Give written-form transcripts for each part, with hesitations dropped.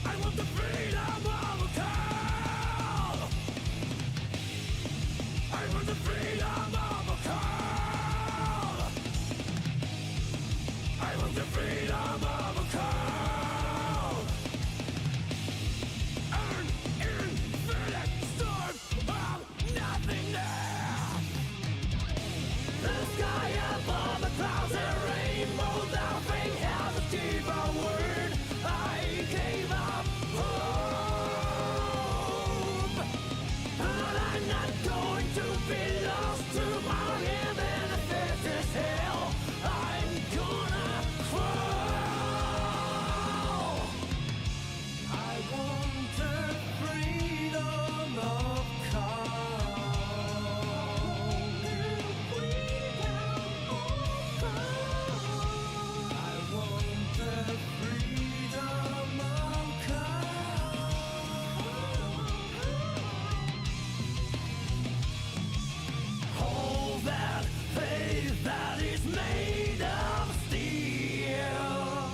I want the freedom of a call. I want the freedom of a call. I want the freedom of a call. An infinite storm of nothingness. The sky above the clouds and rainbow, nothing has a deeper word. I gave up hope, but I'm not going to be lost to my heaven if it is hell. I'm gonna crawl. I want the freedom of that is made of steel.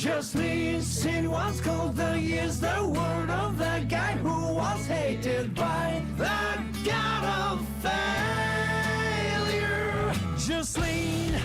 Just listen what's called the years, the word of the guy who was hated by the god of failure. Just lean.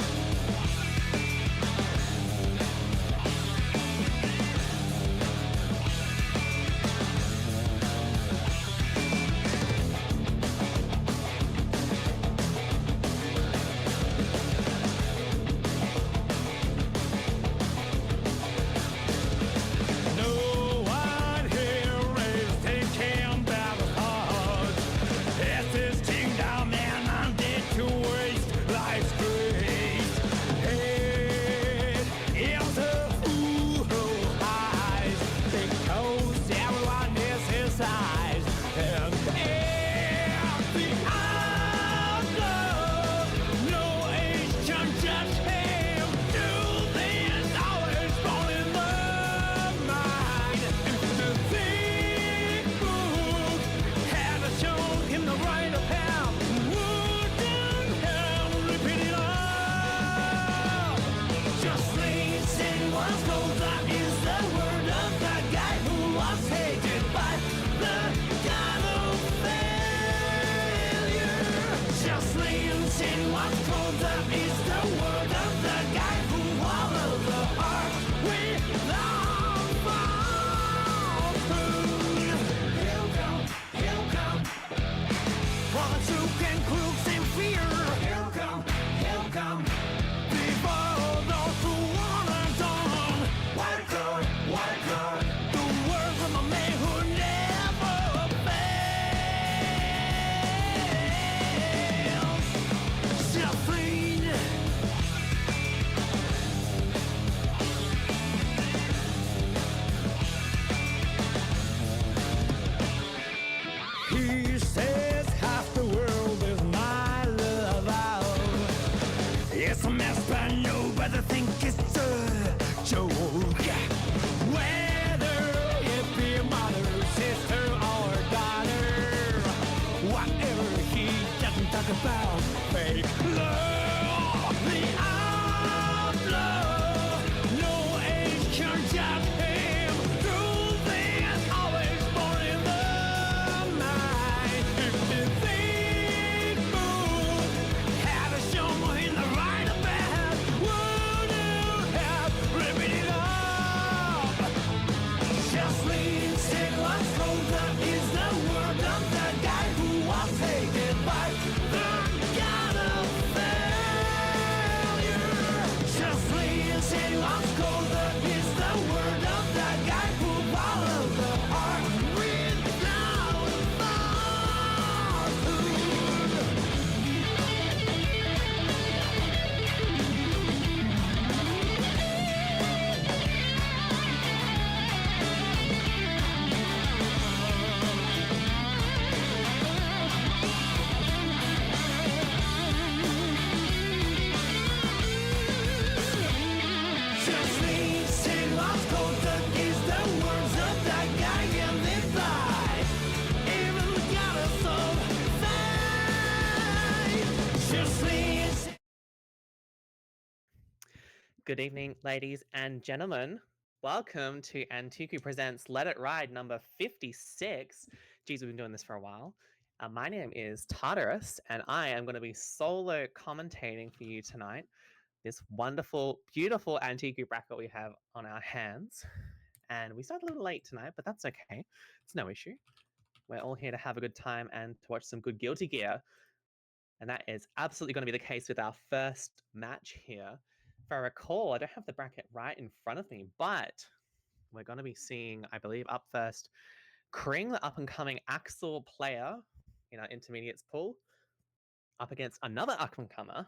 About fake love, the outlaw. No age can judge him. Truth is always born in the mind. If the thing moves, had a show in the right of bad, would you have ripped it up? Just listen, what's called that is the word of the guy who was hated by the god of failure. Just listen, what's called that is the word of the guy who followed the heart without just listen, what's called that is the words of that guy and they fly. Even the goddess of fate. Just listen. Good evening, ladies and gentlemen. Welcome to Antiku Presents Let It Ride number 56. Geez, we've been doing this for a while. My name is Tartarus, and I am going to be solo commentating for you tonight. This wonderful, beautiful Antiku bracket we have on our hands. And we started a little late tonight, but that's okay. It's no issue. We're all here to have a good time and to watch some good Guilty Gear. And that is absolutely going to be the case with our first match here. If I recall, I don't have the bracket right in front of me, but we're going to be seeing, I believe, up first, Kring, the up-and-coming Axel player in our intermediates pool, up against another up-and-comer,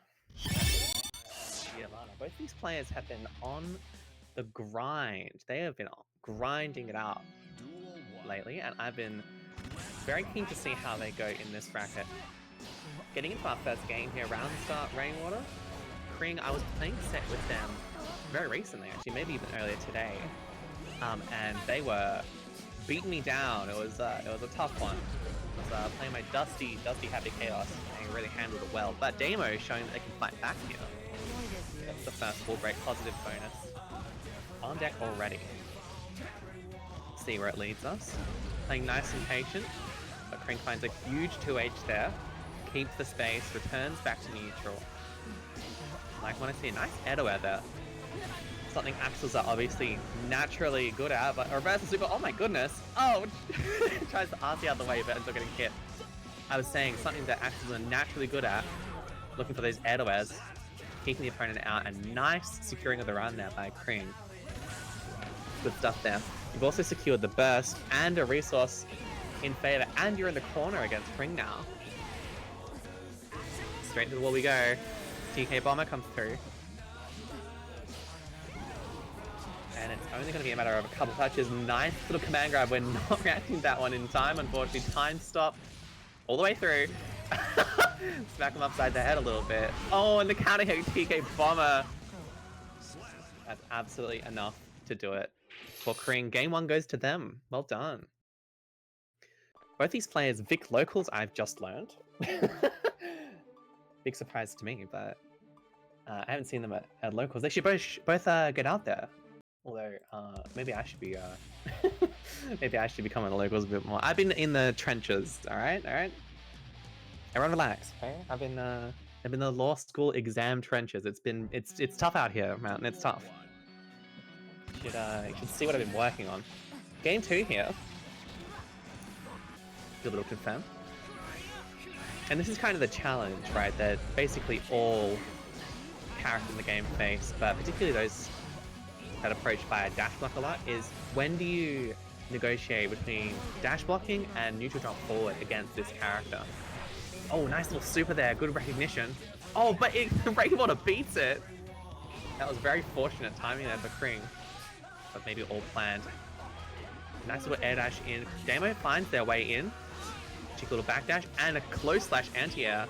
Giovanna. Both these players have been on the grind. They have been grinding it out lately, and I've been very keen to see how they go in this bracket. Getting into our first game here, round start Rainwater. Kring, I was playing set with them very recently, actually, maybe even earlier today, and they were beating me down. It was a tough one. I was playing my Dusty Happy Chaos, and they really handled it well. But Damo is showing that they can fight back here. the first full break positive bonus on deck already. See where it leads us. Playing nice and patient, but Krink finds a huge 2H there, keeps the space, returns back to neutral. Like, want to see a nice Edoer there. Something Axels are obviously naturally good at, but reverse super, oh my goodness! Oh! Tries to RC out the way, but ends up getting hit. I was saying, something that Axels are naturally good at, looking for those Edoers, keeping the opponent out, and nice securing of the run there by Krink. Good stuff there. You've also secured the burst and a resource in favor, and you're in the corner against Krink now. Straight to the wall we go. TK Bomber comes through. And it's only going to be a matter of a couple touches. Nice little command grab. We're not reacting to that one in time, unfortunately. Time stop all the way through. Smack him upside the head a little bit. Oh, and the counter hit TK Bomber. That's absolutely enough to do it for Krink. Game 1 goes to them. Well done. Both these players, Vic locals, I've just learned. Big surprise to me, but I haven't seen them at locals. They should both get out there. Although maybe I should be maybe I should be coming to locals a bit more. I've been in the trenches. All right. Everyone relax. Okay, I've been in the law school exam trenches. It's tough out here, Mountain. It's tough. You should see what I've been working on. Game 2 here. Do a little confirm. And this is kind of the challenge, right? That basically all characters in the game face, but particularly those that approach via dash block a lot, is when do you negotiate between dash blocking and neutral jump forward against this character? Oh, nice little super there, good recognition. Oh, but Breakwater beats it. That was very fortunate timing there for Krink, but maybe all planned. Nice little air dash in. Damo finds their way in. Cheeky little backdash and a close slash anti-air.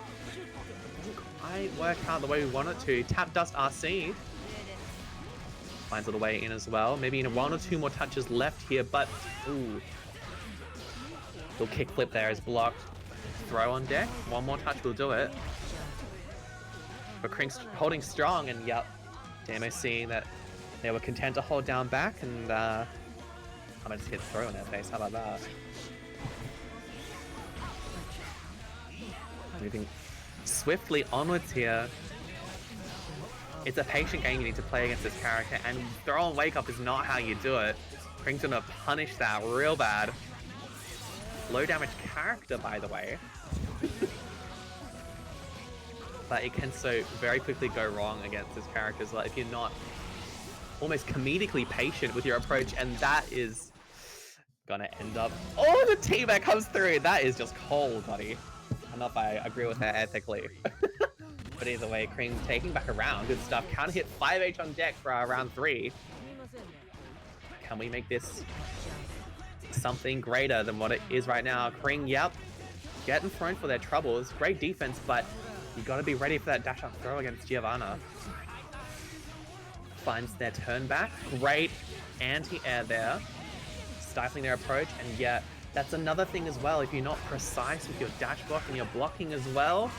Doesn't quite work out the way we want it to. Tap Dust RC. Finds a little way in as well. Maybe in 1 or 2 more touches left here, but ooh. Little kick flip there is blocked. Throw on deck. 1 more touch will do it. But Krink's holding strong, and yep, Damo seeing that they were content to hold down back, and I might just hit throw in their face. How about that? Moving swiftly onwards here. It's a patient game you need to play against this character, and throw on wake up is not how you do it. Krink's gonna punish that real bad. Low damage character, by the way. But it can so very quickly go wrong against this character as well if you're not almost comedically patient with your approach, and that is gonna end up... Oh, the teammate comes through! That is just cold, buddy. I don't know if I agree with that ethically. But either way, Krink taking back a round. Good stuff. Counter hit 5H on deck for our round 3. Can we make this something greater than what it is right now? Krink, yep. Getting thrown for their troubles. Great defense, but you gotta be ready for that dash up throw against Giovanna. Finds their turn back. Great anti-air there. Stifling their approach, and yet that's another thing as well. If you're not precise with your dash block and your blocking as well,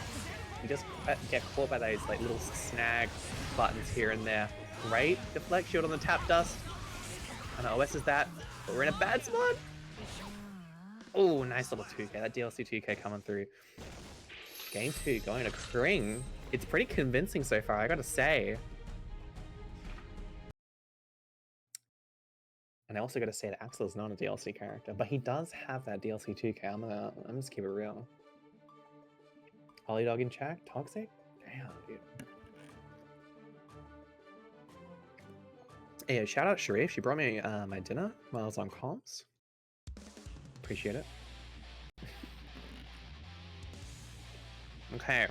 you just get caught by those like little snag buttons here and there. Great deflect shield on the tap dust. I know OS is that, but we're in a bad spot. Oh, nice little 2K. That DLC 2K coming through. Game 2 going to Krink. It's pretty convincing so far, I gotta say. And I also gotta say that Axel is not a DLC character, but he does have that DLC 2K. I'm just keep it real. Holly Dog in chat? Toxic? Damn, dude. Hey, shout out Sharif. She brought me my dinner while I was on comms. Appreciate it. Okay.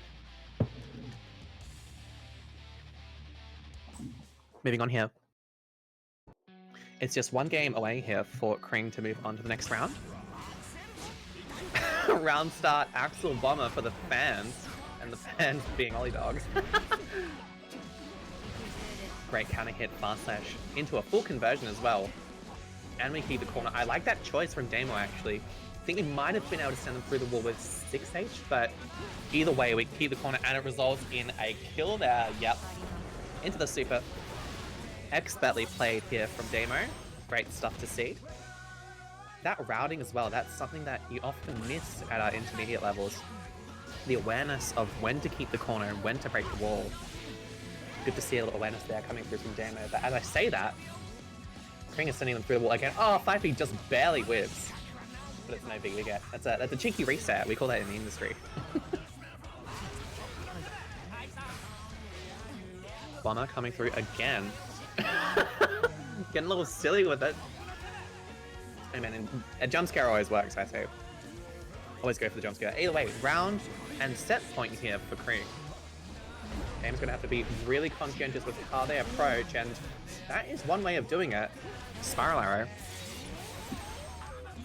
Moving on here. It's just 1 game away here for Krink to move on to the next round. Round start, Axel Bomber for the fans, and the fans being Ollie Dogs. Great counter hit, fast slash into a full conversion as well. And we keep the corner. I like that choice from Damo actually. I think we might have been able to send them through the wall with 6H, but either way we keep the corner and it results in a kill there. Yep. Into the super. Expertly played here from Damo. Great stuff to see. That routing as well, that's something that you often miss at our intermediate levels. The awareness of when to keep the corner and when to break the wall. Good to see a little awareness there coming through from Damo. But as I say that, Kring is sending them through the wall again. Oh, 5P just barely whips. But it's no big to get. That's a cheeky reset. We call that in the industry. Bomber coming through again. Getting a little silly with it. I mean, a jump scare always works, I say. Always go for the jump scare. Either way, round and set point here for Kring. Game's gonna have to be really conscientious with how they approach, and that is one way of doing it. Spiral arrow.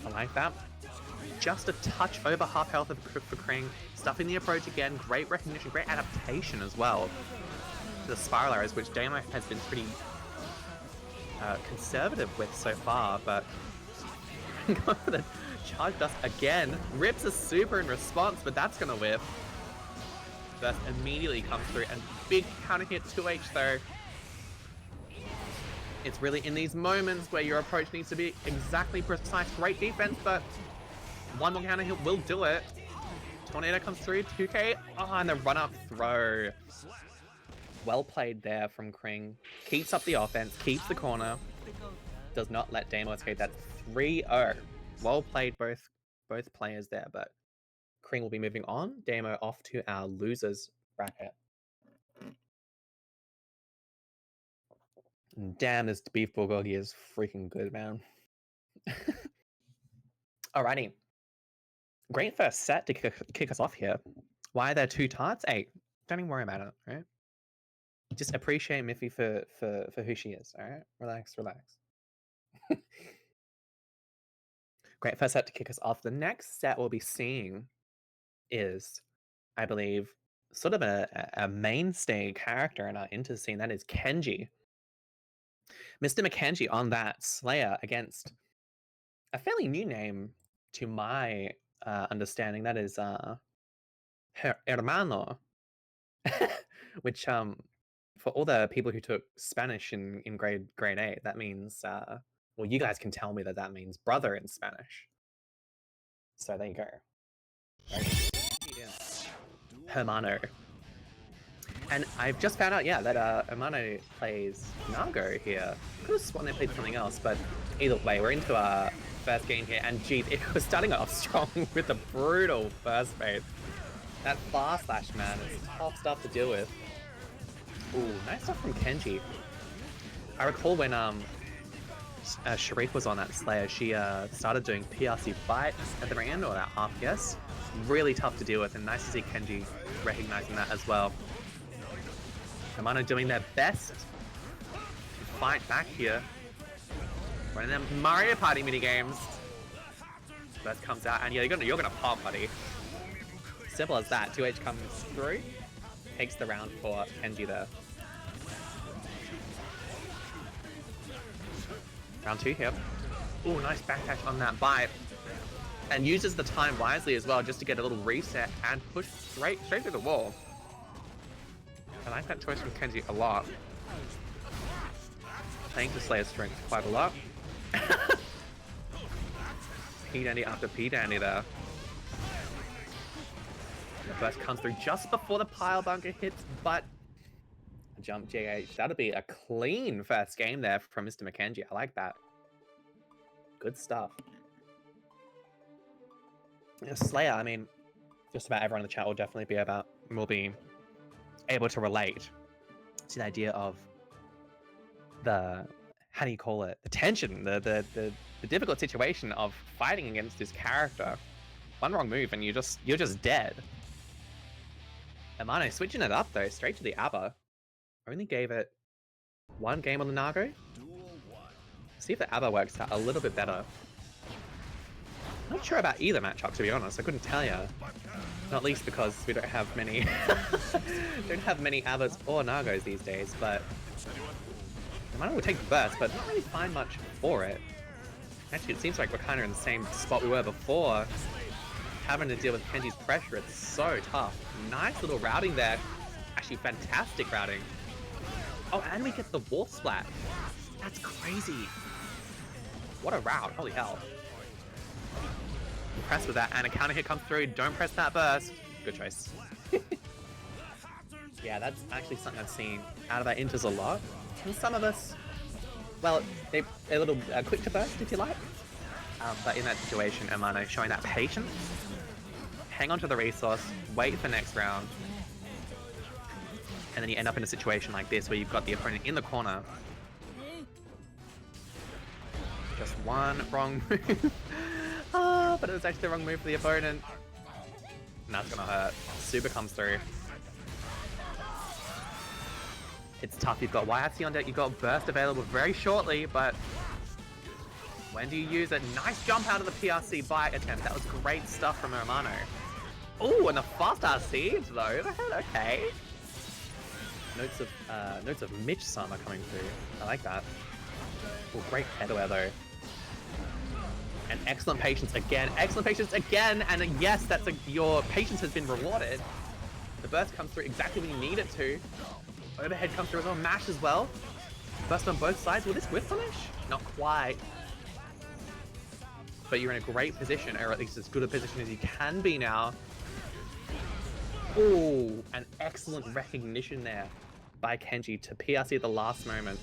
I like that. Just a touch over half health for Kring. Stuffing the approach again. Great recognition, great adaptation as well. The spiral arrows, which Damo has been pretty conservative with so far, but going for the charge dust again. Rips a super in response, but that's gonna whiff. Burst immediately comes through, and big counter hit 2H though. It's really in these moments where your approach needs to be exactly precise. Great defense, but one more counter hit will do it. Tornado comes through, 2K. Oh, and the run-up throw. Well played there from Kring. Keeps up the offense, keeps the corner. Does not let Damo escape that 3-0. Well played both players there, but Kring will be moving on. Damo off to our losers bracket. Damn, this beef bulgogi is freaking good, man. Alrighty. Great first set to kick us off here. Why are there two tarts? Hey, don't even worry about it, right? Just appreciate Miffy for who she is, alright? Relax. Great first set to kick us off. The next set we'll be seeing is, I believe, sort of a mainstay character in our inter scene. That is Kenji. Mr. McKenji on that Slayer against a fairly new name to my understanding. That is Hermano, which for all the people who took Spanish in grade 8, that means well, you guys can tell me that means brother in Spanish. So there you go. Hermano. And I've just found out, yeah, that Hermano plays Nago here. I could have sworn they played something else, but either way, we're into our first game here, and geez, it was starting off strong with a brutal first phase. That far slash, man, is tough stuff to deal with. Ooh, nice stuff from Kenji. I recall when Sharif was on that Slayer, she started doing PRC Bite at the very end, or that half guess. Really tough to deal with, and nice to see Kenji recognizing that as well. Hermano doing their best to fight back here. One of them Mario Party minigames. First comes out, and yeah, you're gonna pop, buddy. Simple as that. 2H comes through, takes the round for Kenji there. Round 2 here. Ooh, nice backdash on that bite. And uses the time wisely as well, just to get a little reset and push straight through the wall. I like that choice from Kenji a lot. Playing to Slayer's strength quite a lot. P-Dandy after P-Dandy there. The burst comes through just before the pile bunker hits, but a jump JH. That'll be a clean first game there from Mr. McKenji. I like that. Good stuff. Yeah, Slayer, I mean, just about everyone in the chat will definitely will be able to relate to the idea of the, how do you call it, the tension, the difficult situation of fighting against this character. One wrong move and you're just dead. Hermano switching it up though, straight to the ABBA. Only gave it one game on the Nago. See if the ABBA works out a little bit better. Not sure about either matchup, to be honest. I couldn't tell you. Not least because we don't have many Abbas or Nagos these days, but Hermano will take the burst, but not really find much for it. Actually, it seems like we're kind of in the same spot we were before. Having to deal with Kenji's pressure, it's so tough. Nice little routing there. Actually, fantastic routing. Oh, and we get the wolf splat. That's crazy. What a route. Holy hell. Impressed with that. And a counter hit comes through. Don't press that burst. Good choice. Yeah, that's actually something I've seen out of our inters a lot. And some of us, well, they're a little quick to burst, if you like. But in that situation, Amano showing that patience. Hang on to the resource. Wait for next round. And then you end up in a situation like this where you've got the opponent in the corner. Just one wrong move. But it was actually the wrong move for the opponent. And that's gonna hurt. Super comes through. It's tough. You've got YFC on deck. You've got Burst available very shortly, but when do you use it? Nice jump out of the PRC bite attempt. That was great stuff from Hermano. Oh, and a fast RC though. Okay. Notes of Mitch Sama coming through. I like that. Oh, great headwear though. And excellent patience again. Excellent patience again. And yes, your patience has been rewarded. The burst comes through exactly when you need it to. Overhead comes through as well. Mash as well. Burst on both sides. Will this whiff punish? Not quite. But you're in a great position, or at least as good a position as you can be now. Oh, an excellent recognition there by Kenji to PRC at the last moment.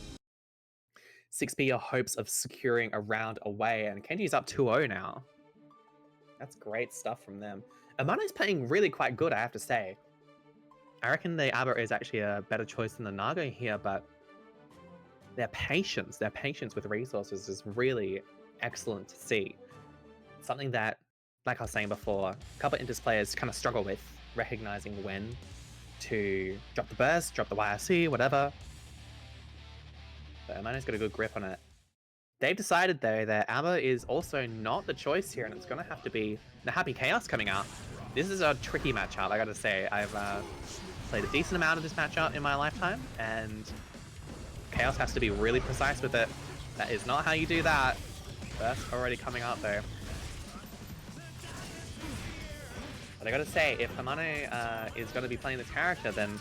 6B your hopes of securing a round away, and Kenji's up 2-0 now. That's great stuff from them. Amano's playing really quite good, I have to say. I reckon the Aber is actually a better choice than the Nago here, but their patience with resources is really excellent to see. Something that, like I was saying before, a couple of Inters players kind of struggle with recognizing when to drop the burst, drop the YRC, whatever. But Amano's got a good grip on it. They've decided, though, that Aber is also not the choice here, and it's going to have to be the Happy Chaos coming out. This is a tricky matchup, I gotta say. I've played a decent amount of this matchup in my lifetime, and Chaos has to be really precise with it. That is not how you do that. Burst already coming out, though. But I gotta say, if Hamane is gonna be playing this character, then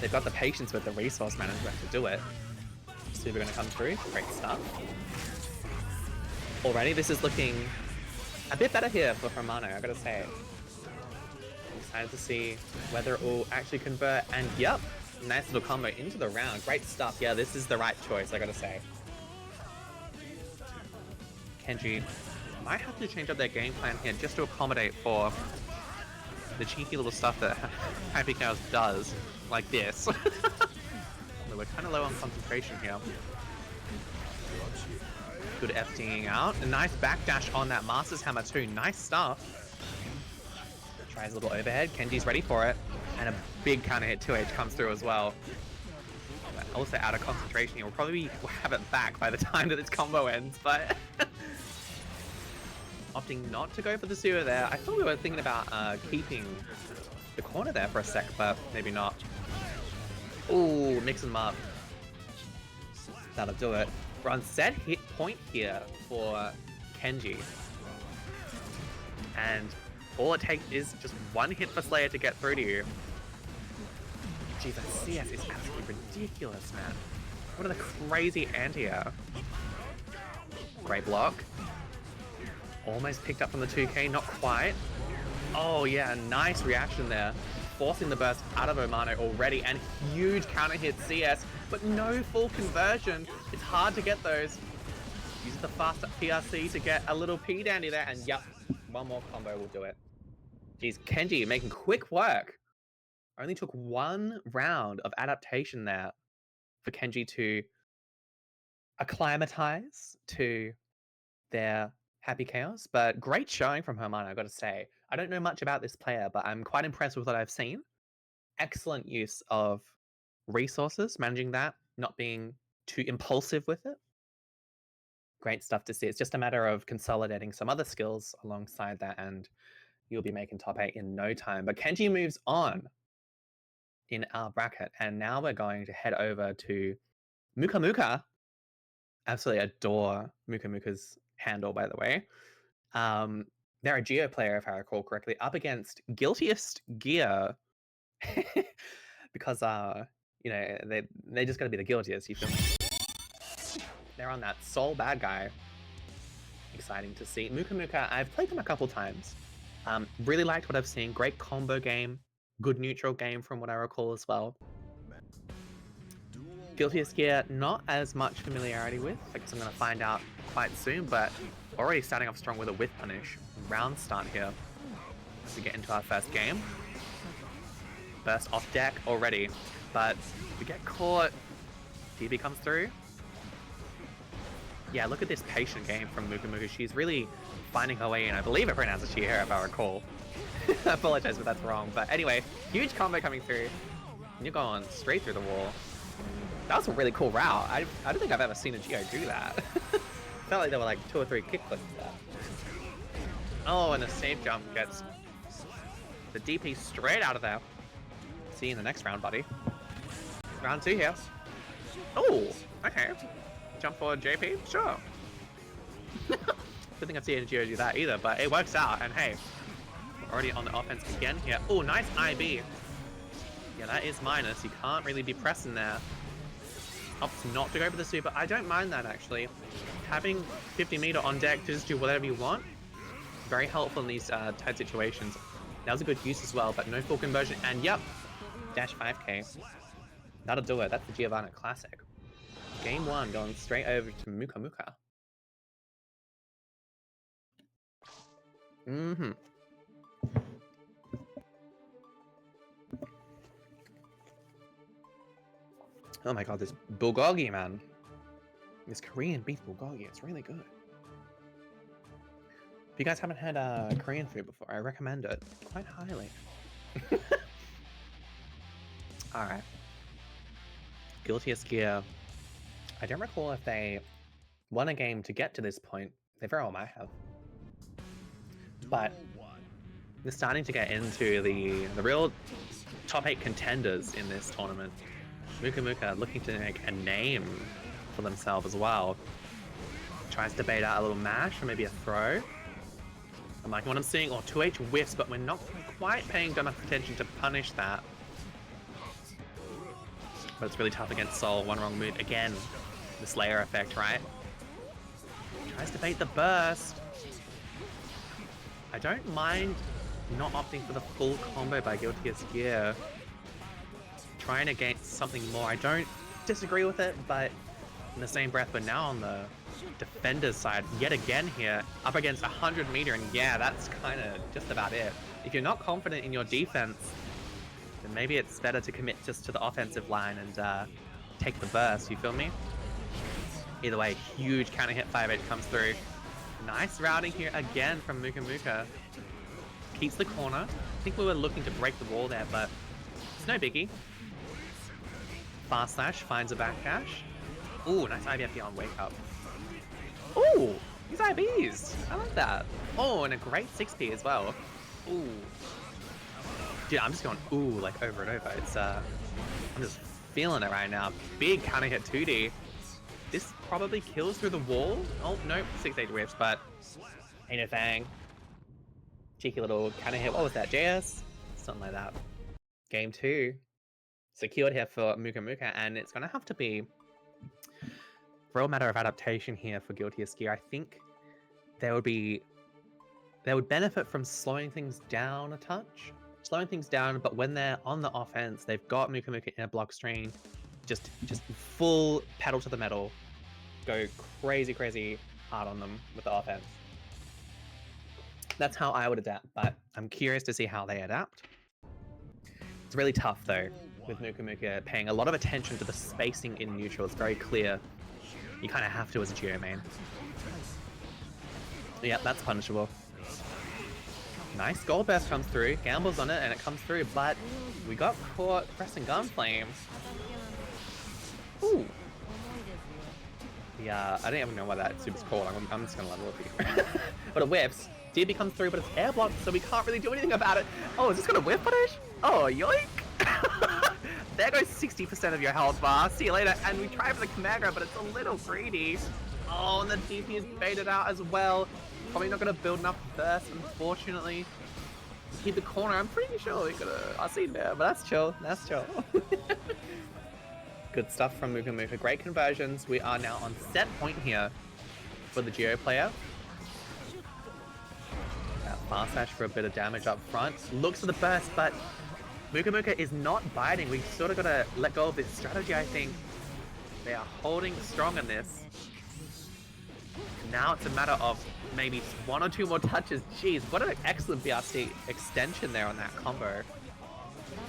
they've got the patience with the resource management to do it. Super gonna come through. Great stuff. Already, this is looking a bit better here for Hermano, I gotta say. I'm excited to see whether it will actually convert. And yep, nice little combo into the round. Great stuff. Yeah, this is the right choice, I gotta say. Kenji might have to change up their game plan here just to accommodate for the cheeky little stuff that Happy Chaos does, like this. We're kind of low on concentration here. Good F-dinging out. A nice backdash on that Master's Hammer too. Nice stuff. Tries a little overhead. Kenji's ready for it. And a big counter hit 2H comes through as well. But also out of concentration here. We'll probably have it back by the time that this combo ends, but opting not to go for the sewer there. I thought we were thinking about keeping the corner there for a sec, but maybe not. Ooh, mix them up. That'll do it. We're on set hit point here for Kenji. And all it takes is just one hit for Slayer to get through to you. Jeez, that CS is absolutely ridiculous, man. What are the crazy anti-air? Great block. Almost picked up from the 2K, not quite. Oh yeah, nice reaction there. Forcing the burst out of Omano already, and huge counter hit CS, but no full conversion. It's hard to get those. Use the fast PRC to get a little P dandy there, and yep, one more combo will do it. Jeez, Kenji making quick work. Only took one round of adaptation there for Kenji to acclimatize to their Happy Chaos, but great showing from Hermano, I gotta say. I don't know much about this player, but I'm quite impressed with what I've seen. Excellent use of resources, managing that, not being too impulsive with it. Great stuff to see. It's just a matter of consolidating some other skills alongside that, and you'll be making top 8 in no time. But Kenji moves on in our bracket, and now we're going to head over to Muka Muka. Absolutely adore Muka Muka's handle, by the way. They're a Geo player, if I recall correctly, up against Guiltiest Gear. Because, You know, they just gotta be the guiltiest, you feel me? They're on that sole bad guy. Exciting to see. Muka Muka, I've played them a couple times. Really liked what I've seen. Great combo game. Good neutral game from what I recall as well. Guiltiest Gear, not as much familiarity with, because I'm going to find out quite soon, but already starting off strong with a Whiff Punish. Round start here as we get into our first game. Burst off deck already, but we get caught. DB comes through. Yeah, look at this patient game from Muka Muka. She's really finding her way in. I believe it pronounces Chihiro if I recall. I apologize if that's wrong. But anyway, huge combo coming through. And you're going straight through the wall. That was a really cool route. I don't think I've ever seen a Geo do that. Felt like there were like 2 or 3 kick flips to that. Oh, and a safe jump gets the DP straight out of there. See you in the next round, buddy. Round 2 here. Oh, okay. Jump forward, JP? Sure. Don't think I've seen Geo do that either, but it works out. And hey, already on the offense again here. Oh, nice IB. Yeah, that is minus. You can't really be pressing there. Opts not to go for the super. I don't mind that, actually. Having 50 meter on deck to just do whatever you want. Very helpful in these tight situations. That was a good use as well, but no full conversion. And yep, dash 5k. That'll do it. That's the Giovanna Classic. Game 1 going straight over to Muka Muka. Oh my god, this Bulgogi, man. This Korean beef Bulgogi, it's really good. If you guys haven't had Korean food before, I recommend it quite highly. Alright. Guiltiest Gear. I don't recall if they won a game to get to this point. They very well might have. But they're starting to get into the real top 8 contenders in this tournament. Muka Muka looking to make a name for themselves as well. Tries to bait out a little mash or maybe a throw. I'm like what I'm seeing, or 2H whiffs, but we're not quite paying enough attention to punish that. But it's really tough against Sol. One wrong move. Again, the Slayer effect, right? Tries to bait the burst. I don't mind not opting for the full combo by Guiltiest Gear. Trying to get something more. I don't disagree with it, but in the same breath, we're now on the defender's side yet again here, up against 100 meter, and yeah, that's kind of just about it. If you're not confident in your defense, then maybe it's better to commit just to the offensive line and take the burst, you feel me? Either way, huge counter hit 5-8 comes through. Nice routing here again from Muka Muka. Keeps the corner. I think we were looking to break the wall there, but it's no biggie. Fast slash finds a back dash. Ooh, nice IBF on wake up. Ooh, these IBs. I like that. Oh, and a great 6P as well. Ooh. Dude, I'm just going ooh like over and over. It's I'm just feeling it right now. Big counter hit 2D. This probably kills through the wall. Oh, nope, 6-8 whiffs, but ain't a thing. Cheeky little counter hit. What was that, JS? Something like that. Game 2. Secured here for Muka Muka, and it's going to have to be a real matter of adaptation here for Guiltiest Gear. I think they would benefit from slowing things down a touch. Slowing things down, but when they're on the offense, they've got Muka Muka in a block string. Just full pedal to the metal. Go crazy, crazy hard on them with the offense. That's how I would adapt, but I'm curious to see how they adapt. It's really tough though, with Muka Muka paying a lot of attention to the spacing in neutral. It's very clear. You kind of have to as a Geo main. Yeah, that's punishable. Nice gold burst comes through, gambles on it, and it comes through, but we got caught pressing Gunflame. Ooh. Yeah, I don't even know why that super's called. I'm just gonna level it here. But it whiffs. DB comes through, but it's air blocked, so we can't really do anything about it. Oh, is this gonna whiff punish? Oh, yoink! There goes 60% of your health bar. See you later. And we try for the Kamagra, but it's a little greedy. Oh, and the DP is baited out as well. Probably not gonna build enough burst, unfortunately. Keep the corner. I'm pretty sure we got a RC there, but that's chill. That's chill. Good stuff from Muka Muka. Great conversions. We are now on set point here for the Geo player. That fast dash for a bit of damage up front. Looks for the burst, but Muka Muka is not biting. We sort of got to let go of this strategy, I think. They are holding strong in this. Now it's a matter of maybe 1 or 2 more touches. Jeez, what an excellent BRC extension there on that combo.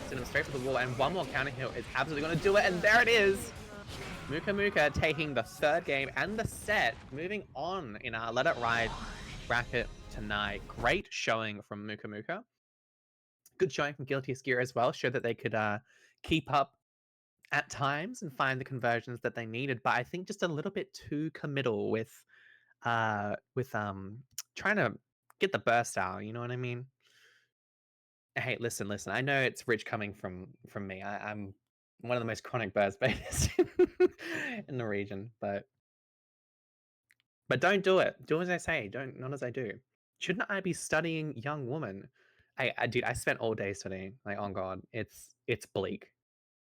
Send him straight for the wall, and one more counter hit is absolutely going to do it, and there it is! Muka Muka taking the 3rd game and the set, moving on in our Let It Ride bracket tonight. Great showing from Muka Muka. Good showing from Guilty as Gear as well. Showed that they could keep up at times and find the conversions that they needed, but I think just a little bit too committal with trying to get the burst out. You know what I mean? Hey, listen. I know it's rich coming from me. I'm one of the most chronic burst baiters in the region, but don't do it. Do as I say. Don't not as I do. Shouldn't I be studying Young Woman? Dude, I spent all day studying. Like, oh god, it's bleak.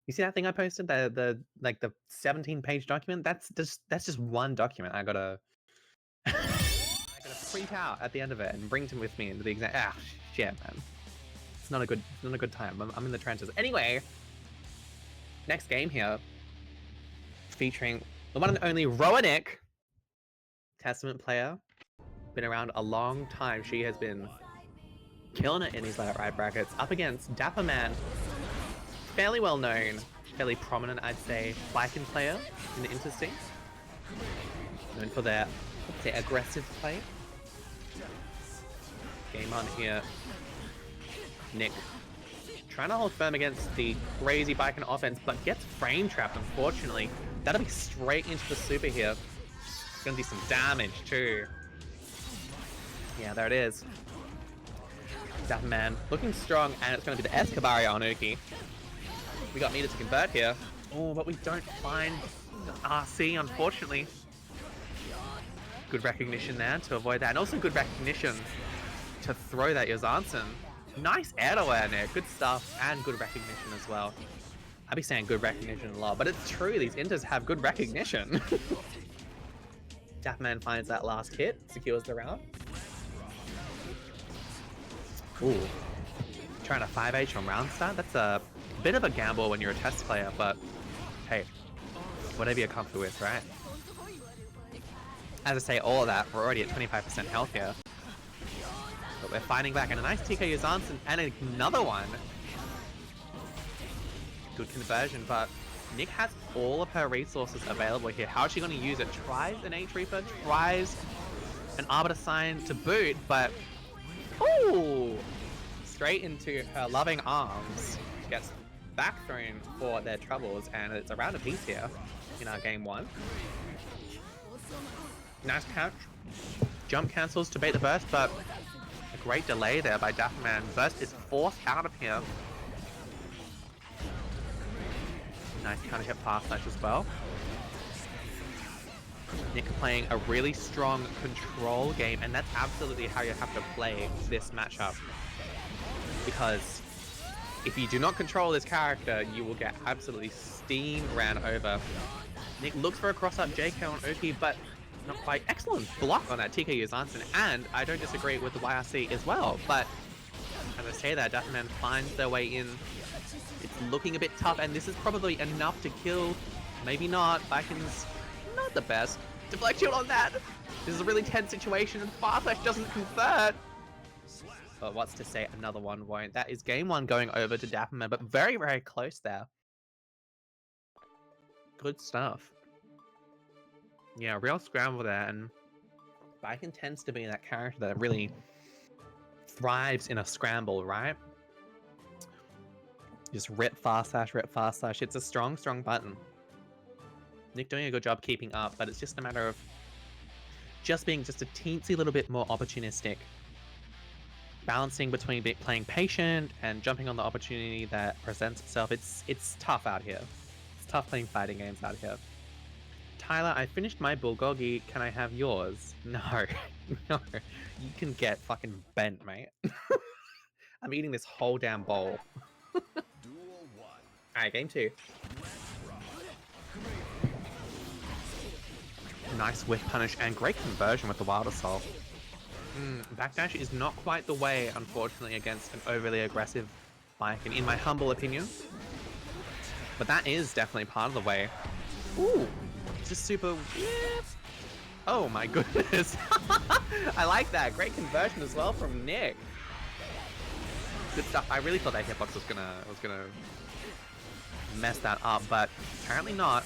You see that thing I posted? The 17-page document? That's just one document. I gotta print out at the end of it and bring it with me into the exam. Ah, shit, man. It's not a good time. I'm in the trenches. Anyway, next game here, featuring the one and only Roanic, Testament player. Been around a long time. She has been killing it in these Let It Ride brackets, up against Dapper Man. Fairly well known, fairly prominent, I'd say, Viking player in the Interstings. Known for their, let's say, aggressive play. Game on here. Nick trying to hold firm against the crazy Viking offense, but gets frame trapped, unfortunately. That'll be straight into the super here. It's gonna do some damage too. Yeah, there it is. Dapper Man looking strong, and it's gonna be the Escabari on Uki. We got meter to convert here. Oh, but we don't find the RC, unfortunately. Good recognition there to avoid that, and also good recognition to throw that Yazansen. Nice air to air there, good stuff, and good recognition as well. I'd be saying good recognition a lot, but it's true, these Inters have good recognition. Dapper Man finds that last hit, secures the round. Ooh. Trying to 5H on round start? That's a bit of a gamble when you're a test player, but hey, whatever you're comfortable with, right? As I say all of that, we're already at 25% health here. But we're fighting back, and a nice TK Yazansen, and another one. Good conversion, but Nick has all of her resources available here. How is she going to use it? Tries an H-Reaper, tries an Arbiter Sign to boot, but ooh! Straight into her loving arms. Gets back thrown for their troubles, and it's a round apiece here in our game 1. Nice catch. Jump cancels to bait the burst, but a great delay there by Dapper Man. Burst is forced out of here. Nice counter hit fast slash as well. Nick playing a really strong control game, and that's absolutely how you have to play this matchup. Because if you do not control this character, you will get absolutely steam ran over. Nick looks for a cross-up JK on Uki, but not quite. Excellent block on that TK Yazansen, and I don't disagree with the YRC as well, but as I say that, Dapper Man finds their way in. It's looking a bit tough, and this is probably enough to kill. Maybe not. Vikings, not the best. Deflect shield on that. This is a really tense situation, and Farfetch doesn't convert. But what's to say another one won't. That is game 1 going over to Dapper Man, but very, very close there. Good stuff. Yeah, real scramble there, and Viking tends to be that character that really thrives in a scramble, right? Just rip fast slash, rip fast slash. It's a strong, strong button. Nick doing a good job keeping up, but it's just a matter of just being just a teensy little bit more opportunistic. Balancing between playing patient and jumping on the opportunity that presents itself. It's tough out here. It's tough playing fighting games out here. Tyler, I finished my bulgogi. Can I have yours? No. No. You can get fucking bent, mate. I'm eating this whole damn bowl. Alright, game 2. Nice whiff punish and great conversion with the Wild Assault. Backdash is not quite the way, unfortunately, against an overly aggressive Byakugan, in my humble opinion. But that is definitely part of the way. Ooh, just super. Oh my goodness. I like that. Great conversion as well from Nick. Good stuff. I really thought that hitbox was gonna mess that up, but apparently not.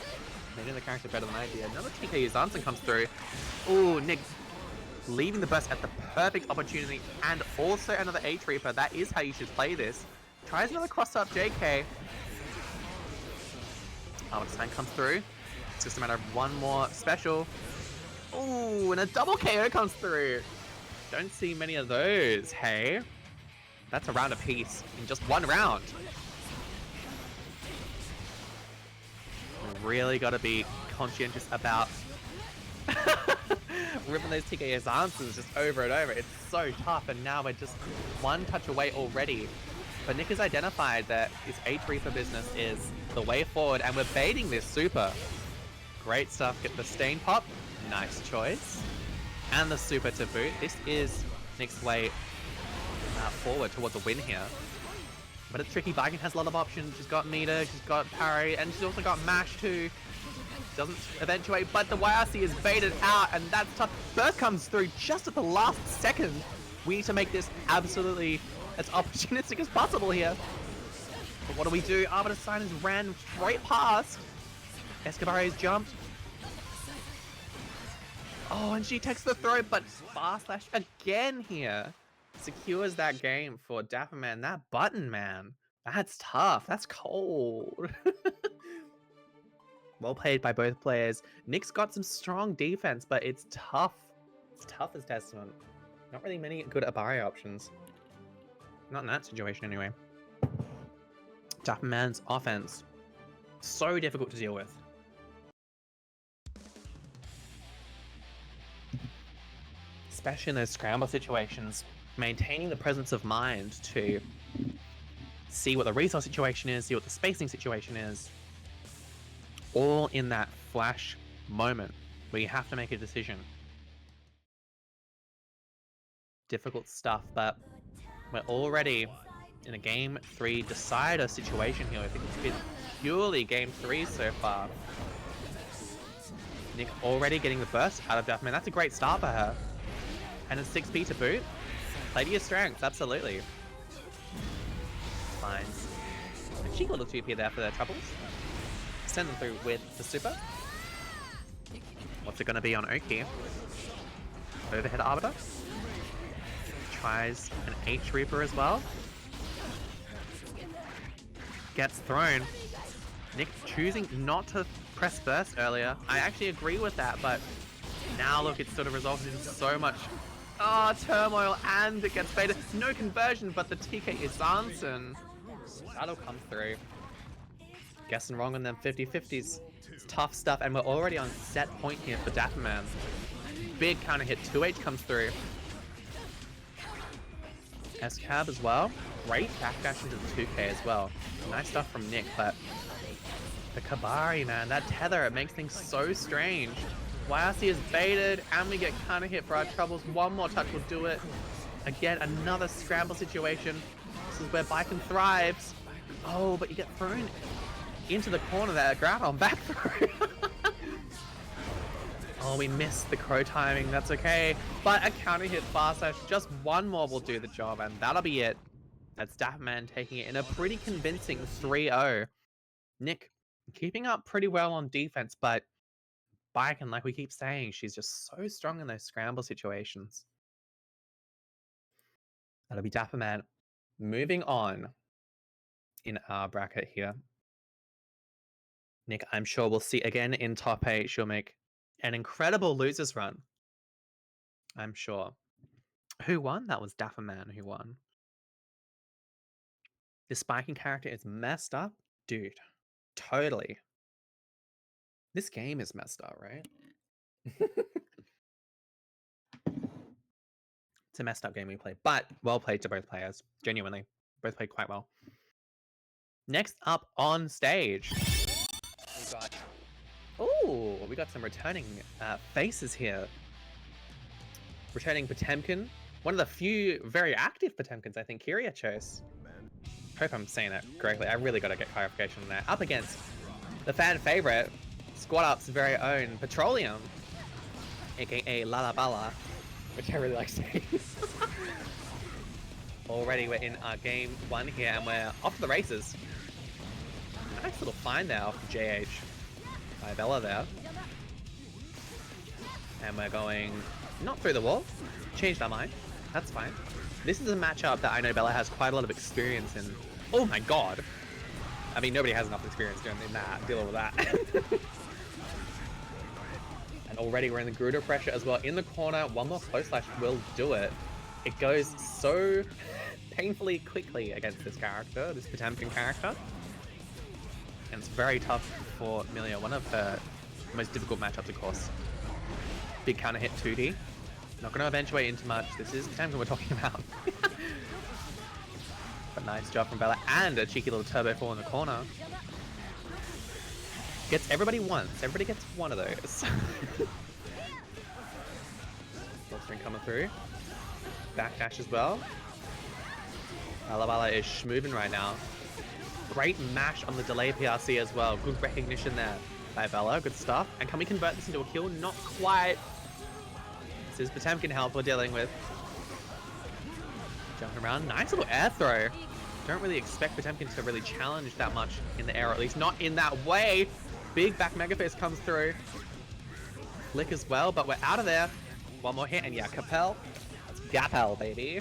They know the character better than I did. Another TK Zanson comes through. Ooh, Nick leaving the burst at the perfect opportunity, and also another H Reaper. That is how you should play this. Tries another cross up JK. Sign comes through. It's just a matter of one more special. Ooh, and a double KO comes through. Don't see many of those, hey? That's a round apiece in just one round. Really gotta be conscientious about ripping those TKS answers just over and over. It's so tough, and now we're just one touch away already. But Nick has identified that his H Reaper business is the way forward, and we're baiting this super. Great stuff. Get the Stain Pop. Nice choice. And the super to boot. This is Nick's way forward towards a win here. But it's tricky. Byakugan has a lot of options. She's got meter, she's got parry, and she's also got mash too. Doesn't eventuate, but the YRC is baited out, and that's tough. Burst comes through just at the last second. We need to make this absolutely as opportunistic as possible here. But what do we do? Arbiter Sign has ran straight past. Escobar has jumped. Oh, and she takes the throw, but Bar Slash again here secures that game for Dapperman. That button, man. That's tough. That's cold. Well played by both players. Nick's got some strong defense, but it's tough. It's tough as Testament. Not really many good Abari options. Not in that situation, anyway. Dapperman's offense. So difficult to deal with. Especially in those scramble situations. Maintaining the presence of mind to see what the resource situation is, see what the spacing situation is. All in that flash moment where you have to make a decision. Difficult stuff, but we're already in a game 3 decider situation here. I think it's been purely game 3 so far. Nick already getting the burst out of Dapperman. That's a great start for her. And a 6p to boot. Play to your strengths, absolutely. Fine. A cheeky little 2p there for their troubles. Send them through with the super. What's it going to be on Oki? Overhead Arbiter. Tries an H Reaper as well. Gets thrown. Nick choosing not to press burst earlier. I actually agree with that, but now look, it's sort of resulted in so much turmoil, and it gets baited. No conversion, but the TK is Zanson. That'll come through. Guessing wrong on them 50-50s. It's tough stuff, and we're already on set point here for Dapperman. Big counter hit, 2H comes through. S-Cab as well. Great backdash into the 2K as well. Nice stuff from Nick, but the Kabari, man, that tether, it makes things so strange. YRC is baited, and we get counter hit for our troubles. One more touch will do it. Again, another scramble situation. This is where Byakugan thrives. Oh, but you get thrown into the corner there. Groundhog back through. Oh, we missed the crow timing. That's okay. But a counter hit fast slash. Just one more will do the job, and that'll be it. That's Dapperman taking it in a pretty convincing 3-0. Nick keeping up pretty well on defense, but Byakugan, like we keep saying, she's just so strong in those scramble situations. That'll be Dapperman. Moving on in our bracket here. Nick, I'm sure we'll see again in top 8. She'll make an incredible losers run. I'm sure. Who won? That was Dapperman who won. This spiking character is messed up. Dude, totally. This game is messed up, right? It's a messed up game we played, but well played to both players. Genuinely. Both played quite well. Next up on stage, we we got some returning faces here. Returning Potemkin, one of the few very active Potemkins, I think, Kyriachos. Hope I'm saying that correctly. I really got to get clarification on that. Up against the fan favorite, Squad Up's very own Petroleum, aka Lalabala, which I really like saying. Already we're in our game 1 here, and we're off to the races. Nice little find there off JH by Bella there. And we're going not through the wall. Changed our mind. That's fine. This is a matchup that I know Bella has quite a lot of experience in. Oh my god. I mean, nobody has enough experience dealing with that. And already we're in the Gruder pressure as well. In the corner, one more close slash will do it. It goes so painfully quickly against this character, this Potemkin character. And it's very tough for Milia, one of her most difficult matchups, of course. Big counter hit 2D. Not going to eventuate into much. This is Potemkin we're talking about. But nice job from Bella, and a cheeky little turbo fall in the corner. Gets everybody once. Everybody gets one of those. String coming through. Backdash as well. Bella is schmoving right now. Great mash on the delay PRC as well. Good recognition there by Bella. Good stuff. And can we convert this into a kill? Not quite. This is Potemkin help we're dealing with. Jumping around. Nice little air throw. Don't really expect Potemkin to really challenge that much in the air, or at least not in that way. Big back Mega Fist comes through. Flick as well, but we're out of there. One more hit, and yeah, Capel. That's Gapel, baby.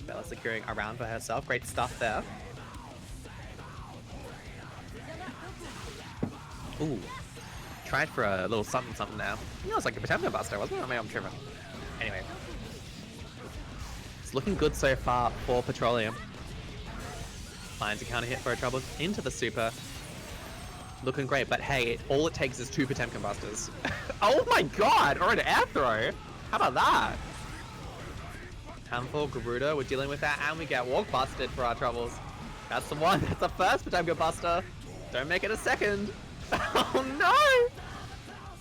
Bella securing a round for herself. Great stuff there. Ooh. Tried for a little something there. It was like a Potemkin Buster, wasn't it? Maybe I'm tripping. Anyway. It's looking good so far for Petroleum. Finds a counter hit for her troubles into the super. Looking great, but hey, all it takes is 2 Potemkin Busters. Oh my god! Or an air throw! How about that? Handful, Garuda, we're dealing with that, and we get walk busted for our troubles. That's the one. That's the first Potemkin Buster. Don't make it a second. Oh no!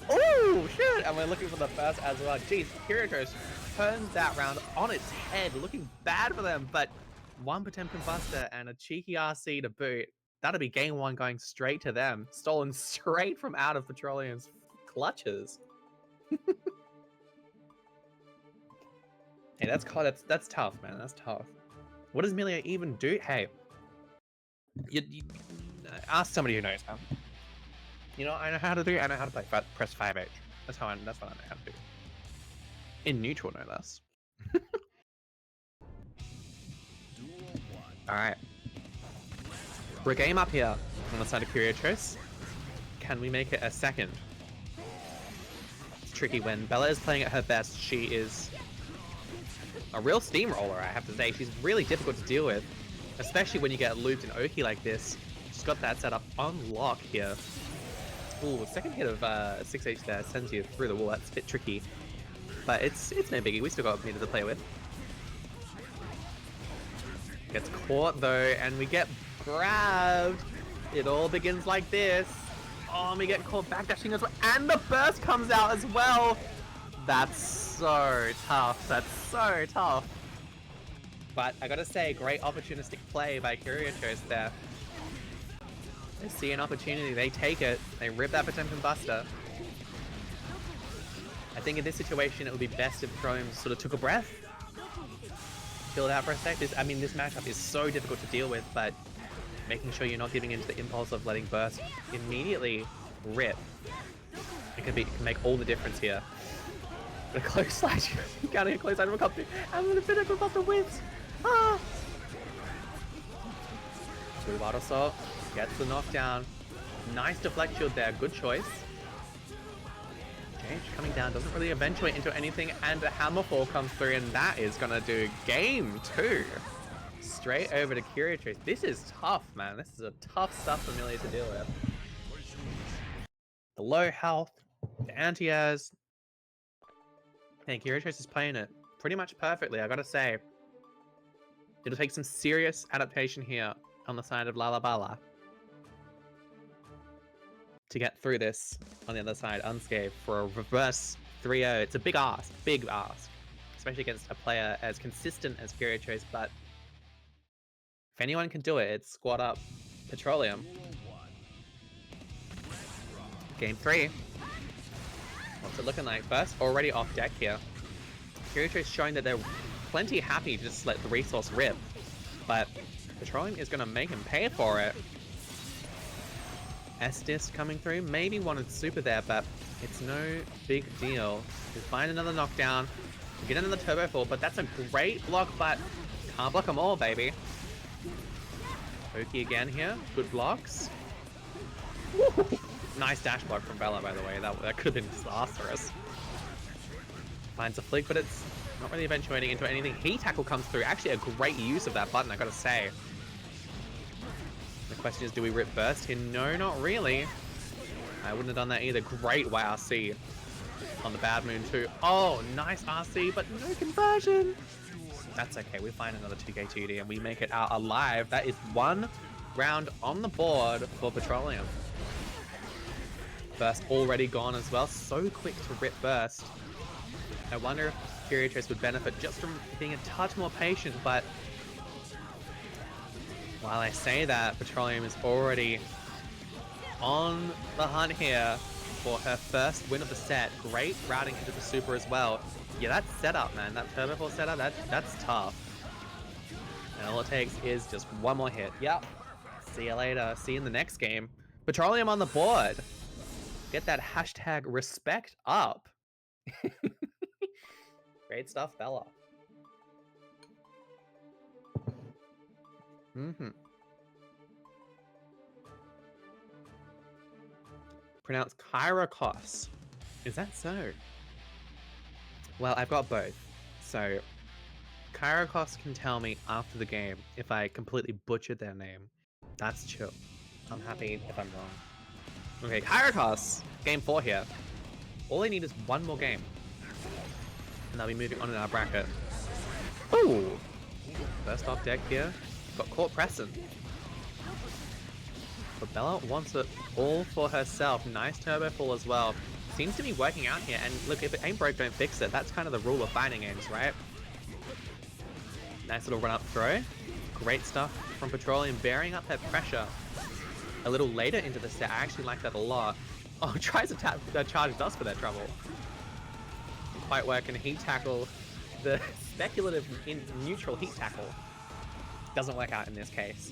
Oh shit! And we're looking for the first as well. Jeez, Kyriachos turns that round on its head, looking bad for them, but one Potemkin Buster and a cheeky RC to boot. That'll be game 1 going straight to them. Stolen straight from out of Petroleum's clutches. Hey, that's tough, man. That's tough. What does Milia even do? Hey, you ask somebody who knows, man. You know, I know how to do it. I know how to play press 5H. That's what I know how to do. In neutral, no less. Alright. We're game up here on the side of Kyriachos. Can we make it a second? It's tricky when Bella is playing at her best. She is a real steamroller, I have to say. She's really difficult to deal with, especially when you get looped in Oki like this. She's got that set up on lock here. Ooh, second hit of 6H there sends you through the wall. That's a bit tricky, but it's no biggie. We still got meter to play with. Gets caught though, and we get grabbed. It all begins like this. Oh, and we get caught backdashing as well, and the burst comes out as well. That's so tough. That's so tough. But I gotta say, great opportunistic play by Kyriachos there. They see an opportunity, they take it, they rip that Potemkin Buster. I think in this situation, it would be best if Chrome sort of took a breath. Chilled out for a sec. This matchup is so difficult to deal with, but making sure you're not giving into the impulse of letting burst immediately rip. It can make all the difference here. A close slash, counting a close item come through, and the Potemkin Buster wins. Ah! Blue Bottle Salt gets the knockdown. Nice deflect shield there, good choice. Change coming down, doesn't really eventuate into anything, and a Hammerfall comes through, and that is gonna do game 2. Straight over to Kyriachos. This is tough, man. This is a tough stuff for Milia to deal with. The low health, the anti-airs. And Kyriachos is playing it pretty much perfectly, I gotta say. It'll take some serious adaptation here on the side of Lalabala. to get through this on the other side unscathed for a reverse 3-0. It's a big ask, especially against a player as consistent as Kyriacos, but if anyone can do it, it's squad up Petroleum. Game 3. What's it looking like? First, already off deck here. Kyriacos showing that they're plenty happy to just let the resource rip, but Petroleum is going to make him pay for it. Estes coming through, maybe wanted super there, but it's no big deal. We find another knockdown, we get another turbo fall, but that's a great block, but can't block them all, baby. Oki again here, good blocks. Woo! Nice dash block from Bella, by the way, that could have been disastrous. Finds a flick, but it's not really eventuating into anything. Heat tackle comes through, actually a great use of that button, I gotta say. The question is, do we rip burst here? No, not really. I wouldn't have done that either. Great YRC on the Bad Moon too. Oh, nice RC, but no conversion. That's okay. We find another 2k 2D and we make it out alive. That is 1 round on the board for Petroleum. Burst already gone as well. So quick to rip burst. I wonder if Kyriacos would benefit just from being a touch more patient, but while I say that, Petroleum is already on the hunt here for her first win of the set. Great routing into the super as well. Yeah, that setup, man. That turbo fall setup, that's tough. And all it takes is just one more hit. Yep. See you later. See you in the next game. Petroleum on the board. Get that hashtag respect up. Great stuff, Bella. Pronounced Kyriacos. Is that so? Well, I've got both. So, Kyriacos can tell me after the game if I completely butchered their name. That's chill. I'm happy if I'm wrong. Okay, Kyriacos! Game 4 here. All I need is one more game. And they'll be moving on in our bracket. Ooh! First off deck here. Got caught pressing. But Bella wants it all for herself. Nice turbo fall as well. Seems to be working out here. And look, if it ain't broke, don't fix it. That's kind of the rule of fighting games, right? Nice little run-up throw. Great stuff from Petroleum, bearing up her pressure a little later into the set. I actually like that a lot. Oh, tries to tap charge dust for their trouble. Didn't quite work. And heat tackle, the speculative in neutral heat tackle, doesn't work out in this case.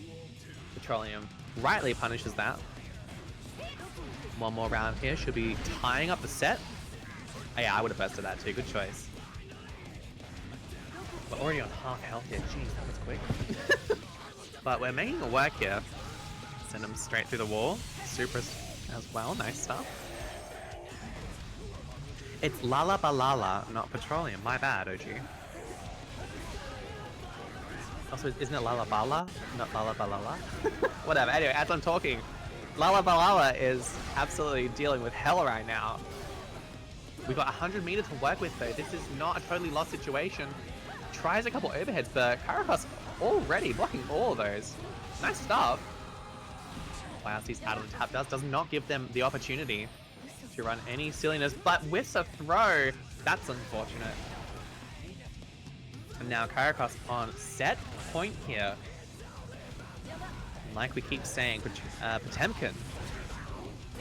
Petroleum rightly punishes that. One more round here. Should be tying up the set. Oh, yeah, I would have bursted that too. Good choice. We're already on half health here. Jeez, that was quick. But we're making it work here. Send him straight through the wall. Super as well. Nice stuff. It's Lala Balala, not Petroleum. My bad, OG. Also, isn't it Lala Bala? Not Lala Balala? Whatever. Anyway, as I'm talking, Lala Balala is absolutely dealing with hell right now. We've got 100 meters to work with though. This is not a totally lost situation. Tries a couple overheads, but Kyriacos already blocking all of those. Nice stuff. YRC's out of the tap dust. Does not give them the opportunity to run any silliness, but with a throw. That's unfortunate. And now Kyriacos on set point here. Like we keep saying, Potemkin.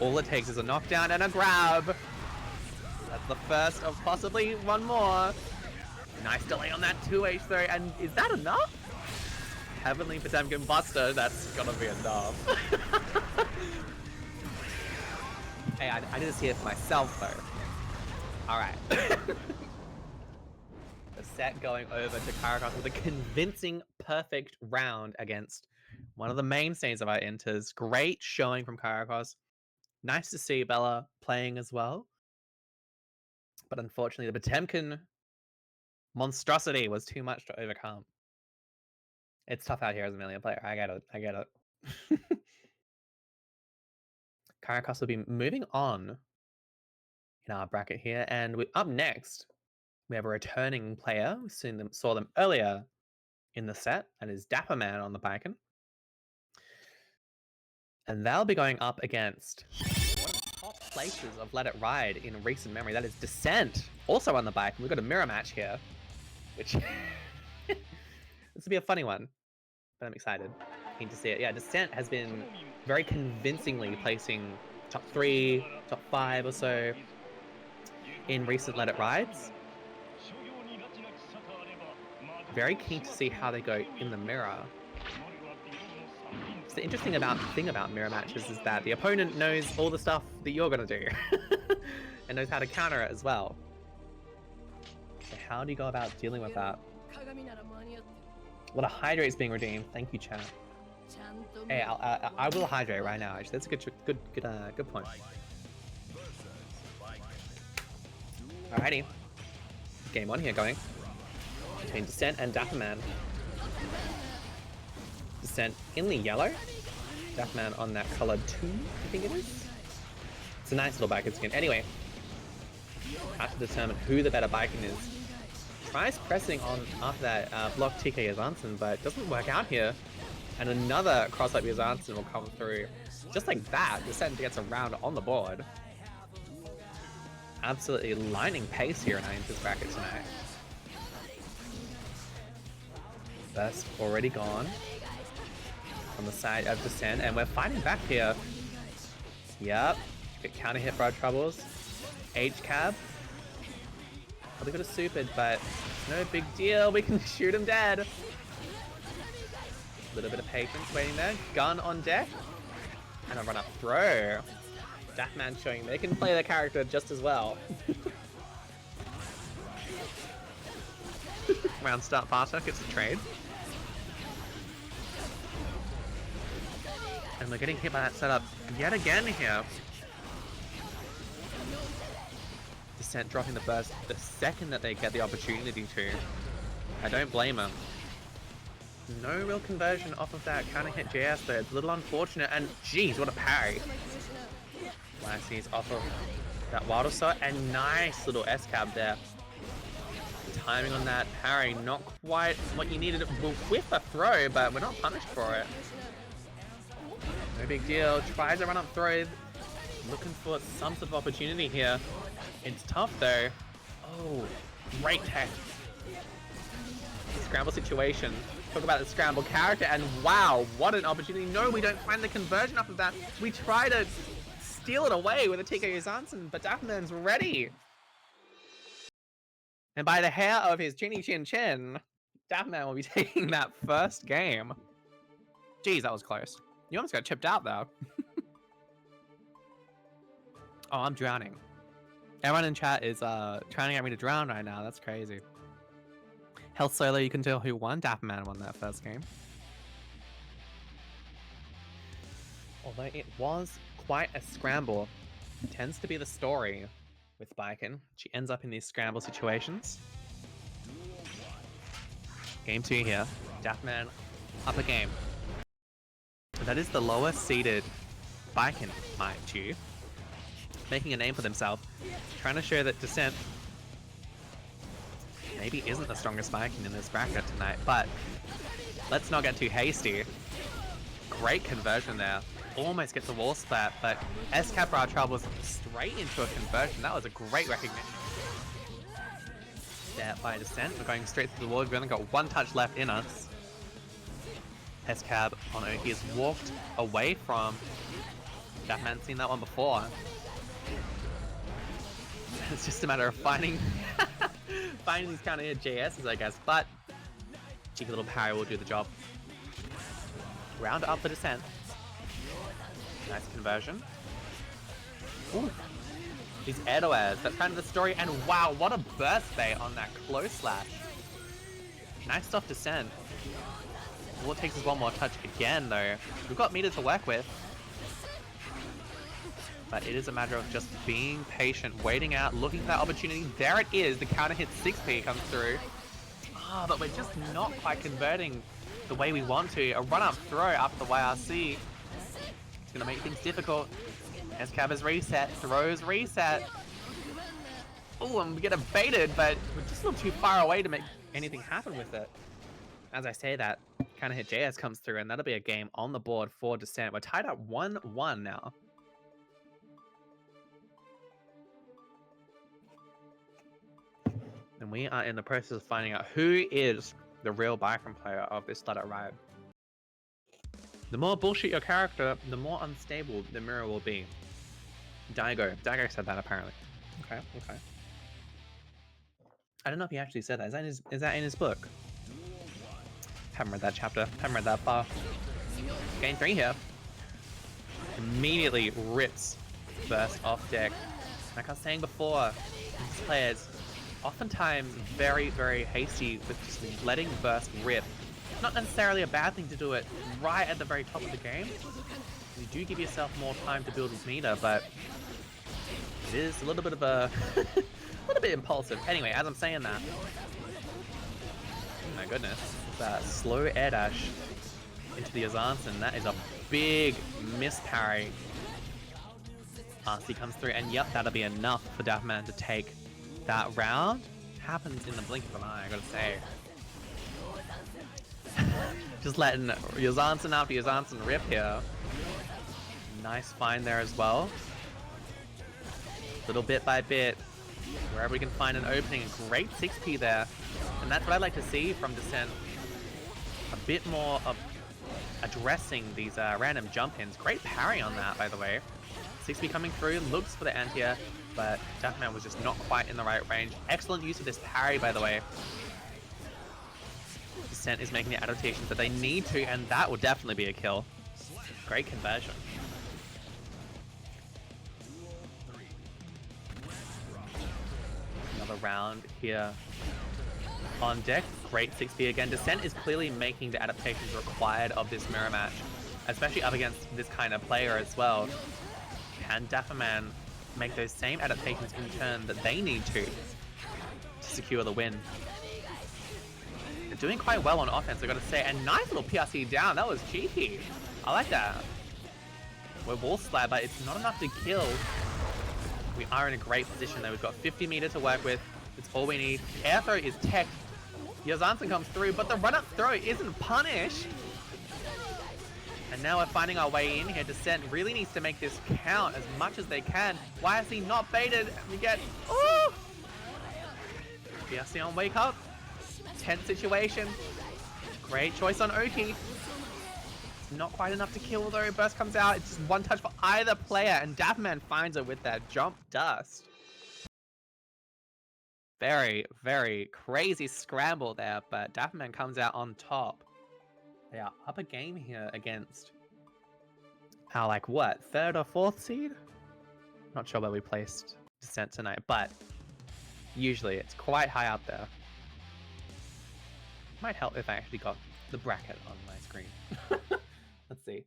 All it takes is a knockdown and a grab. That's the first of possibly one more. Nice delay on that 2H though, and is that enough? Heavenly Potemkin Buster, that's gonna be enough. Hey, I did see it for myself though. Alright. The set going over to Kyriacos with a convincing perfect round against one of the mainstays of our inters. Great showing from Kyriacos. Nice to see Bella playing as well. But unfortunately, the Potemkin monstrosity was too much to overcome. It's tough out here as a Million player. I get it. Kyriacos will be moving on in our bracket here. And up next, we have a returning player. We saw them earlier in the set. That is Dapper Man on the Bicon. And they'll be going up against places of Let It Ride in recent memory. That is Descent, also on the bike. And we've got a mirror match here, which this will be a funny one, but I'm excited. Keen to see it. Yeah, Descent has been very convincingly placing top 3, top 5 or so in recent Let It Rides. Very keen to see how they go in the mirror. So the interesting thing about mirror matches is that the opponent knows all the stuff that you're gonna do and knows how to counter it as well. So how do you go about dealing with that? A lot of hydrates being redeemed. Thank you, chat. Hey, I will hydrate right now. Actually, that's a good point. Alrighty, game on here going between Descent and Dapperman. Descent in the yellow, Dapperman on that color 2, I think it is. It's a nice little biker skin. Anyway, have to determine who the better biking is. Tries pressing on after that block TK Yazansen, but doesn't work out here. And another cross-up Yazansen will come through. Just like that, Descent gets a round on the board. Absolutely lightning pace here in Aintz's bracket tonight. Burst already gone on the side of Descent, and we're fighting back here. Yep, get counter hit for our troubles. H-cab. Probably got a super, but no big deal. We can shoot him dead. A little bit of patience waiting there. Gun on deck. And a run-up throw. Dapperman showing they can play their character just as well. Round start faster, gets a trade. And we're getting hit by that setup yet again here. Descent dropping the burst the second that they get the opportunity to. I don't blame them. No real conversion off of that counter hit JS though. It's a little unfortunate, and geez, what a parry. Lassie's off of that Wild Assault, and nice little S-cab there. Timing on that parry, not quite what you needed. We'll whiff a throw, but we're not punished for it. No big deal. Tries a run-up throw. Looking for some sort of opportunity here. It's tough though. Oh, great tech. Scramble situation. Talk about the scramble character, and wow, what an opportunity. No, we don't find the conversion off of that. We try to steal it away with a TK Yazansen, but Dapperman's ready. And by the hair of his chinny chin chin, Dapperman will be taking that first game. Geez, that was close. You almost got chipped out though. Oh, I'm drowning. Everyone in chat is trying to get me to drown right now. That's crazy. Health Solo, you can tell who won. Dapperman won that first game. Although it was quite a scramble. It tends to be the story with Baiken. She ends up in these scramble situations. Game 2 here. Dapperman up a game. That is the lower seeded Baiken, mind you. Making a name for themselves. Trying to show that Descent maybe isn't the strongest Baiken in this bracket tonight, but let's not get too hasty. Great conversion there. Almost gets a wall splat, but S-Cap for our troubles straight into a conversion. That was a great recognition. There by Descent. We're going straight through the wall. We've only got one touch left in us. S-Cab on Oki has walked away from. Dapperman's seen that one before. It's just a matter of finding finding these counter hit JSs, I guess, but cheeky little parry will do the job. Round up the Descent. Nice conversion. Ooh. These Edoers, that's kind of the story, and wow, what a burst bait on that close slash. Nice stuff, Descent. All it takes is one more touch again, though. We've got meter to work with. But it is a matter of just being patient, waiting out, looking for that opportunity. There it is, the counter hit 6P comes through. Ah, but we're just not quite converting the way we want to. A run-up throw after the YRC. It's gonna make things difficult. S-Cab is reset, throws reset. Oh, and we get baited, but we're just a little too far away to make anything happen with it. As I say that, counter hit JS comes through, and that'll be a game on the board for Descent. We're tied up 1-1 now. we are in the process of finding out who is the real Bifrost player of this Let It Ride. The more bullshit your character, the more unstable the mirror will be. Daigo said that apparently. Okay. I don't know if he actually said that. Is that in his book? Haven't read that chapter. Haven't read that far. Game 3 here. Immediately rips burst off deck. Like I was saying before, these players oftentimes very, very hasty with just letting burst rip. Not necessarily a bad thing to do it right at the very top of the game. You do give yourself more time to build his meter, but it is a little bit of a little bit impulsive. Anyway, as I'm saying that, oh my goodness, that slow air dash into the Azanson. That is a big miss parry. RC comes through, and yep, that'll be enough for Daffman to take that round. Happens in the blink of an eye, I gotta say. Just letting Yazanson after Yazanson rip here. Nice find there as well. Little bit by bit, wherever we can find an opening. Great 6P there. And that's what I'd like to see from Descent. A bit more of addressing these random jump ins. Great parry on that, by the way. 6P coming through, looks for the anti-air, but Daffman was just not quite in the right range. Excellent use of this parry, by the way. Descent is making the adaptations that they need to, and that will definitely be a kill. Great conversion. Another round here on deck. Great 6P again. Descent is clearly making the adaptations required of this mirror match, especially up against this kind of player as well. Can Dafferman make those same adaptations in turn that they need to secure the win? They're doing quite well on offense, I gotta say. And nice little PRC down. That was cheeky. I like that. We're wall slide, but it's not enough to kill. We are in a great position though. We've got 50 meters to work with. It's all we need. Air throw is tech. Yazanson comes through, but the run-up throw isn't punished. And now we're finding our way in here. Descent really needs to make this count as much as they can. Why is he not baited? We get... Ooh! PRC on wake up. Tense situation. Great choice on Oki. Not quite enough to kill though. Burst comes out. It's just one touch for either player, and Daffman finds it with that jump dust. Very, very crazy scramble there, but Daffman comes out on top. They are up a game here against our, like, what, 3rd or 4th seed? Not sure where we placed Descent tonight, but usually it's quite high up there. Might help if I actually got the bracket on my screen. Let's see.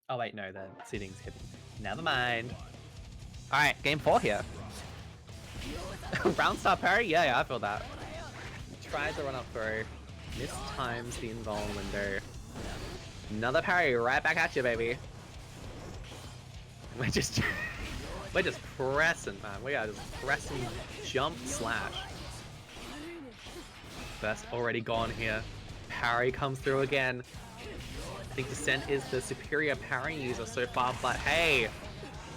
Oh wait, no, the seating's hidden. Never mind. Alright, game 4 here. Round star parry? Yeah, I feel that. Tries to run up through. Mistimes the invuln window. Another parry right back at you, baby. We're just pressing, man. We are just pressing jump slash. Burst already gone here. Parry comes through again. I think Descent is the superior parry user so far, but hey,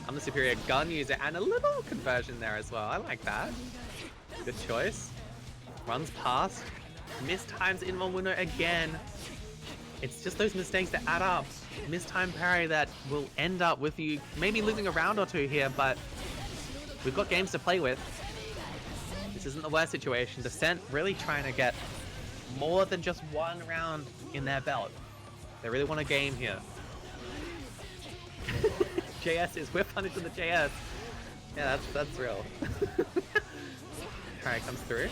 I'm the superior gun user, and a little conversion there as well. I like that. Good choice. Runs past. Mistimes invuln window again. It's just those mistakes that add up. Mistime parry that will end up with you maybe losing a round or two here, but we've got games to play with. This isn't the worst situation. Descent really trying to get more than just one round in their belt. They really want a game here. JS is whip punish with the JS. Yeah, that's real. Alright, comes through.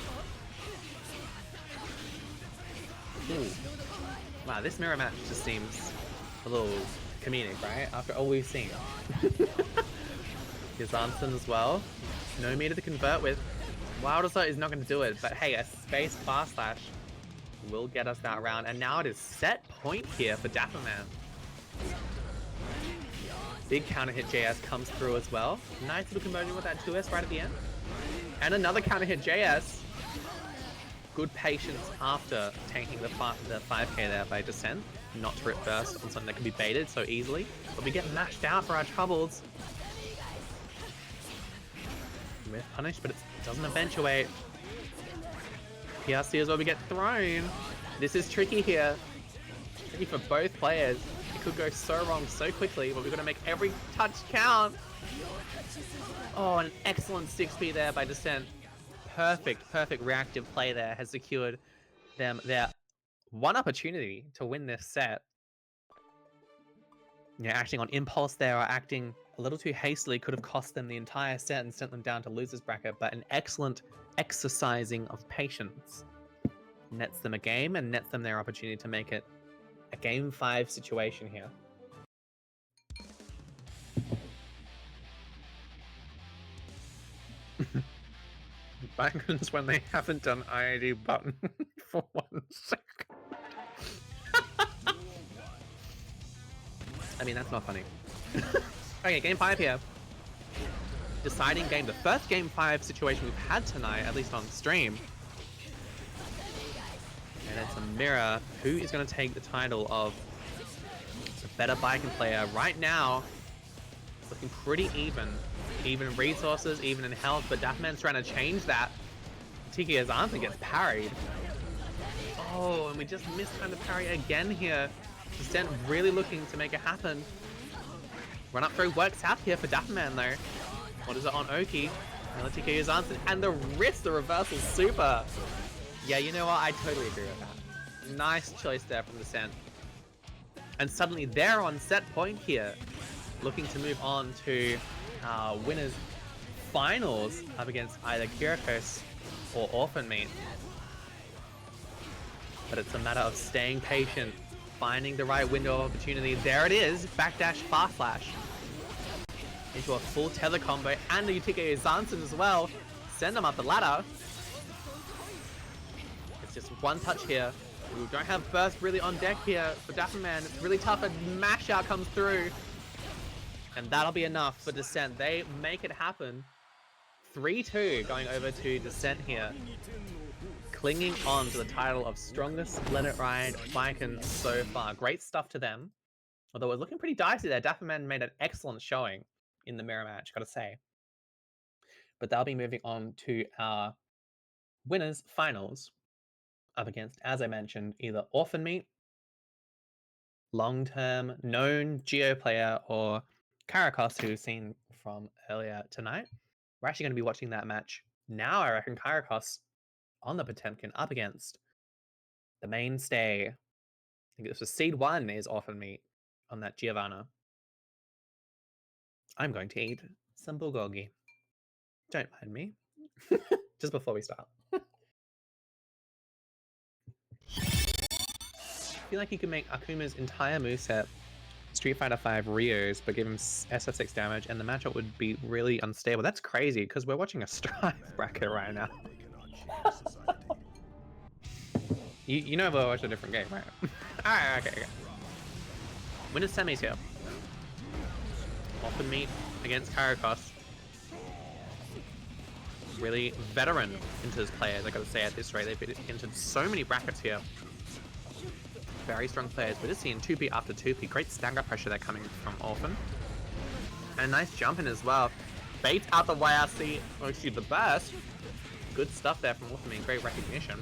Ooh. Wow, this mirror match just seems a little comedic, right? After all we've seen. Yazanson as well. No meter to convert with. Wild Assault is not going to do it, but hey, a space fast slash will get us that round. And now it is set point here for Dapperman. Big counter hit JS comes through as well. Nice little conversion with that 2S right at the end. And another counter hit JS. Good patience after taking the 5k there by Descent. Not to rip burst on something that can be baited so easily. But we get mashed out for our troubles. We're punished, but it doesn't eventuate. PRC as well, we get thrown. This is tricky here. Tricky for both players. It could go so wrong so quickly, but we've got to make every touch count. Oh, an excellent 6P there by Descent. Perfect reactive play there has secured them their one opportunity to win this set. Yeah, acting on impulse there, or acting a little too hastily could have cost them the entire set and sent them down to losers bracket, but an excellent exercising of patience nets them a game and nets them their opportunity to make it a game 5 situation here. Backgrounds when they haven't done IID button for 1 second. I mean, that's not funny. Okay, game 5 here. Deciding game, the first game 5 situation we've had tonight, at least on stream. And it's Amira who is going to take the title of the better Baiken player. Right now, it's looking pretty even. Even in resources, even in health, but Dathman's trying to change that. Tiki Azanza gets parried. Oh, and we just missed trying to parry again here. Descent really looking to make it happen. Run up throw works out here for Dathman though. What is it on Oki? Tiki Azanza and the wrist, the reversal super. Yeah, you know what? I totally agree with that. Nice choice there from Descent. And suddenly they're on set point here, looking to move on to winners finals up against either Kyriakos or Orphan Meat. But it's a matter of staying patient, finding the right window of opportunity. There it is, backdash fast flash into a full tether combo and the Utike Zansen as well. Send them up the ladder. It's just one touch here. We don't have burst really on deck here for Dapperman. It's really tough, and mash out comes through. And that'll be enough for Descent. They make it happen. 3-2 going over to Descent here. Clinging on to the title of strongest Let It Ride Baiken so far. Great stuff to them. Although it was looking pretty dicey there. Dapperman made an excellent showing in the mirror match, gotta say. But they'll be moving on to our winners finals up against, as I mentioned, either Orphan Meat, long-term known Geo player, or Kyriakos, who's seen from earlier tonight. We're actually going to be watching that match now, I reckon. Kyriakos on the Potemkin up against the mainstay. I think this was Seed 1 is Orphan Meat on that Giovanna. I'm going to eat some bulgogi. Don't mind me. Just before we start. I feel like you could make Akuma's entire moveset Street Fighter V Rio's, but give him SF6 damage, and the matchup would be really unstable. That's crazy, because we're watching a Strive bracket right now. you know we're watching a different game, right? Alright, okay. Winners semis here. Orphan Meat against Kyriakos. Really veteran into his players, I gotta say, at this rate. They've entered so many brackets here. Very strong players. We're just seeing 2P after 2P. Great stagger pressure there coming from Orphan. And a nice jump in as well. Baits out the YRC. Oh, excuse the burst. Good stuff there from Orphan. Great recognition.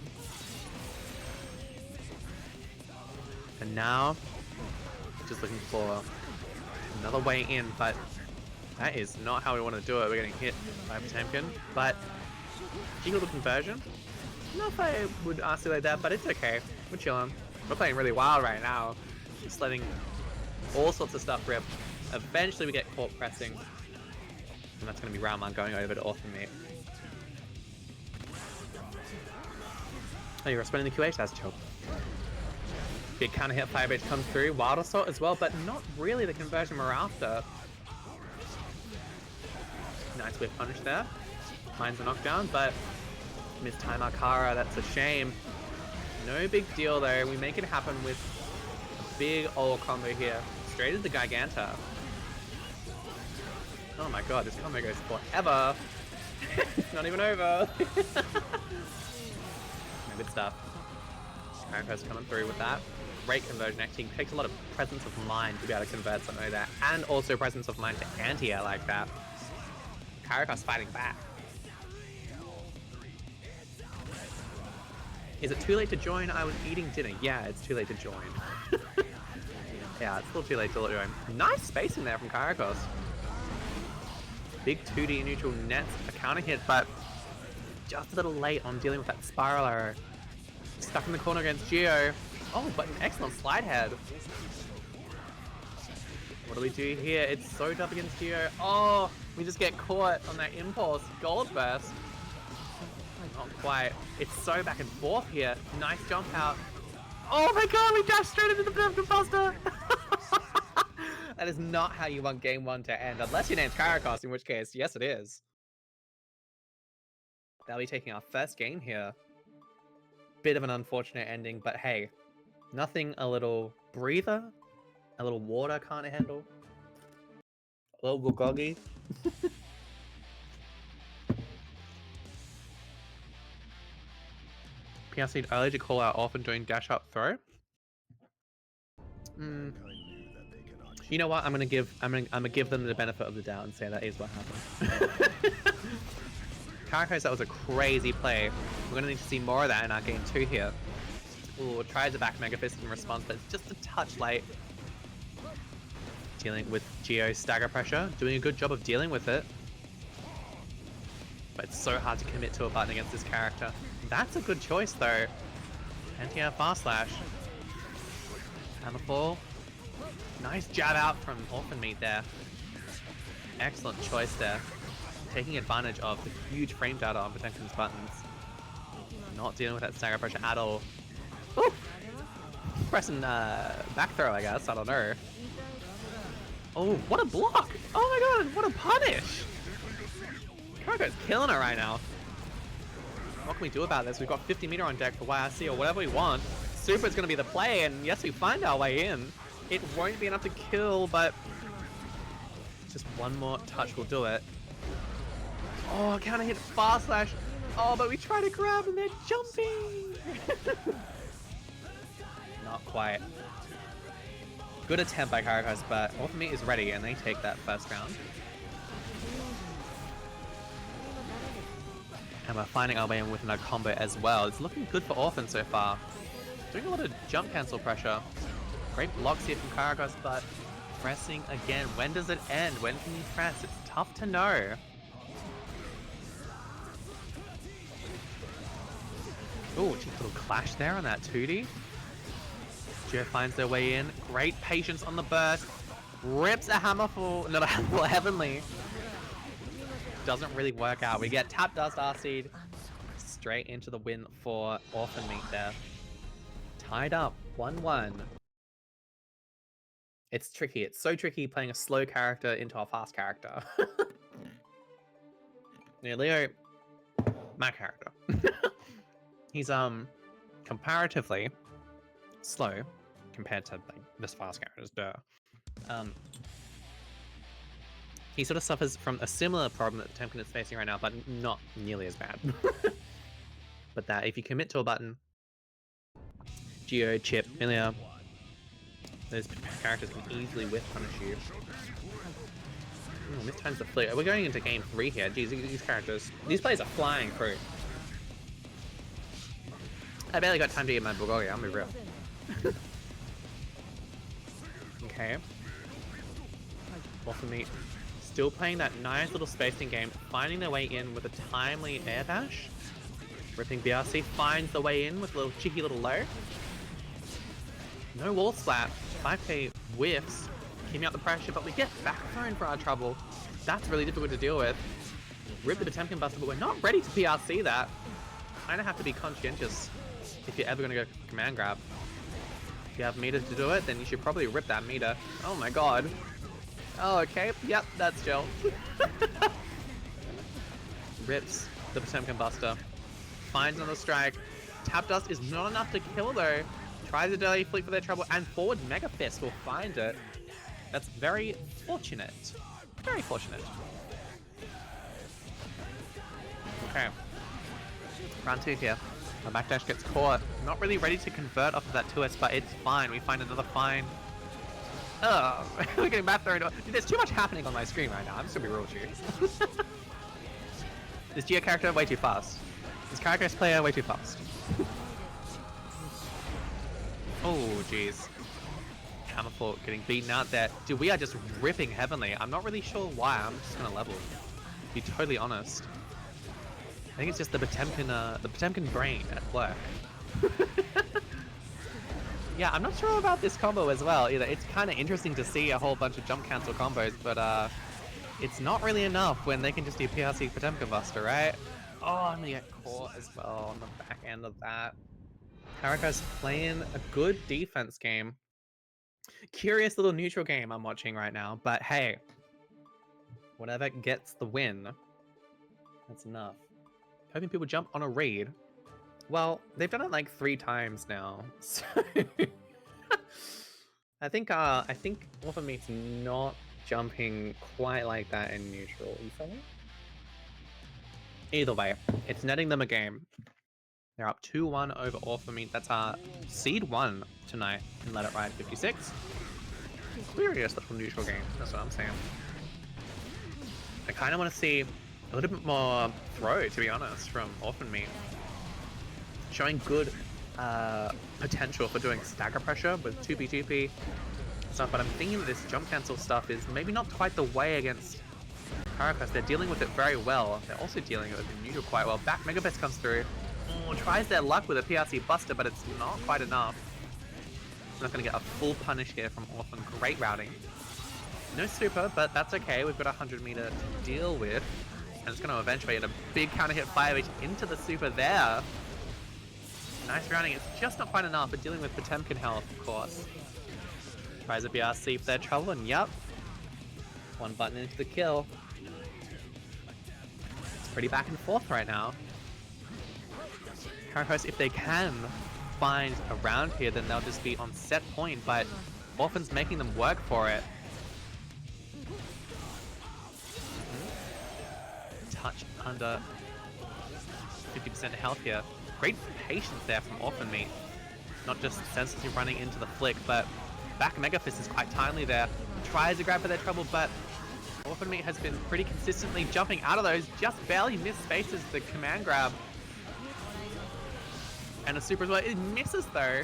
And now, just looking for another way in, but that is not how we want to do it. We're getting hit by Potemkin. But jiggle the conversion. Not if I would ask it like that, but it's okay. We're chilling. We're playing really wild right now. Just letting all sorts of stuff rip. Eventually we get caught pressing. And that's going to be round 1 going over to Orphan Meat. Oh, you're responding to QH? That's chill. Big counter hit, Fire Bridge comes through. Wild Assault as well, but not really the conversion we're after. Nice whip punish there. Mine's a knockdown, but missed time Akara, that's a shame. No big deal though, we make it happen with a big old combo here. Straight into Giganta. Oh my god, this combo goes forever. It's not even over. No, good stuff. Kyriakos coming through with that. Great conversion, actually takes a lot of presence of mind to be able to convert something like that. And also presence of mind to anti-air like that. Kyriakos fighting back. Is it too late to join? I was eating dinner. Yeah, it's too late to join. Yeah, it's still too late to join. Nice spacing there from Kyrikos. Big 2D neutral nets a counter hit, but just a little late on dealing with that spiral arrow. Stuck in the corner against Geo. Oh, but an excellent slide head. What do we do here? It's so tough against Geo. Oh, we just get caught on that impulse. Gold burst. Not quite. It's so back and forth here. Nice jump out. Oh my god, we dashed straight into the Potemkin Buster! That is not how you want game 1 to end, unless your name's Kyrikos, in which case, yes it is. They'll be taking our first game here. Bit of an unfortunate ending, but hey, nothing a little breather, a little water can't handle. A little Gogoggy. PRC early to call out often doing dash up throw. You know what? I'm gonna give them the benefit of the doubt and say that is what happened. Kyrikos, that was a crazy play. We're gonna need to see more of that in our game 2 here. Ooh, tries a back Mega Fist in response, but it's just a touch late. Dealing with Geo's stagger pressure, doing a good job of dealing with it. But it's so hard to commit to a button against this character. That's a good choice though. Anti-air fast slash. Hammerfall. Nice jab out from Orphan Meat there. Excellent choice there. Taking advantage of the huge frame data on Potemkin's buttons. Not dealing with that stagger pressure at all. Ooh! Pressing back throw, I guess. I don't know. Oh, what a block! Oh my god, what a punish! Kyriko's killing it right now. What can we do about this? We've got 50 meter on deck for YRC or whatever we want. Super's gonna be the play, and yes, we find our way in. It won't be enough to kill, but just one more touch will do it. Oh, counter hit fast slash. Oh, but we try to grab and they're jumping. Not quite. Good attempt by Kyrikos, but Orphan Meat is ready and they take that first round. And we're finding our way in with another combo as well. It's looking good for Orphan so far. Doing a lot of jump cancel pressure. Great blocks here from Kyrikos, but pressing again. When does it end? When can you press? It's tough to know. Ooh, just a little clash there on that 2D. Geo finds their way in. Great patience on the burst. Rips a Hammerfall, not a Hammerfall, Heavenly. Doesn't really work out. We get Tap Dust RC'd straight into the win for Orphan Meat there. Tied up, 1-1. It's tricky. It's so tricky playing a slow character into a fast character. Yeah, Leo, my character. He's comparatively slow compared to like this fast characters. Duh. He sort of suffers from a similar problem that Potemkin is facing right now, but not nearly as bad. But that if you commit to a button, Geo, Chip, Milia, those characters can easily whiff punish you. Ooh, mistimes the flick. We're going into game 3 here. Jeez, these characters, these players are flying through. I barely got time to get my Bulgaria, I'll be real. Okay. Orphan Meat still playing that nice little spacing game, finding their way in with a timely air dash. Ripping BRC finds the way in with a little cheeky little low. No wall slap. 5k whiffs, keeping out the pressure, but we get back thrown for our trouble. That's really difficult to deal with. Rip the Potemkin Buster, but we're not ready to PRC that. Kinda have to be conscientious if you're ever gonna go command grab. If you have meter to do it, then you should probably rip that meter. Oh my god. Oh, okay. Yep, that's Jill. Rips the Potemkin Buster. Finds another strike. Tap Dust is not enough to kill though. Tries a delay fleet for their trouble, and forward Mega Fist will find it. That's very fortunate. Very fortunate. Okay. Round 2 here. Our backdash gets caught. Not really ready to convert off of that 2S, but it's fine. We find another fine. Ugh. We're getting back thrown. Dude, there's too much happening on my screen right now. I'm just gonna be real with you. This Geo character way too fast. This Kyrikos player way too fast. Oh, jeez. Hammerfall getting beaten out there. Dude, we are just ripping Heavenly. I'm not really sure why. I'm just gonna level. To be totally honest. I think it's just the Potemkin brain at work. Yeah, I'm not sure about this combo as well either. It's kind of interesting to see a whole bunch of jump cancel combos, but it's not really enough when they can just do PRC Potemkin Buster, right? Oh, I'm gonna get caught as well on the back end of that. Karaka's playing a good defense game. Curious little neutral game I'm watching right now, but hey, whatever gets the win, that's enough. Hoping people jump on a read. Well, they've done it like 3 times now, so I think Orphanmeat's not jumping quite like that in neutral. You feel me? Either way, it's netting them a game. They're up 2-1 over Orphanmeat. That's our seed 1 tonight in Let It Ride 56. Curious little neutral game, that's what I'm saying. I kind of want to see a little bit more throw, to be honest, from Orphanmeat. Showing good potential for doing stagger pressure with 2p stuff, but I'm thinking that this jump cancel stuff is maybe not quite the way against Karakas. They're dealing with it very well. They're also dealing with it neutral quite well. Back Megabest comes through. Oh, tries their luck with a PRC Buster, but it's not quite enough. We're not going to get a full punish here from Orphan. Great routing. No super, but that's okay. We've got a 100 meter to deal with. And it's going to eventuate a big counter hit 5H into the super there. Nice rounding. It's just not quite enough, but dealing with Potemkin health, of course. Tries a BRC for their trouble, and yep. 1 button into the kill. It's pretty back and forth right now. Karakos, if they can find a round here, then they'll just be on set point, but Orphan's making them work for it. Touch under 50% health here. Great patience there from Orphanmeat. Not just senselessly running into the flick, but back Megafist is quite timely there. Tries to grab for their trouble, but Orphanmeat has been pretty consistently jumping out of those. Just barely missed spaces the command grab. And a super as well. It misses though.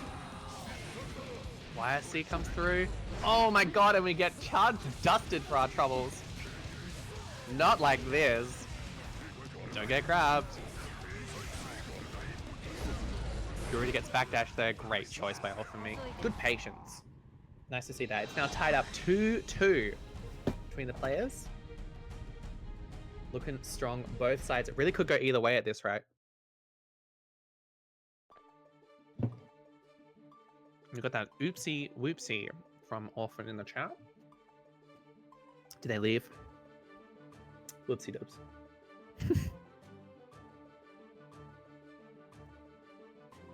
YSC comes through. Oh my god, and we get charged dusted for our troubles. Not like this. Don't get grabbed. Yuri gets backdash there. Great choice by Orphanmeat. Good patience. Nice to see that. It's now tied up 2-2 between the players. Looking strong both sides. It really could go either way at this, right? We got that oopsie whoopsie from Orphan in the chat. Did they leave? Whoopsie dubs.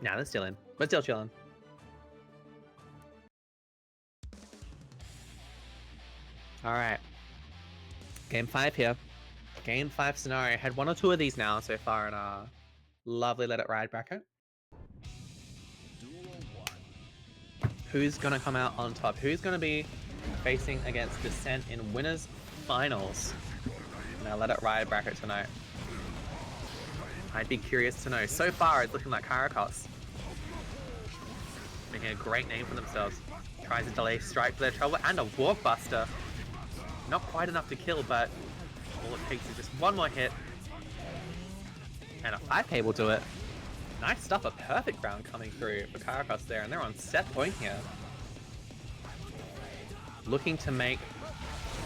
Nah, they're still in. But still chilling. Alright. Game 5 here. Game 5 scenario. Had 1 or 2 of these now so far in our lovely Let It Ride bracket. Who's gonna come out on top? Who's gonna be facing against Descent in winners finals in our Let It Ride bracket tonight? I'd be curious to know. So far, it's looking like Karakos making a great name for themselves. Tries a delay strike for their trouble and a Walk Buster. Not quite enough to kill, but all it takes is just 1 more hit. And a 5k will do it. Nice stuff, a perfect round coming through for Karakos there, and they're on set point here. Looking to make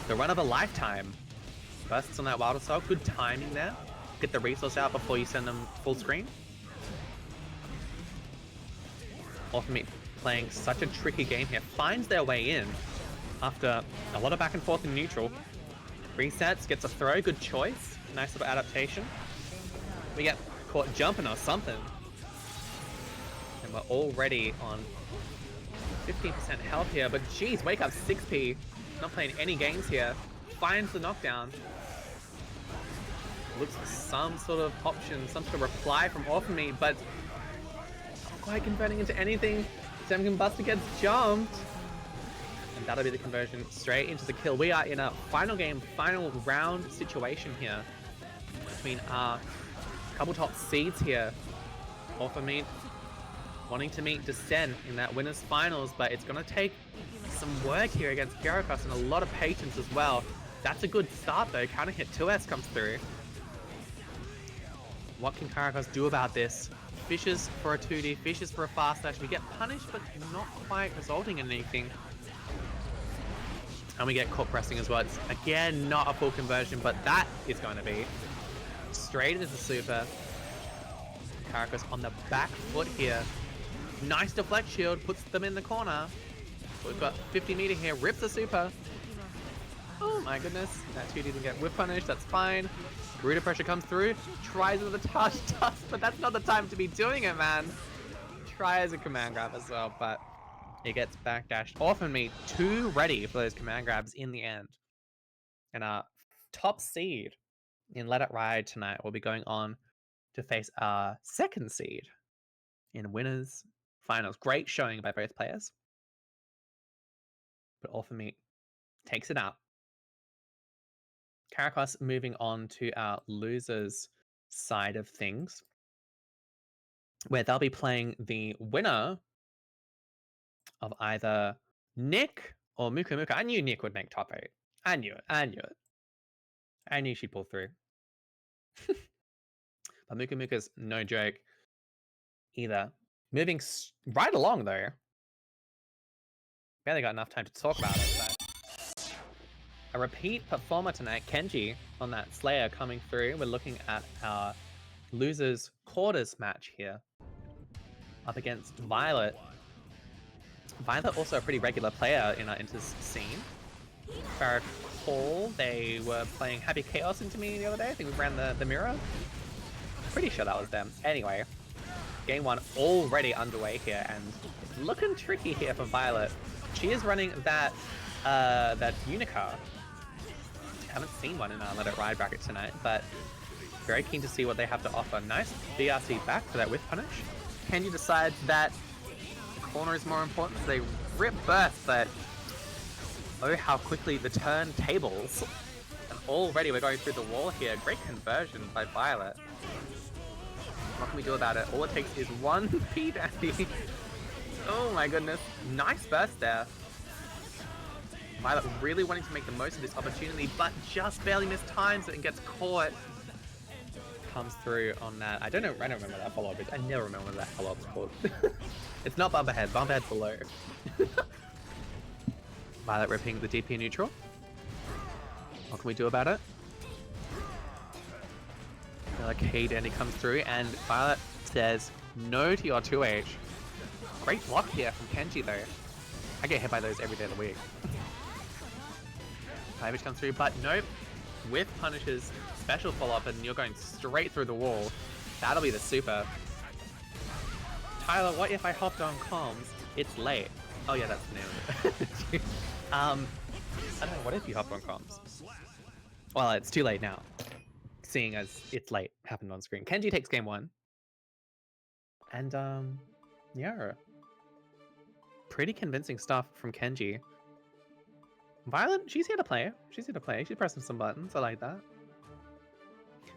the run of a lifetime. Bursts on that Wild Assault, good timing there. Get the resource out before you send them full screen. Orphanmeat playing such a tricky game here. Finds their way in after a lot of back and forth in neutral. Resets, gets a throw, good choice. Nice little adaptation. We get caught jumping or something. And we're already on 15% health here, but geez, Wake Up 6p. Not playing any games here. Finds the knockdown. Looks for some sort of option, some sort of reply from Orphanmeat, but not quite converting into anything. Potemkin Buster gets jumped. And that'll be the conversion straight into the kill. We are in a final game, final round situation here between our couple top seeds here. Orphanmeat wanting to meet Descent in that winners finals, but it's going to take some work here against Kyriakos and a lot of patience as well. That's a good start though. Counter hit 2S comes through. What can Kyriakos do about this? Fishes for a 2D, fishes for a fast dash. We get punished, but not quite resulting in anything. And we get caught pressing as well. It's, again, not a full conversion, but that is going to be straight into the super. Kyriakos on the back foot here. Nice deflect shield, puts them in the corner. We've got 50 meter here, rips the super. Oh my goodness, that 2D didn't get whip punished, that's fine. Garuda pressure comes through, tries with a touch dust, but that's not the time to be doing it, man. Tries a command grab as well, but it gets backdashed off and me too ready for those command grabs in the end. And our top seed in Let It Ride tonight will be going on to face our second seed in winners finals. Great showing by both players. But Orphan takes it out. Kyriakos moving on to our losers side of things, where they'll be playing the winner of either Nick or Muka Muka. I knew Nick would make top 8. I knew it. I knew she'd pull through. But Muka Muka's no joke either. Moving right along though. Barely got enough time to talk about it, but a repeat performer tonight, Kenji, on that Slayer coming through. We're looking at our losers quarters match here. Up against Violet. Violet also a pretty regular player in our Inters scene. If I recall, they were playing Happy Chaos into me the other day. I think we ran the mirror. Pretty sure that was them. Anyway, game 1 already underway here, and it's looking tricky here for Violet. She is running that Unicar. Haven't seen one in our Let It Ride bracket tonight, but very keen to see what they have to offer. Nice BRC back for that whiff punish. Kenji decides that the corner is more important, so they rip burst, but oh how quickly the turn tables. And already we're going through the wall here. Great conversion by Violet. What can we do about it? All it takes is one P Daddy. Oh my goodness. Nice burst there. Violet really wanting to make the most of this opportunity, but just barely missed time, so it gets caught. Comes through on that. I don't remember that follow-up is. I never remember what that follow-up is called. It's not Bumper Head. Bumper Head's below. Violet ripping the DP neutral. What can we do about it? Another K Dandy comes through, and Violet says no to your 2H. Great block here from Kenji though. I get hit by those every day of the week. 5H comes through, but nope. Whiff punishes special follow-up, and you're going straight through the wall. That'll be the super. Tyler, what if I hopped on comms? It's late. Oh yeah, that's the name of it. I don't know, what if you hopped on comms? Well, it's too late now, seeing as it's late happened on screen. Kenji takes game 1. And yeah. Pretty convincing stuff from Kenji. Violet, she's here to play. She's She's pressing some buttons. I like that.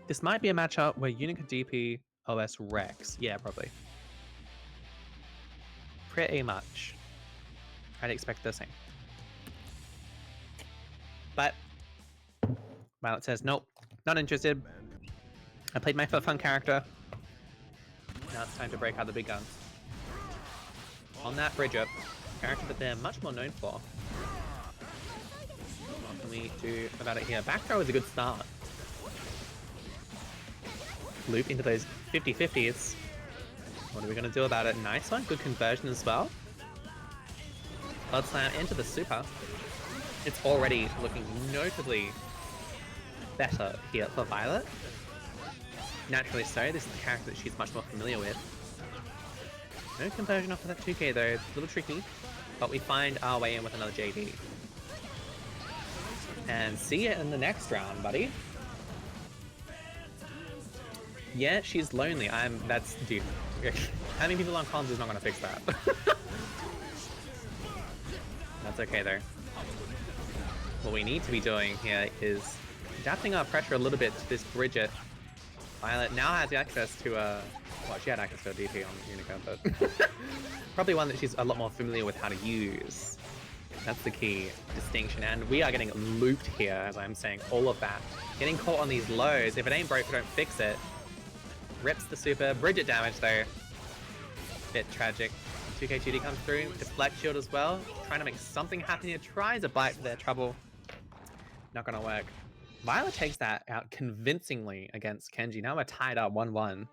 This might be a matchup where Unica DP OS Rex. Yeah, probably. Pretty much. I'd expect the same. But Violet says, nope, not interested. I played my for fun character. Now it's time to break out the big guns. On that Bridget, character that they're much more known for. What can we do about it here? Back throw is a good start. Loop into those 50-50s. What are we going to do about it? Nice one. Good conversion as well. Blood Slam into the super. It's already looking notably better here for Violet. Naturally so. This is the character that she's much more familiar with. No conversion off of that 2k though. It's a little tricky. But we find our way in with another JD. And see you in the next round, buddy. Yeah, she's lonely. Dude. Having people on comms is not gonna fix that. That's okay though. What we need to be doing here is adapting our pressure a little bit to this Bridget. Violet now has access to a Well, she had access to a DP on Unica, but probably one that she's a lot more familiar with how to use. That's the key distinction, and we are getting looped here, as I'm saying all of that. Getting caught on these lows, if it ain't broke, don't fix it. Rips the super, Bridget damage though. Bit tragic. 2k GD comes through, deflect shield as well. Trying to make something happen here, tries a bite for their trouble. Not gonna work. Violet takes that out convincingly against Kenji. Now we're tied up 1-1.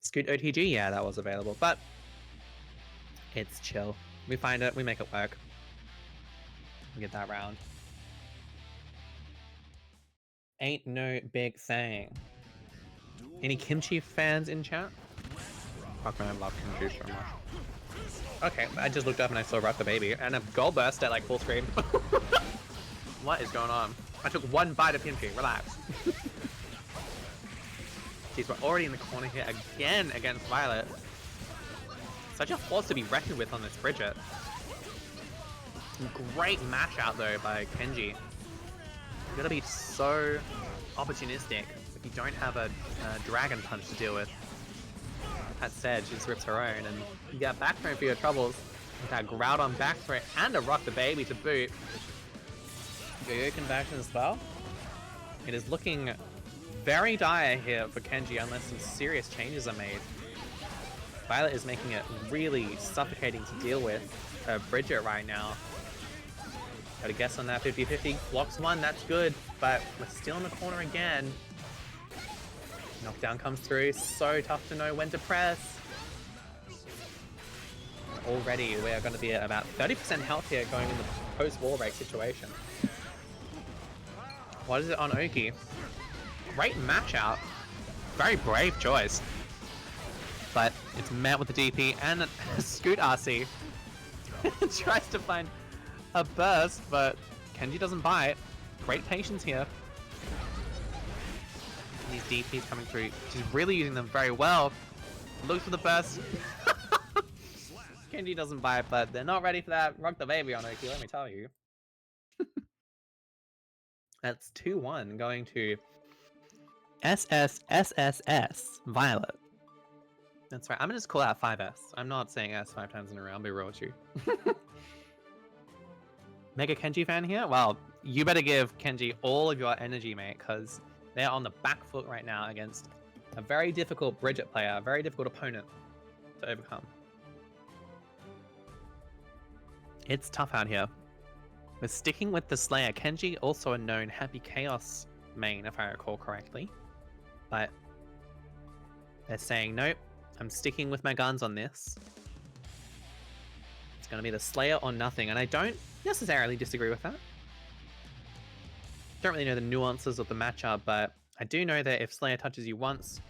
Scoot OTG, yeah, that was available, but it's chill. We find it, we make it work. We get that round. Ain't no big thing. Any kimchi fans in chat? Fuck man, I love kimchi so much. Okay, I just looked up and I saw Rock the Baby and a gold burst at like full screen. What is going on? I took one bite of kimchi, relax. Jeez, we're already in the corner here again against Violet. Such a force to be reckoned with on this Bridget. Great mash out though by Kenji. You gotta be so opportunistic if you don't have a dragon punch to deal with. That said, she just rips her own, and you get back throw for your troubles with that Groudon back throw and a Rock the Baby to boot. Yo-Yo conversion as well. It is looking very dire here for Kenji unless some serious changes are made. Violet is making it really suffocating to deal with Bridget right now. Got a guess on that 50-50. Blocks one, that's good, but we're still in the corner again. Knockdown comes through, so tough to know when to press. Already we are going to be at about 30% health here going in the post-wall break situation. What is it on Oki? Great match out. Very brave choice. But it's met with the DP and a Scoot RC. Tries to find a burst, but Kenji doesn't bite. Great patience here. These DPs coming through. She's really using them very well. Looks for the burst. Kenji doesn't bite, but they're not ready for that. Rock the Baby on Oki, let me tell you. That's 2-1 going to SSSSS Violet. That's right. I'm gonna just call out 5S. I'm not saying S 5 times in a row. I'll be real with you. Mega Kenji fan here? Well, you better give Kenji all of your energy, mate, because they're on the back foot right now against a very difficult Bridget player, a very difficult opponent to overcome. It's tough out here. We're sticking with the Slayer. Kenji, also a known Happy Chaos main, if I recall correctly. But they're saying, nope, I'm sticking with my guns on this. It's going to be the Slayer or nothing, and I don't necessarily disagree with that. Don't really know the nuances of the matchup, but I do know that if Slayer touches you once,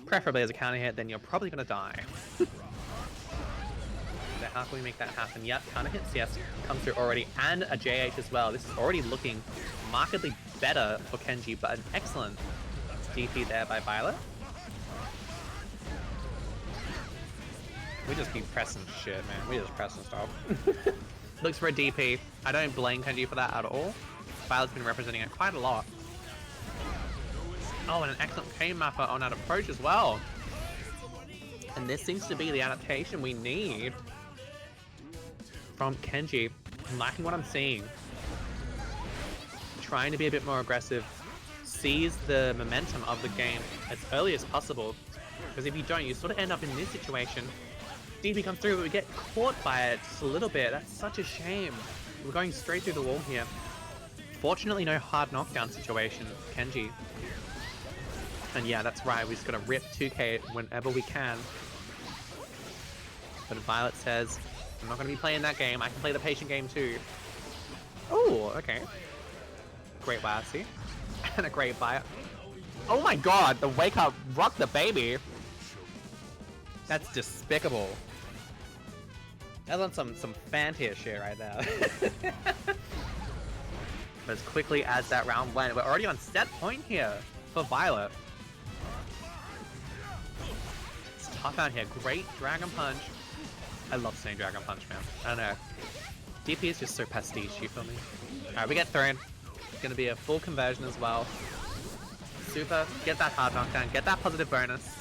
preferably as a counter hit, then you're probably going to die. So how can we make that happen? Yep, counter hits, yes, comes through already, and a JH as well. This is already looking markedly better for Kenji, but an excellent DP there by Violet. We just keep pressing shit, man. We just pressing stuff. Looks for a DP. I don't blame Kenji for that at all. Violet's been representing it quite a lot. Oh, and an excellent K mapper on that approach as well. And this seems to be the adaptation we need from Kenji. I'm liking what I'm seeing. Trying to be a bit more aggressive. Seize the momentum of the game as early as possible. Because if you don't, you sort of end up in this situation. DP comes through, but we get caught by it just a little bit. That's such a shame. We're going straight through the wall here. Fortunately, no hard knockdown situation, Kenji. And yeah, that's right. We just gotta rip 2K whenever we can. But Violet says, I'm not gonna be playing that game. I can play the patient game too. Oh, okay. Great YRC. And a great bite. Oh my god, the wake up Rock the Baby. That's despicable. That's on some fan tier shit right there. But as quickly as that round went, we're already on set point here for Violet. It's tough out here. Great Dragon Punch. I love saying Dragon Punch, man. I don't know. DP is just so pastiche, you feel me? Alright, we get thrown. It's gonna be a full conversion as well. Super, get that hard knockdown, get that positive bonus.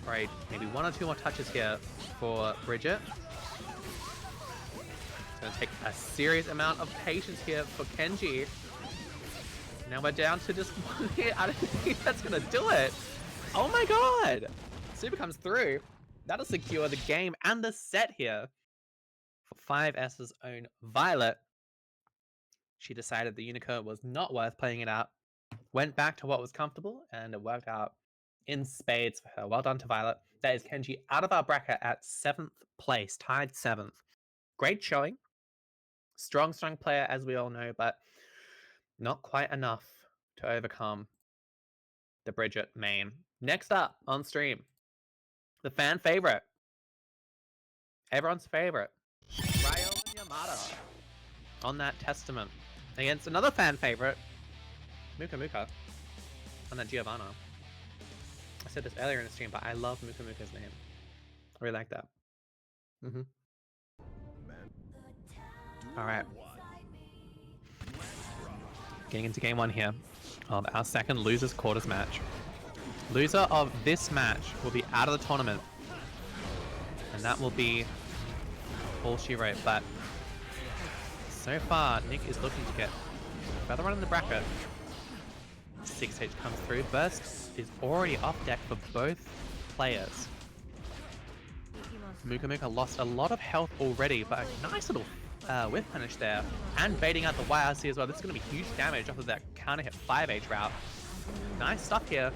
Alright, maybe 1 or 2 more touches here for Bridget. It's gonna take a serious amount of patience here for Kenji. Now we're down to just 1 hit. I don't think that's gonna do it. Oh my god! Super comes through. That'll secure the game and the set here. For 5S's own Violet. She decided the Unica was not worth playing it out. Went back to what was comfortable, and it worked out in spades for her. Well done to Violet. That is Kenji out of our bracket at 7th place, tied 7th. Great showing. Strong player, as we all know, but not quite enough to overcome the Bridget main. Next up on stream, the fan favorite. Everyone's favorite. Ryo and Yamada on that Testament against another fan favorite, Muka Muka, on that Giovanna. I said this earlier in the stream, but I love Muka Muka's name. I really like that. Alright. Getting into game 1 here of our second losers quarters match. Loser of this match will be out of the tournament. And that will be all she wrote, but so far Nick is looking to get a further run in the bracket. 6H comes through. Burst is already off deck for both players. Muka Muka lost a lot of health already, but a nice little whiff punish there. And baiting out the YRC as well. This is going to be huge damage off of that counter hit 5H route. Nice stuff here.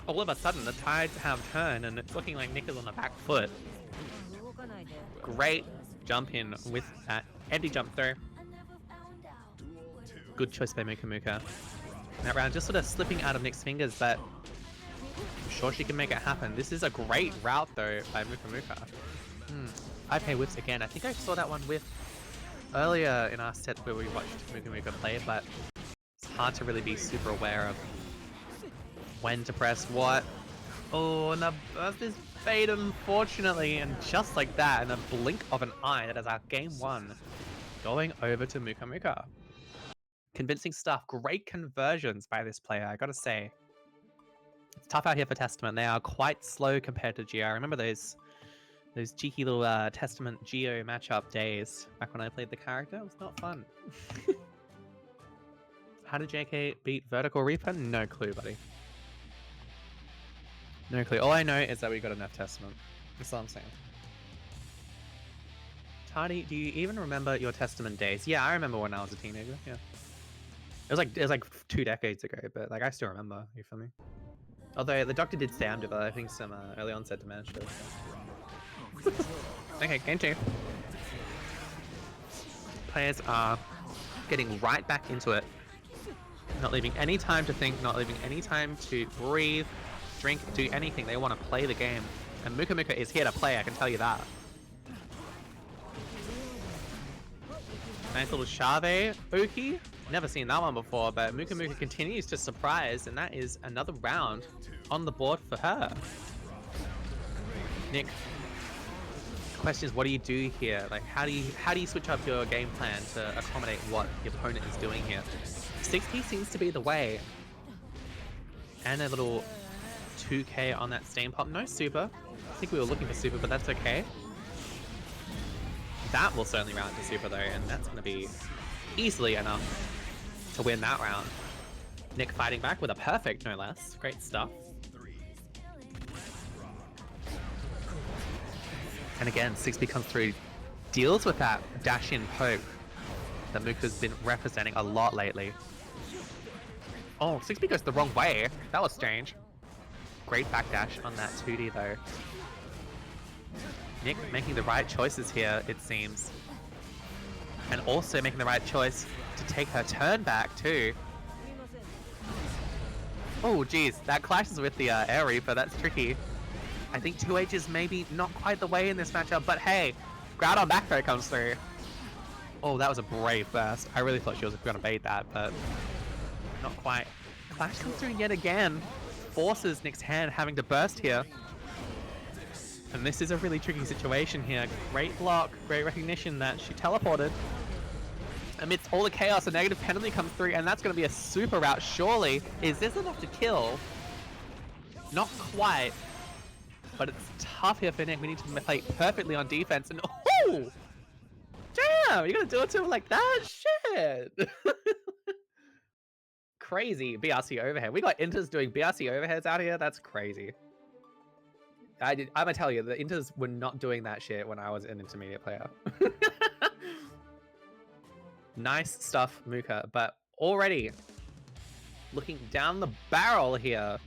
All of a sudden, the tides have turned, and it's looking like Nick is on the back foot. Great jump in with that empty jump throw. Good choice by Muka Muka. That round just sort of slipping out of Nick's fingers, but I'm sure she can make it happen. This is a great route though by Muka Muka. 5K whiffs again. I think I saw that one whiff earlier in our set where we watched Muka Muka play, but it's hard to really be super aware of when to press what. Oh, and the burst is fade, unfortunately, and just like that, in a blink of an eye, that is our game 1 going over to Muka Muka. Convincing stuff. Great conversions by this player, I gotta say. It's tough out here for Testament. They are quite slow compared to Geo. I remember those cheeky little Testament Geo matchup days back when I played the character. It was not fun. How did JK beat Vertical Reaper? No clue, buddy. No clue. All I know is that we got enough Testament. That's all I'm saying. Tardy, do you even remember your Testament days? Yeah, I remember when I was a teenager. Yeah. It was like 2 decades ago, but like I still remember. You feel me? Although the doctor did say I'm developing, I think, some early onset dementia. So. Okay, game 2. Players are getting right back into it. Not leaving any time to think, not leaving any time to breathe, drink, do anything. They want to play the game. And Muka Muka is here to play, I can tell you that. Nice little Shave Uki. Never seen that one before, but Muka Muka continues to surprise, and that is another round on the board for her. Nick, the question is, what do you do here? Like, how do you switch up your game plan to accommodate what your opponent is doing here? 60 seems to be the way. And a little 2k on that Stain Pop. No super. I think we were looking for super, but that's okay. That will certainly round to super though, and that's going to be easily enough to win that round. Nick fighting back with a perfect, no less. Great stuff. And again, 6B comes through, deals with that dash-in poke that Muka's been representing a lot lately. Oh, 6B goes the wrong way. That was strange. Great backdash on that 2D though. Nick making the right choices here, it seems. And also making the right choice to take her turn back too. Oh geez, that clashes with the Air Reaper, that's tricky. I think 2H is maybe not quite the way in this matchup, but hey, Groudon back throw comes through. Oh, that was a brave burst. I really thought she was going to bait that, but not quite. Clash comes through yet again. Forces Nick's hand having to burst here. And this is a really tricky situation here. Great block, great recognition that she teleported. Amidst all the chaos, a negative penalty comes through, and that's going to be a super route, surely. Is this enough to kill? Not quite. But it's tough here for Nick. We need to play perfectly on defense. And oh! Damn! You're going to do it to him like that? Shit! Crazy BRC overhead. We got Inters doing BRC overheads out here? That's crazy. I'm going to tell you, the Inters were not doing that shit when I was an intermediate player. Nice stuff, Muka, but already looking down the barrel here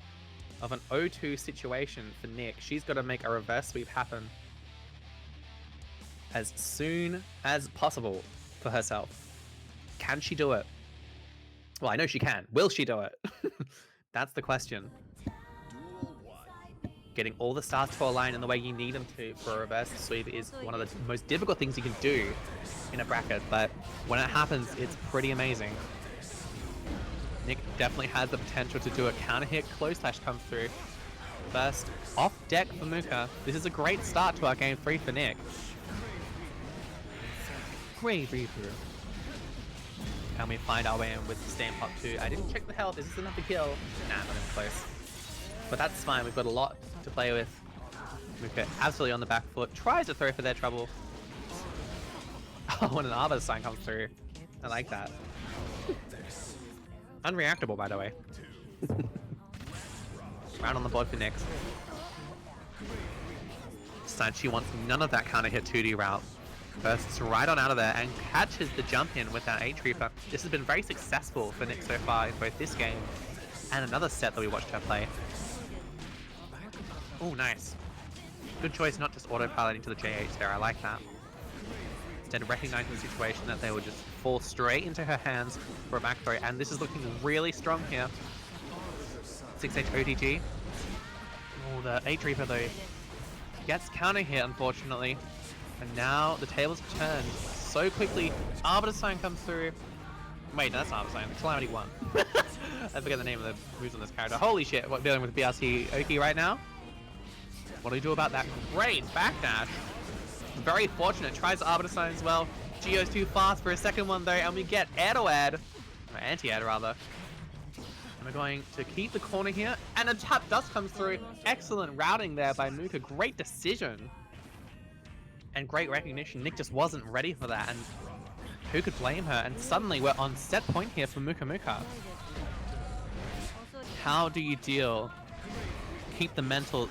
of an 0-2 situation for Nick. She's got to make a reverse sweep happen as soon as possible for herself. Can she do it? Well, I know she can. Will she do it? That's the question. Getting all the stars to align in the way you need them to for a reverse sweep is one of the most difficult things you can do in a bracket, but when it happens, it's pretty amazing. Nick definitely has the potential to do a counter hit. Close slash comes through. First off deck for Muka. This is a great start to our game 3 for Nick. Great reboot. And we find our way in with the stand pop 2. I didn't check the health. Is this enough to kill? Nah, not even close. But that's fine. We've got a lot to play with. Muka absolutely on the back foot. Tries to throw for their trouble. Oh, when an Arbiter sign comes through. I like that. Unreactable, by the way. Round on the board for Nyx. Decides she wants none of that counter hit 2D route. Bursts right on out of there and catches the jump in with that H-Reaper. This has been very successful for Nyx so far in both this game and another set that we watched her play. Oh, nice. Good choice not just autopiloting to the JH there. I like that. Instead, recognizing the situation that they will just fall straight into her hands for a back throw. And this is looking really strong here. 6H OTG. Oh, the H-Reaper though gets counter hit, unfortunately. And now the tables have turned so quickly. Arbiter Sign comes through. Wait, no, that's Arbiter Sign. Calamity 1. I forget the name of the moves on this character. Holy shit, what, dealing with BRC Oki right now? What do we do about that? Great backdash. Very fortunate. Tries Arbiter Sign as well. Geo's too fast for a second one though, and we get air to ad. Or anti-ad rather. And we're going to keep the corner here. And a tap dust comes through. Excellent routing there by Muka. Great decision. And great recognition. Nick just wasn't ready for that. And who could blame her? And suddenly we're on set point here for Muka Muka. How do you deal? Keep the mental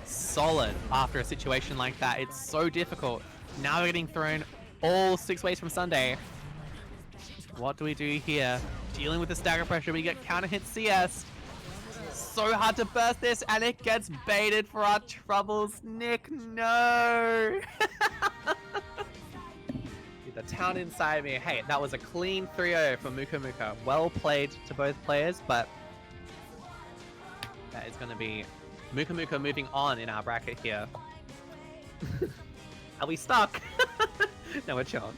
solid after a situation like that. It's so difficult. Now we're getting thrown all 6 ways from Sunday. What do we do here? Dealing with the stagger pressure, we get counter hit CS. So hard to burst this, and it gets baited for our troubles. Nick, no! The town inside me. Hey, that was a clean 3-0 for Muka Muka. Well played to both players, but that is going to be Muka Muka moving on in our bracket here. Are we stuck? No, we're chilling.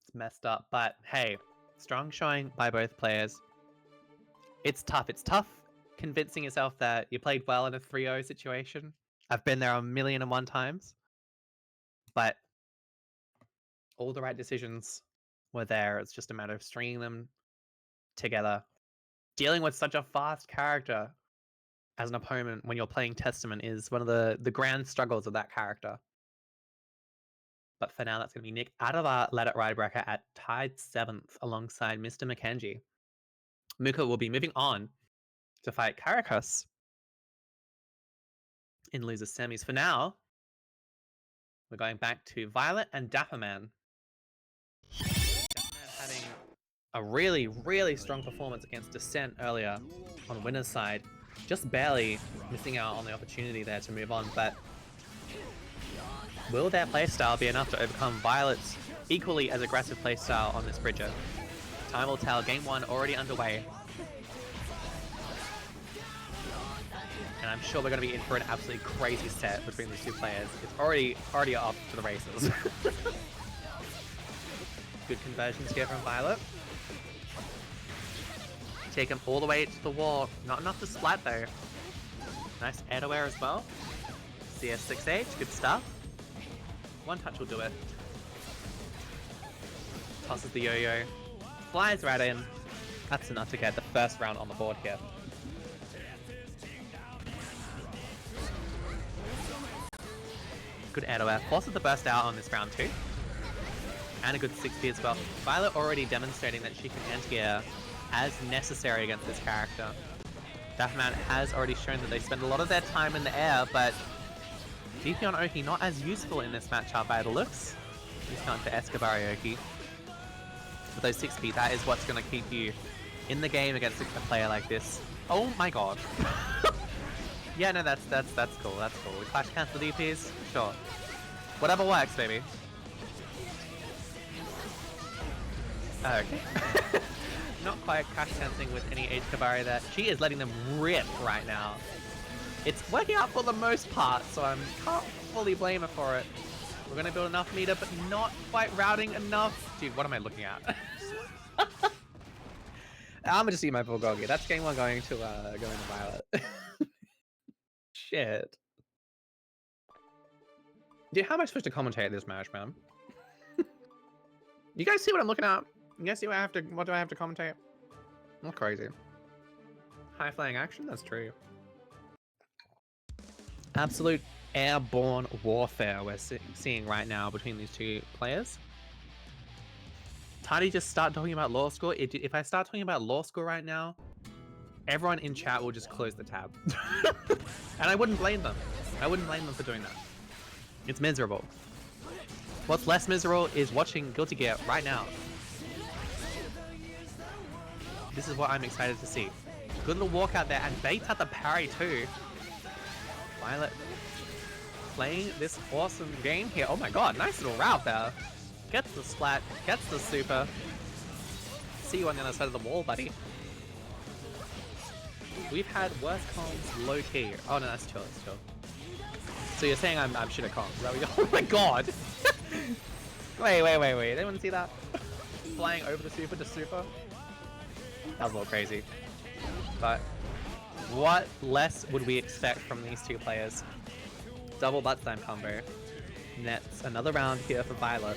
It's messed up, but hey, strong showing by both players. It's tough. It's tough convincing yourself that you played well in a 3-0 situation. I've been there 1,000,001 times. But all the right decisions were there. It's just a matter of stringing them together. Dealing with such a fast character as an opponent when you're playing Testament is one of the grand struggles of that character. But for now, that's going to be Nick out of our Let It Ride bracket at tied 7th alongside Mr. McKenzie. Muka will be moving on to fight Caracas in loser semis. For now, we're going back to Violet and Dapperman. Dapperman having a really, really strong performance against Descent earlier on winner's side. Just barely missing out on the opportunity there to move on, but will their playstyle be enough to overcome Violet's equally as aggressive playstyle on this Bridget? Time will tell. Game 1 already underway. And I'm sure we're going to be in for an absolutely crazy set between these two players. It's already off to the races. Good conversions here from Violet. Take him all the way to the wall. Not enough to splat though. Nice air aware as well. CS6H, good stuff. One touch will do it. Tosses the yo-yo. Flies right in. That's enough to get the first round on the board here. Good air aware. Forces the burst out on this round too. And a good 6P as well. Violet already demonstrating that she can anti-air as necessary against this character. Daphman has already shown that they spend a lot of their time in the air, but DP on Oki not as useful in this matchup by the looks. He's going for Escobar Oki. With those 6P, that is what's going to keep you in the game against a player like this. Oh my god. Yeah, no, that's cool, that's cool. We clash cancel DPs? Sure. Whatever works, baby. Okay. Not quite crash cancelling with any H Kabari there. She is letting them rip right now. It's working out for the most part, so I can't fully blame her for it. We're gonna build enough meter, but not quite routing enough. Dude, what am I looking at? I'm gonna just eat my Bulgogi. That's game one going to Violet. Shit. Dude, how am I supposed to commentate this match, man? You guys see what I'm looking at? You guys see what do I have to commentate? Not crazy. High flying action? That's true. Absolute airborne warfare we're seeing right now between these two players. Tadi just start talking about law school. If I start talking about law school right now, everyone in chat will just close the tab. And I wouldn't blame them. I wouldn't blame them for doing that. It's miserable. What's less miserable is watching Guilty Gear right now. This is what I'm excited to see. Good little walk out there, and baits at the parry too. Violet playing this awesome game here. Oh my god, nice little route there. Gets the splat, gets the super. See you on the other side of the wall, buddy. We've had worse comms low key. Oh no, that's chill, that's chill. So you're saying I'm shit at comms. There we go. Oh my god! Wait. Anyone see that? Flying over the super to super? That was a little crazy. But what less would we expect from these two players? Double butt slam combo. Nets another round here for Violet.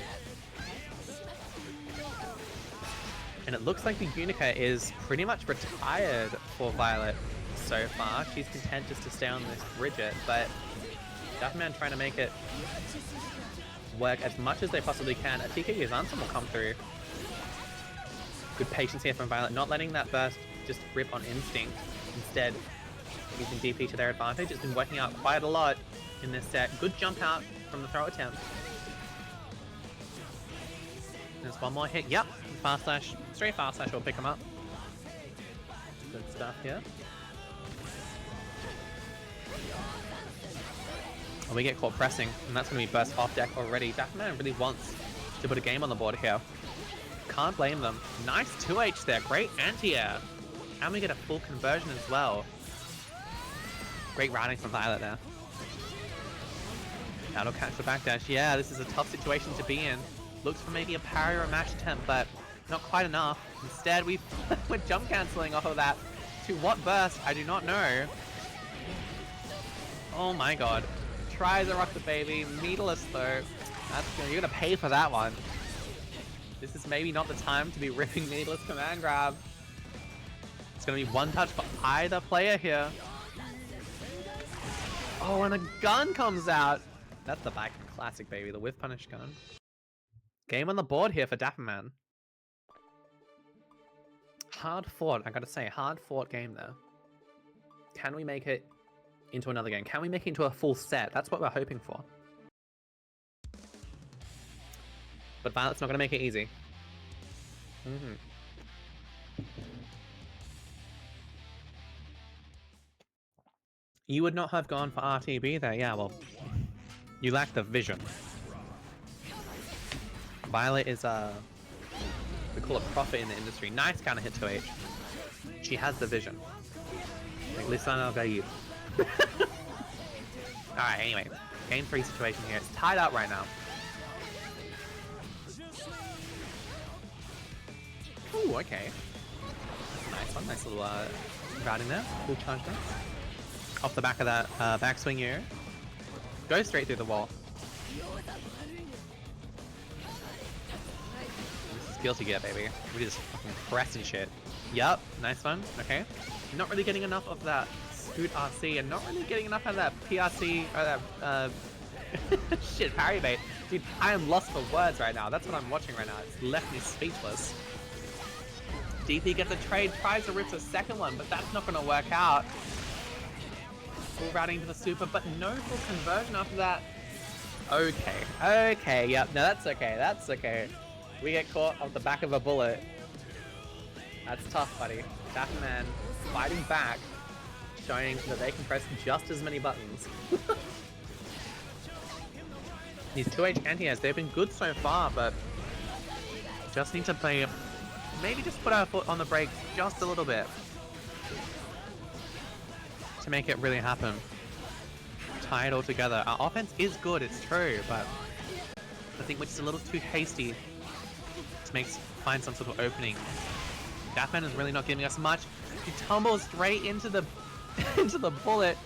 And it looks like the Unica is pretty much retired for Violet so far. She's content just to stay on this Bridget, but Duffman trying to make it work as much as they possibly can. A TK Yuzanson will come through. Good patience here from Violet, not letting that burst just rip on instinct. Instead, using DP to their advantage. It's been working out quite a lot in this set. Good jump out from the throw attempt. There's one more hit. Yep, fast slash. Straight fast slash will pick him up. Good stuff here. And we get caught pressing, and that's going to be burst off deck already. Daphman really wants to put a game on the board here. Can't blame them. Nice 2H there. Great anti-air. And we get a full conversion as well. Great routing from Violet there. That'll catch the backdash. Yeah, this is a tough situation to be in. Looks for maybe a parry or a mash attempt, but not quite enough. Instead, we're jump cancelling off of that. To what burst? I do not know. Oh my god. Tries to rock the baby. Needless though. You're gonna pay for that one. This is maybe not the time to be ripping needless command grab. It's gonna be one touch for either player here. Oh, and a gun comes out. That's the back classic, baby. The whiff punish gun. Game on the board here for Dapperman. Hard fought, I gotta say, hard fought game there. Can we make it into another game? Can we make it into a full set? That's what we're hoping for. But Violet's not gonna make it easy. You would not have gone for RTB there, yeah, well, you lack the vision. Violet is we call it prophet in the industry. Nice counter hit to H. She has the vision. Like, listen, I'll go you. Alright, anyway. Game 3 situation here. It's tied up right now. Ooh, okay. Nice one. Nice little routing there. Full charge there. off the back of that backswing you. Go straight through the wall. This is Guilty Gear, baby. We just fucking pressing shit. Yup, nice one. Okay. Not really getting enough of that Scoot RC and not really getting enough of that PRC or that shit, parry bait. Dude, I am lost for words right now. That's what I'm watching right now. It's left me speechless. DP gets a trade, tries to rip a second one, but that's not going to work out. Full routing to the super, but no full conversion after that. Okay, yep, no, that's okay. We get caught off the back of a bullet. That's tough, buddy. Daft Man fighting back, showing that they can press just as many buttons. These 2H anti-airs, they've been good so far, but just need to play, maybe just put our foot on the brakes just a little bit to make it really happen. Tie it all together. Our offense is good, it's true, but I think we're just a little too hasty to find some sort of opening. Daft Man is really not giving us much. He tumbles straight into the into the bullet,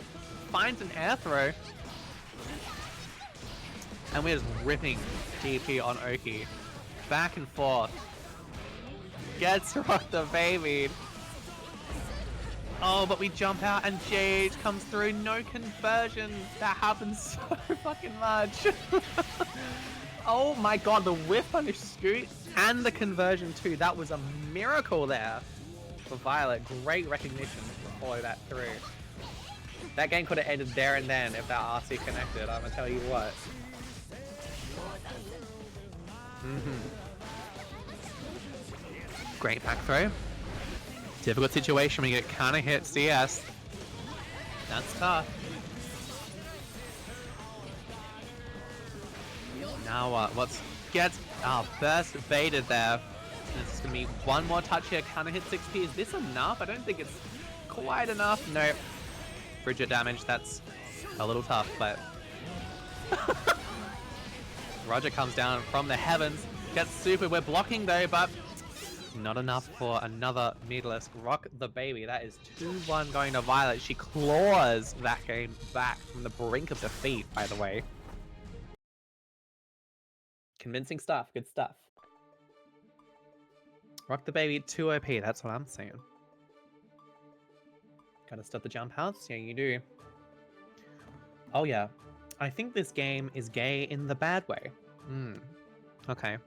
finds an air throw, and we're just ripping DP on Oki. Back and forth. Gets Rock the Baby. Oh, but we jump out and Jade comes through. No conversion. That happens so fucking much. Oh my god, the whiff punish Scoot and the conversion too. That was a miracle there for Violet. Great recognition to follow that through. That game could have ended there and then if that RC connected, I'm gonna tell you what. Great back throw. Difficult situation when you get kinda hit CS. That's tough. Now what? Gets burst baited there. It's gonna be one more touch here. Kinda hit 6p. Is this enough? I don't think it's quite enough. Nope. Bridget damage, that's a little tough, but Roger comes down from the heavens, gets super. We're blocking though, but not enough for another needless. Rock the Baby. That is 2-1 going to Violet. She claws that game back from the brink of defeat, by the way. Convincing stuff. Good stuff. Rock the Baby 2 OP. That's what I'm saying. Gotta stop the jump outs? Yeah, you do. Oh yeah. I think this game is gay in the bad way. Okay.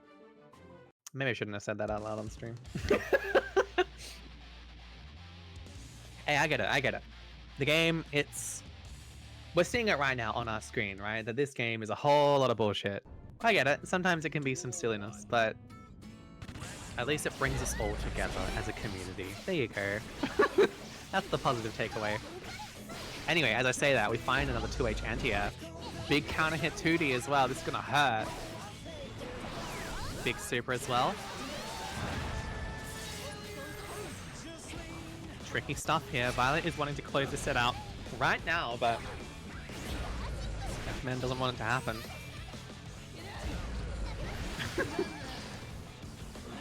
Maybe I shouldn't have said that out loud on stream. Hey, I get it. The game, we're seeing it right now on our screen, right? That this game is a whole lot of bullshit. I get it. Sometimes it can be some silliness, but at least it brings us all together as a community. There you go. That's the positive takeaway. Anyway, as I say that, we find another 2H anti-air. Big counter hit 2D as well. This is gonna hurt. Big super as well. Tricky stuff here. Violet is wanting to close this set out right now, but F-Man doesn't want it to happen.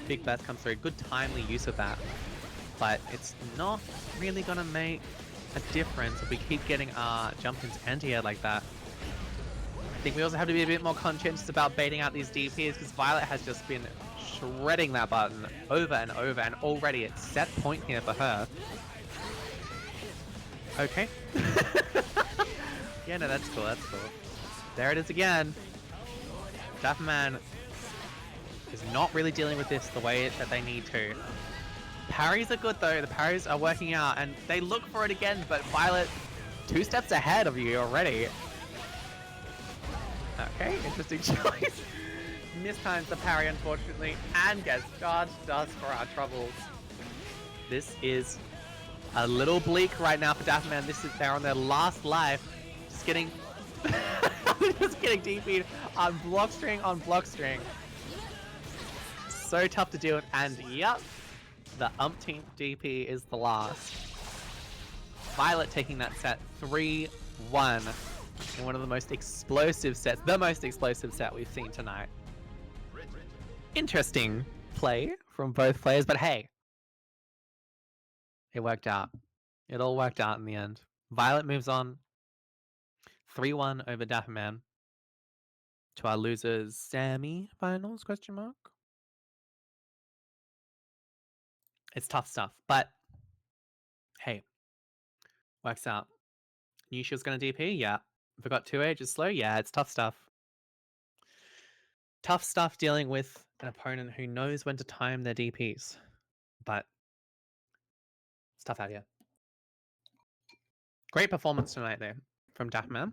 Big burst comes through. Good timely use of that. But it's not really gonna make a difference if we keep getting our jump into anti-air like that. I think we also have to be a bit more conscientious about baiting out these DPs because Violet has just been shredding that button over and over, and already it's set point here for her. Okay. Yeah, no, that's cool, that's cool. There it is again. Daft Man is not really dealing with this the way that they need to. Parries are good though, the parries are working out, and they look for it again, but Violet 2 steps ahead of you already. Okay, interesting choice. Mistimes the parry, unfortunately, and gets charged dust for our troubles. This is a little bleak right now for Daft Man. They're on their last life. Just getting DP'd on block string. So tough to deal with, and yep, the umpteenth DP is the last. Violet taking that set 3-1 in one of the most explosive sets, the most explosive set we've seen tonight. Interesting play from both players, but hey, it worked out. It all worked out in the end. Violet moves on 3-1 over Dapperman to our losers semi-finals, question mark. It's tough stuff, but hey, works out. Knew she was going to DP? Yeah. Forgot 2H is slow? Yeah, it's tough stuff. Tough stuff dealing with an opponent who knows when to time their DPs, but it's tough out here. Great performance tonight, though, from Dapperman.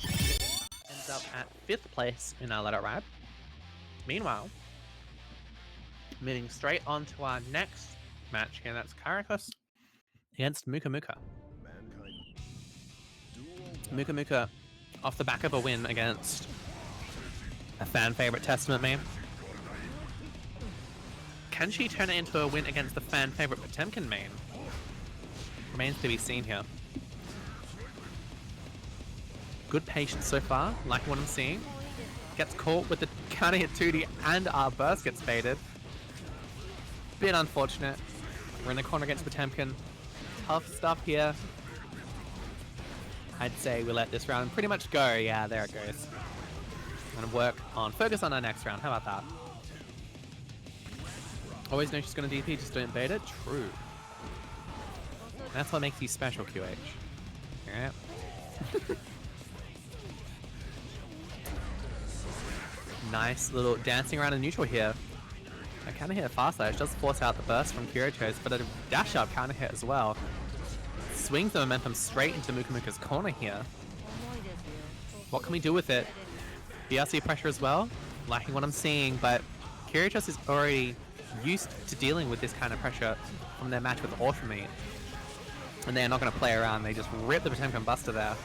Ends up at 5th place in our Let It Ride. Meanwhile, moving straight on to our next match here, that's Karakas against Muka Muka. Muka Muka off the back of a win against a fan favorite Testament main. Can she turn it into a win against the fan favorite Potemkin main? Remains to be seen here. Good patience so far, like what I'm seeing. Gets caught with the counter hit 2D and our burst gets baited. Bit unfortunate. We're in the corner against Potemkin. Tough stuff here. I'd say we let this round pretty much go. Yeah, there it goes. I'm gonna focus on our next round. How about that? Always know she's gonna DP, just don't bait it. True. That's what makes you special, QH. Alright. Nice little dancing around in neutral here. A counter hit fast slash does force out the burst from Kiritos, but a dash up counter hit as well. Swings the momentum straight into Muka Muka's corner here. What can we do with it? BRC pressure as well. Liking what I'm seeing, but Kiritos is already used to dealing with this kind of pressure from their match with Ultimate. And they're not going to play around, they just rip the Potemkin Buster there.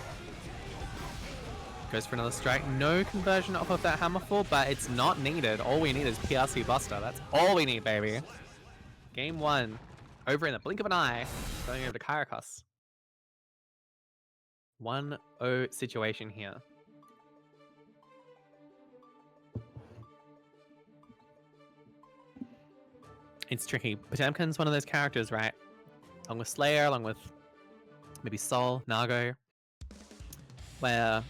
Goes for another strike. No conversion off of that Hammerfall, but it's not needed. All we need is PRC Buster. That's all we need, baby. Game 1. Over in the blink of an eye. Going over to Karakas. 1-0 situation here. It's tricky. Potemkin's one of those characters, right? Along with Slayer, along with maybe Sol, Nago, where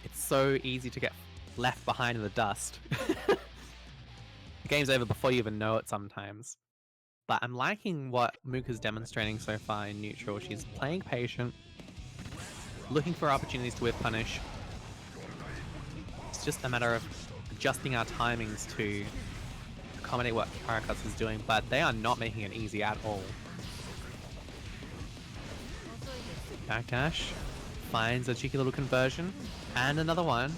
it's so easy to get left behind in the dust. The game's over before you even know it sometimes. But I'm liking what Muka's demonstrating so far in neutral. She's playing patient, looking for opportunities to whip punish. It's just a matter of adjusting our timings to accommodate what Karakas is doing, but they are not making it easy at all. Backdash finds a cheeky little conversion, and another one.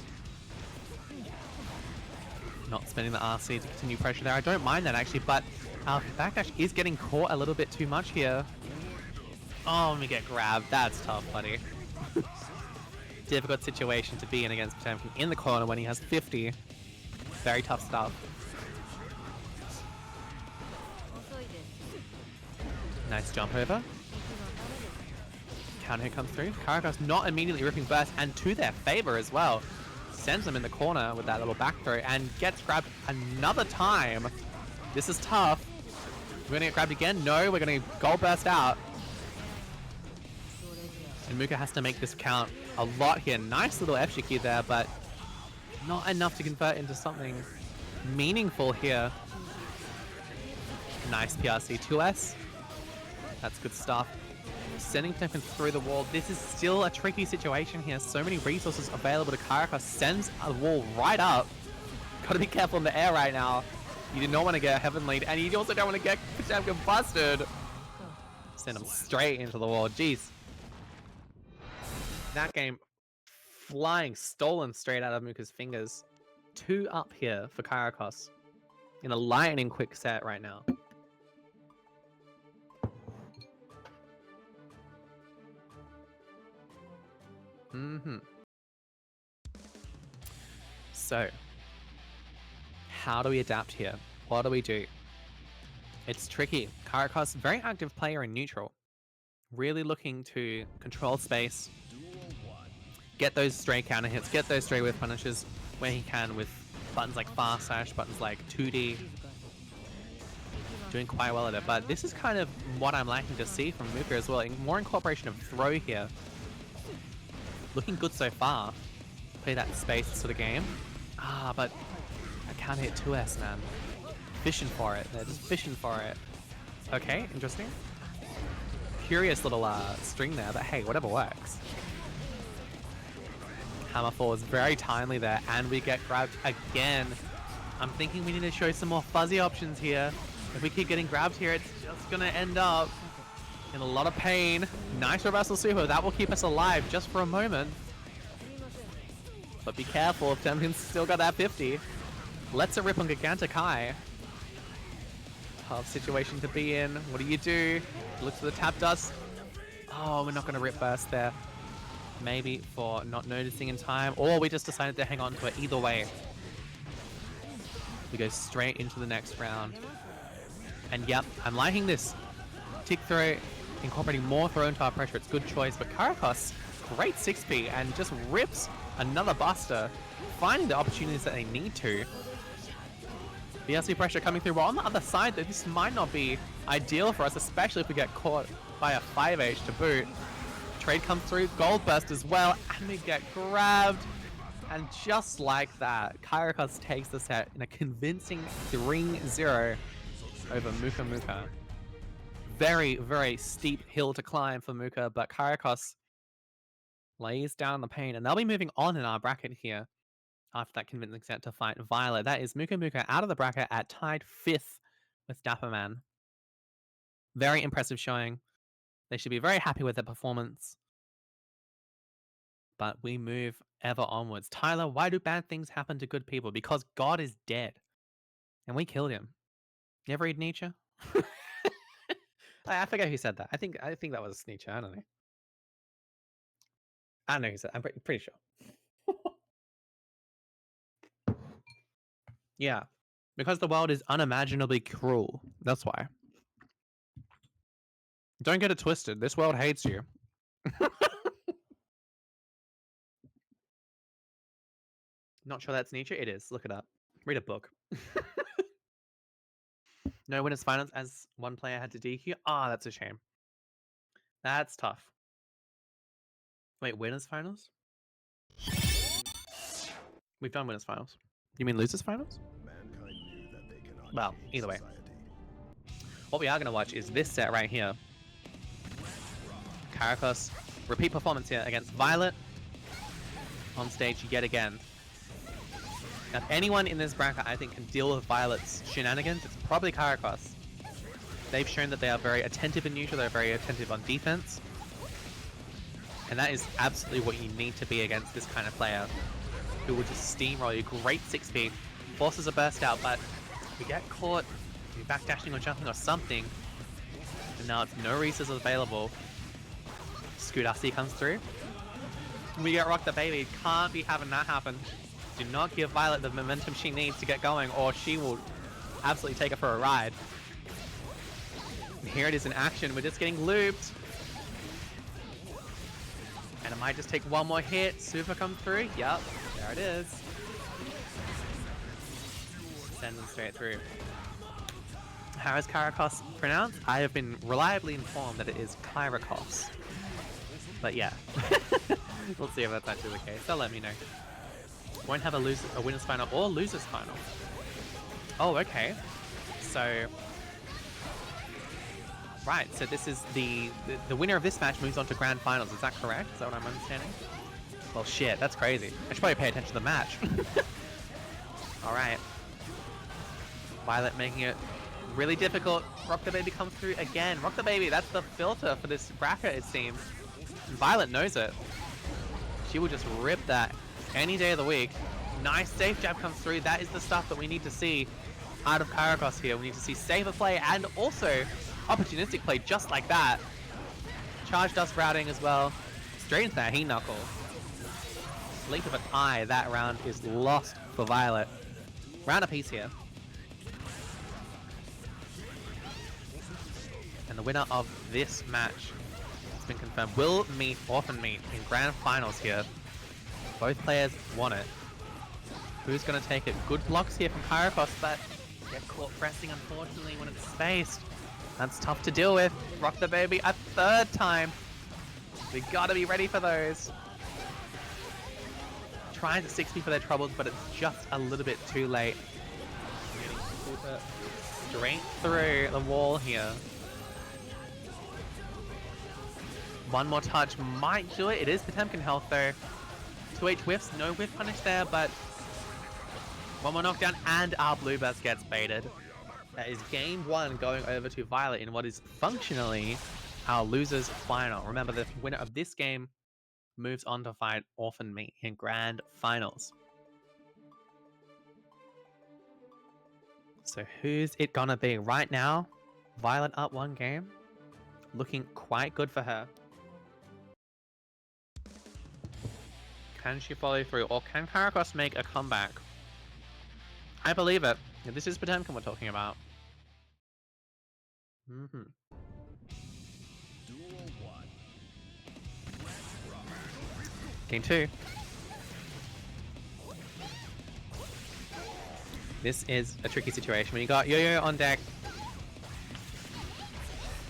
Not spending the RC to continue pressure there. I don't mind that actually, but our backdash is getting caught a little bit too much here. Oh, let me get grabbed. That's tough, buddy. Difficult situation to be in against Potemkin in the corner when he has 50. Very tough stuff. Nice jump over. Counter hit comes through. Karakas not immediately ripping burst, and to their favor as well. Sends them in the corner with that little back throw and gets grabbed another time. This is tough. We're gonna get grabbed again? No, we're gonna gold burst out. And Muka has to make this count a lot here. Nice little F-Shiki there, but not enough to convert into something meaningful here. Nice PRC 2S. That's good stuff. Sending Potemkin through the wall. This is still a tricky situation here. So many resources available to Karakas. Sends a wall right up. Gotta be careful in the air right now. You do not want to get a heaven lead, and you also don't want to get Potemkin busted. Send him straight into the wall. Jeez. That game flying, stolen straight out of Muka's fingers. 2 up here for Karakas in a lightning quick set right now. So, how do we adapt here? What do we do? It's tricky. Karakas, very active player in neutral. Really looking to control space, get those stray counter hits, get those stray whiff punishes where he can with buttons like fast slash, buttons like 2D. doing quite well at it. But this is kind of what I'm liking to see from Muka as well. More incorporation of throw here. Looking good so far. Play that space sort of game. But I can't hit 2S, man. Fishing for it. They're just fishing for it. Okay, interesting. Curious little string there, but hey, whatever works. Hammer falls very timely there, and we get grabbed again. I'm thinking we need to show some more fuzzy options here. If we keep getting grabbed here, it's just gonna end up in a lot of pain. Nice reversal super. That will keep us alive just for a moment. But be careful if Temkin's still got that 50. Let's a rip on Gigantic High. Tough situation to be in. What do you do? Look to the tap dust. Oh, we're not gonna rip burst there. Maybe for not noticing in time, or we just decided to hang on to it. Either way, we go straight into the next round. And yep, I'm liking this. Tick throw, incorporating more throw into our pressure. It's a good choice, but Karakos, great 6P, and just rips another buster, finding the opportunities that they need to. BSP pressure coming through. We're on the other side, though. This might not be ideal for us, especially if we get caught by a 5H to boot. Trade comes through, gold burst as well, and we get grabbed. And just like that, Karakos takes the set in a convincing 3-0 over Muka Muka. Very, very steep hill to climb for Muka, but Karakos lays down the pain, and they'll be moving on in our bracket here after that convincing set to fight Violet. That is Muka Muka out of the bracket at tied 5th with Dapperman. Very impressive showing. They should be very happy with their performance. But we move ever onwards. Tyler, why do bad things happen to good people? Because God is dead. And we killed him. You ever read Nietzsche? I forget who said that. I think that was Nietzsche. I don't know. I don't know who said it. I'm pretty sure. Yeah. Because the world is unimaginably cruel. That's why. Don't get it twisted. This world hates you. Not sure that's Nietzsche. It is. Look it up. Read a book. No winners finals as one player had to DQ. That's a shame. That's tough. Wait, winners finals? We've done winners finals. You mean losers finals? Well, either way. What we are going to watch is this set right here. Karakos, repeat performance here against Violet. On stage yet again. Now, if anyone in this bracket I think can deal with Violet's shenanigans, it's probably Karakos. They've shown that they are very attentive in neutral, they're very attentive on defense. And that is absolutely what you need to be against this kind of player, who will just steamroll you. Great 6P, forces a burst out, but we get caught backdashing or jumping or something. And now it's no Reese's available. Scudassi comes through. We get Rock the Baby. Can't be having that happen. Do not give Violet the momentum she needs to get going, or she will absolutely take her for a ride. And here it is in action. We're just getting looped. And it might just take one more hit. Super come through. Yep, there it is. Send them straight through. How is Karakos pronounced? I have been reliably informed that it is Kyrakos. But yeah. We'll see if that's actually the case. They'll let me know. Won't have a winner's final or loser's final. Oh, okay. So, right. So this is the winner of this match moves on to grand finals. Is that correct? Is that what I'm understanding? Well, shit. That's crazy. I should probably pay attention to the match. All right. Violet making it really difficult. Rock the Baby comes through again. Rock the Baby. That's the filter for this bracket, it seems. And Violet knows it. She will just rip that any day of the week. Nice safe jab comes through. That is the stuff that we need to see out of Karakos here. We need to see safer play and also opportunistic play just like that. Charge dust routing as well. Straight into that heat knuckle. Blink of an eye, that round is lost for Violet. Round apiece here. And the winner of this match has been confirmed. Will meet, often meet in grand finals here. Both players want it. Who's going to take it? Good blocks here from Karakos, but Get caught pressing, unfortunately, when it's spaced. That's tough to deal with. Rock the baby a third time. We gotta be ready for those. Trying to 6P for their troubles, but it's just a little bit too late. Getting super straight through the wall here. One more touch might do it. It is Potemkin health though. 2H whiffs, no whiff punish there, but one more knockdown and our blue burst gets baited. That is game 1 going over to Violet in what is functionally our losers final. Remember, the winner of this game moves on to fight Orphan Me in grand finals. So who's it gonna be? Right now, Violet up 1 game. Looking quite good for her. Can she follow through, or can Karakos make a comeback? I believe it. This is Potemkin we're talking about. Game 2. This is a tricky situation. When you got Yo-Yo on deck,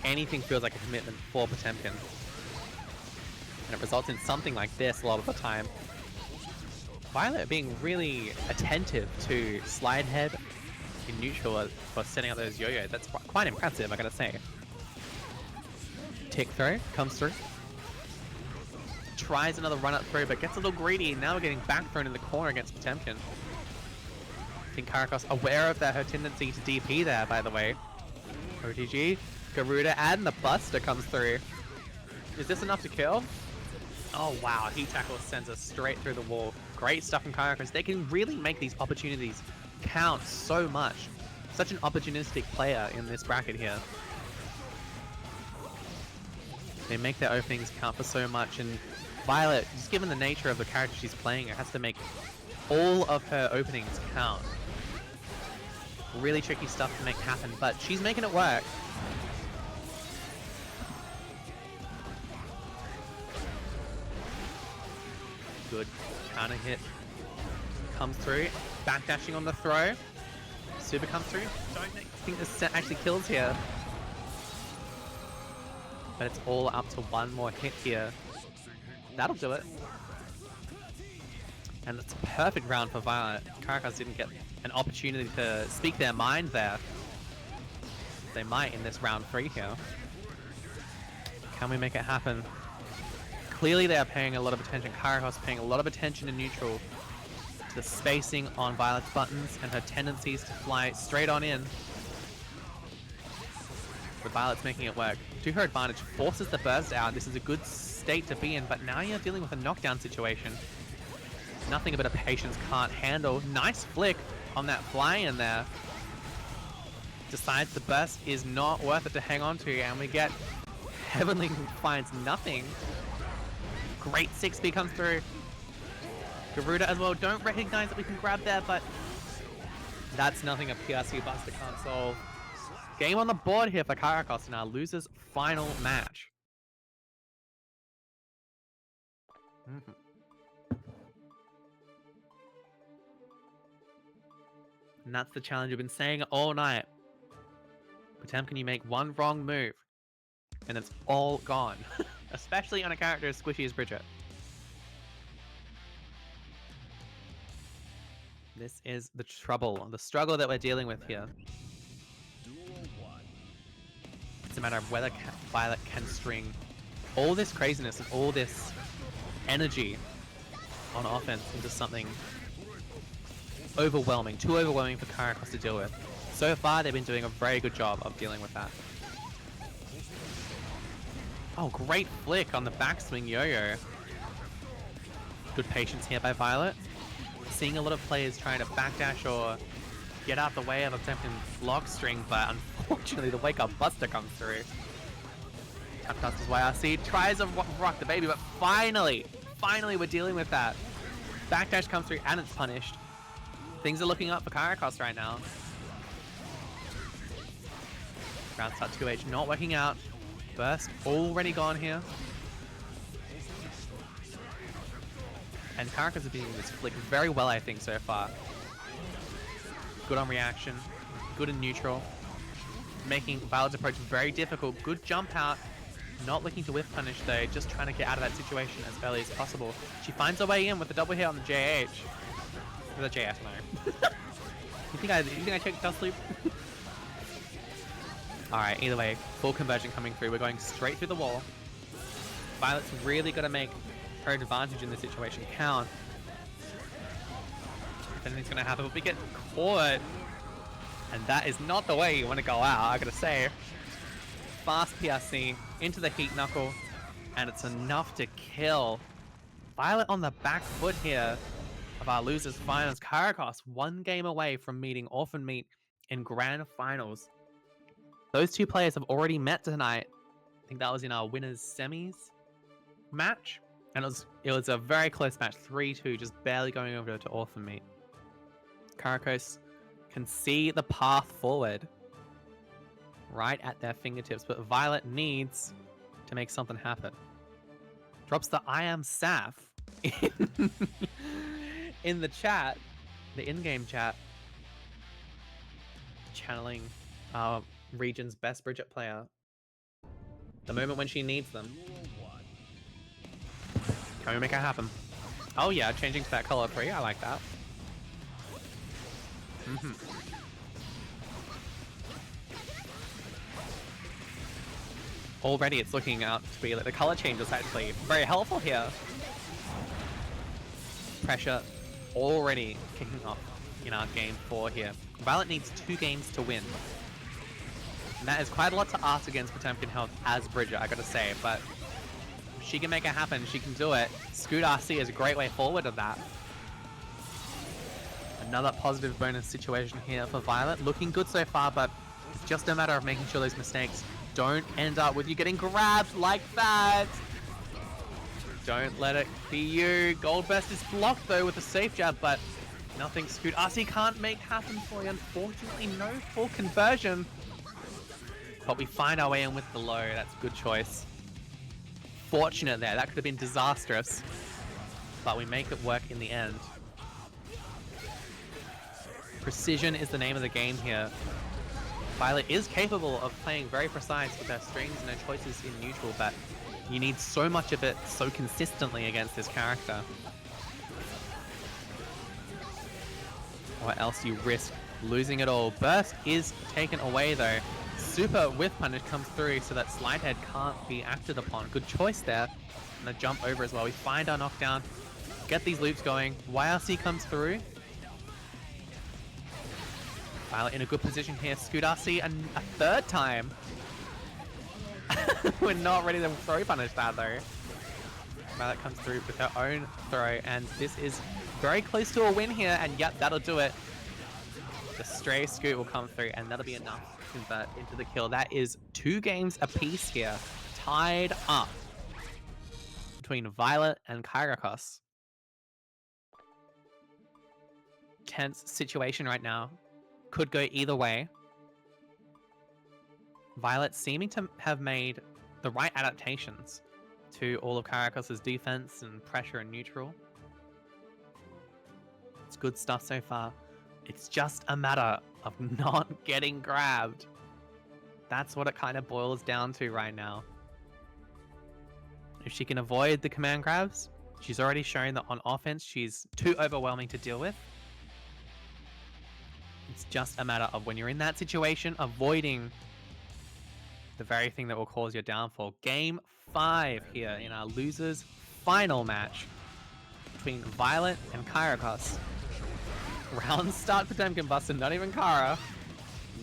anything feels like a commitment for Potemkin. And it results in something like this a lot of the time. Violet being really attentive to slide head in neutral for setting up those yo-yos. That's quite impressive, I gotta say. Tick throw comes through. Tries another run up through, but gets a little greedy. Now we're getting back thrown in the corner against Potemkin. I think Karakos aware of her tendency to DP there, by the way. OTG, Garuda, and the Buster comes through. Is this enough to kill? Oh wow, Heat Tackle sends us straight through the wall. Great stuff from Karakos. They can really make these opportunities count so much. Such an opportunistic player in this bracket here. They make their openings count for so much, and Violet, just given the nature of the character she's playing, it has to make all of her openings count. Really tricky stuff to make happen, but she's making it work. Good counter hit comes through, backdashing on the throw. Super comes through. Don't think this set actually kills here, but it's all up to one more hit here. That'll do it. And it's a perfect round for Violet. Karakos didn't get an opportunity to speak their mind there. They might in this round 3 here. Can we make it happen? Clearly they are paying a lot of attention. Karakos paying a lot of attention in neutral to the spacing on Violet's buttons and her tendencies to fly straight on in. But Violet's making it work. To her advantage, forces the burst out. This is a good state to be in, but now you're dealing with a knockdown situation. Nothing a bit of patience can't handle. Nice flick on that fly in there. Decides the burst is not worth it to hang on to, and we get Heavenly finds nothing. Great 6B comes through. Garuda as well. Don't recognize that we can grab there, but that's nothing a PRC Buster can't solve. Game on the board here for Karakos in our losers final match. And that's the challenge we've been saying all night. Potemkin, you make one wrong move, and it's all gone. Especially on a character as squishy as Bridget. This is the trouble, the struggle that we're dealing with here. It's a matter of whether Violet can string all this craziness and all this energy on offense into something overwhelming, too overwhelming for Karakos to deal with. So far, they've been doing a very good job of dealing with that. Oh, great flick on the backswing yo-yo. Good patience here by Violet. Seeing a lot of players trying to backdash or get out the way of a Potemkin block string, but unfortunately the Wake Up Buster comes through. Tapcasters YRC tries to rock the baby, but finally we're dealing with that. Backdash comes through and it's punished. Things are looking up for Karakos right now. Round start 2H not working out. Burst already gone here. And Karakos is being this flick very well, I think, so far. Good on reaction. good in neutral, making Violet's approach very difficult. Good jump out. Not looking to whiff punish though, just trying to get out of that situation as early as possible. She finds her way in with the double hit on the JH. With the JS, no. you think I checked Dust Loop? Alright, either way, full conversion coming through. We're going straight through the wall. Violet's really got to make her advantage in this situation count. If anything's going to happen, but we get caught. And that is not the way you want to go out, I gotta say. Fast PRC into the Heat Knuckle, and it's enough to kill. Violet on the back foot here of our losers finals. Karakos 1 game away from meeting Orphan Meat in grand finals. Those two players have already met tonight. I think that was in our winners semis match, and it was a very close match, 3-2, just barely going over to Orphan Meat. Karakos can see the path forward right at their fingertips, but Violet needs to make something happen. Drops the I am Saf in the chat, the in-game chat, channeling our region's best Bridget player. The moment when she needs them. Can we make it happen? Oh yeah, changing to that color 3, I like that. Already it's looking out to be like the color change is actually very helpful here. Pressure already kicking off in our game 4 here. Violet needs 2 games to win. And that is quite a lot to ask against Potemkin Health as Bridget, I gotta say, but she can make it happen, she can do it. Scoot RC is a great way forward of that. Another positive bonus situation here for Violet. Looking good so far, but it's just a matter of making sure those mistakes don't end up with you getting grabbed like that. Don't let it be you. Gold Burst is blocked though with a safe jab, but nothing Scoot RC can't make happen for you. Unfortunately, no full conversion. But we find our way in with the low. That's a good choice. Fortunate there. That could have been disastrous. But we make it work in the end. Precision is the name of the game here. Violet is capable of playing very precise with her strings and her choices in neutral, but you need so much of it so consistently against this character. Or else you risk losing it all. Burst is taken away though. Super whiff punish comes through so that Slide Head can't be acted upon. Good choice there. And the jump over as well. We find our knockdown. Get these loops going. YRC comes through. Violet in a good position here. Scoot RC a 3rd time. We're not ready to throw punish that though. Violet comes through with her own throw, and this is very close to a win here, and yep, that'll do it. The stray Scoot will come through, and that'll be enough to convert into the kill. That is 2 games apiece here, tied up between Violet and Kyrakos. Tense situation right now. Could go either way. Violet seeming to have made the right adaptations to all of Karakos' defense and pressure and neutral. It's good stuff so far. It's just a matter of not getting grabbed. That's what it kind of boils down to right now. If she can avoid the command grabs, she's already shown that on offense she's too overwhelming to deal with. It's just a matter of when you're in that situation, avoiding the very thing that will cause your downfall. Game 5 here in our losers final match between Violet and Kyrakos. Round start Potemkin Buster, not even Kara.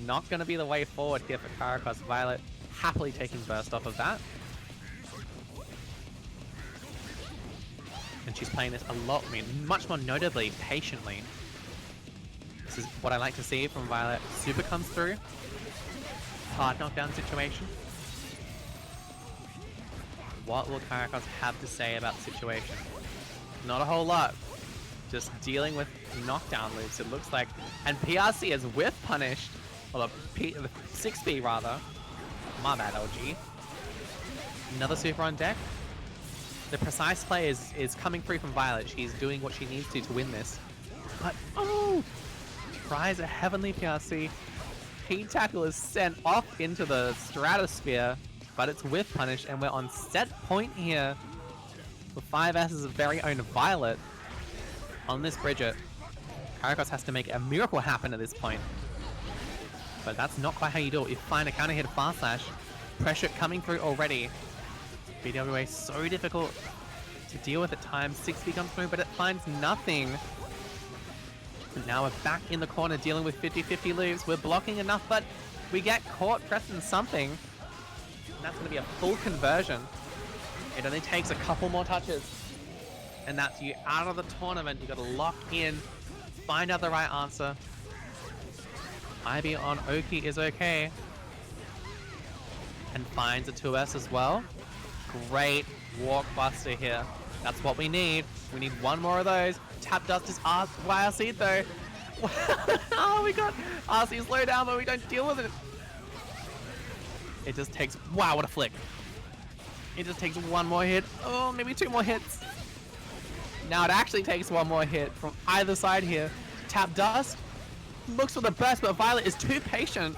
Not going to be the way forward here for Kyrakos. Violet happily taking burst off of that. And she's playing this a lot, much more notably, patiently. This is what I like to see from Violet. Super comes through. Hard knockdown situation. What will Kyrakos have to say about the situation? Not a whole lot. Just dealing with knockdown loops, it looks like. And PRC is whiff punished. Well, the 6B rather. My bad, LG. Another super on deck. The precise play is coming through from Violet. She's doing what she needs to win this. But, oh! Tries a heavenly PRC. P-Tackle is sent off into the stratosphere, but it's whiff punished, and we're on set point here. The 5S's very own Violet on this Bridget. Karakos has to make a miracle happen at this point. But that's not quite how you do it. You find a counter hit fast slash. Pressure coming through already. BWA so difficult to deal with at times. 60 comes through, but it finds nothing. And now we're back in the corner dealing with 50-50 loops. We're blocking enough, but we get caught pressing something. And that's going to be a full conversion. It only takes a couple more touches. And that's you out of the tournament. You got to lock in, find out the right answer. Ivy on Oki is okay. And finds a 2S as well. Great walk buster here. That's what we need. We need one more of those. Tap Dust is YRC though. Oh, we got RC slow down, but we don't deal with it. It just takes, wow, what a flick. It just takes one more hit. Oh, maybe two more hits. Now it actually takes one more hit from either side here. Tap Dust looks for the burst, but Violet is too patient.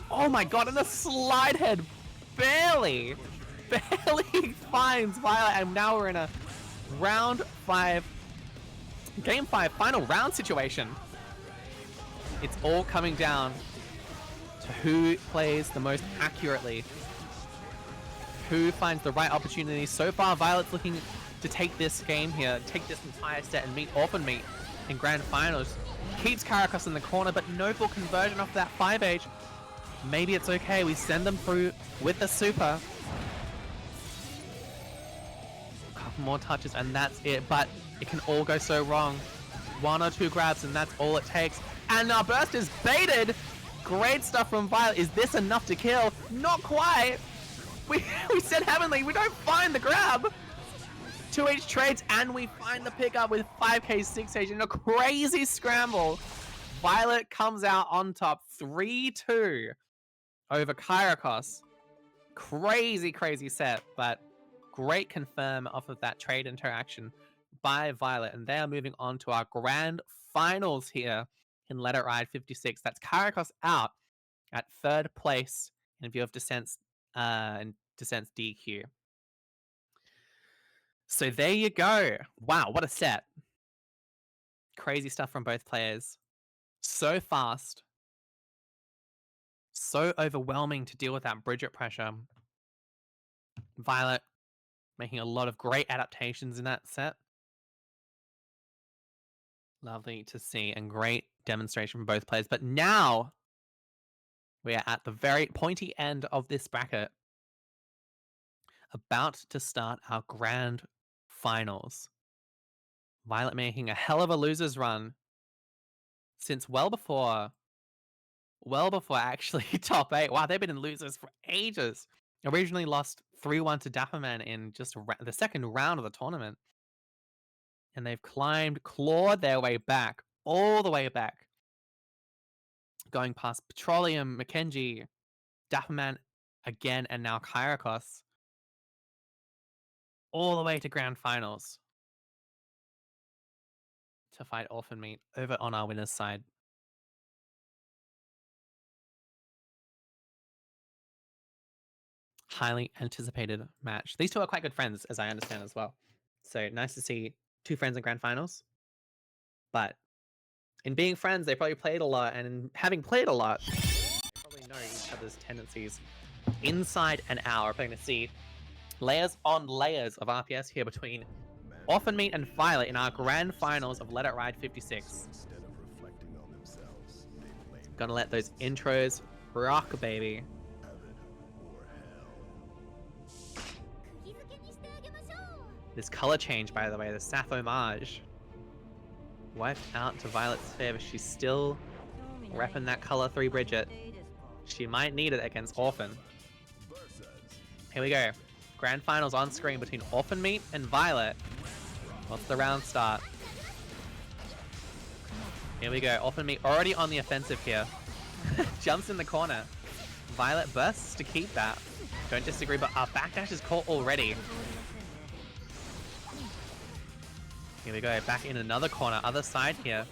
Oh my god, and the slide head barely finds Violet, and now we're in a round 5, game 5 final round situation. It's all coming down to who plays the most accurately, who finds the right opportunity. So far, Violet's looking to take this game here, take this entire set and meet Orphan Meat in grand finals. Keeps Karakos in the corner, but no full conversion off that 5H. Maybe it's okay. We send them through with the super. A couple more touches and that's it, but it can all go so wrong. One or two grabs and that's all it takes. And our burst is baited. Great stuff from Violet. Is this enough to kill? Not quite. We said Heavenly, we don't find the grab. 2H trades and we find the pickup with 5K 6H in a crazy scramble. Violet comes out on top 3-2 over Karakos. Crazy set, but great confirm off of that trade interaction by Violet. And they are moving on to our grand finals here in Let It Ride 56. That's Karakos out at 3rd place in view of Descent's DQ. So there you go. Wow, what a set. Crazy stuff from both players. So fast. So overwhelming to deal with that Bridget pressure. Violet making a lot of great adaptations in that set. Lovely to see and great demonstration from both players. But now we are at the very pointy end of this bracket. About to start our grand finals. Violet making a hell of a loser's run since well before actually top 8. Wow, they've been in losers for ages. Originally lost 3-1 to Dapperman in just the second round of the tournament. And they've clawed their way back, all the way back. Going past Petroleum, Mackenzie, Dapperman again, and now Karakos. All the way to grand finals. To fight Orphan Meat over on our winner's side. Highly anticipated match. These two are quite good friends, as I understand as well. So nice to see two friends in grand finals. But in being friends, they probably played a lot, and in having played a lot, they probably know each other's tendencies inside and out. We're going to see layers on layers of RPS here between Orphan Meat and Violet in our grand finals of Let It Ride 56. Gonna let those intros rock, baby. This color change, by the way, the Saf homage, wiped out to Violet's favor. She's still repping that color 3 Bridget. She might need it against Orphan. Here we go. Grand finals on screen between Orphan Meat and Violet. What's the round start? Here we go. Orphan Meat already on the offensive here. Jumps in the corner. Violet bursts to keep that. Don't disagree, but our backdash is caught already. Here we go. Back in another corner. Other side here.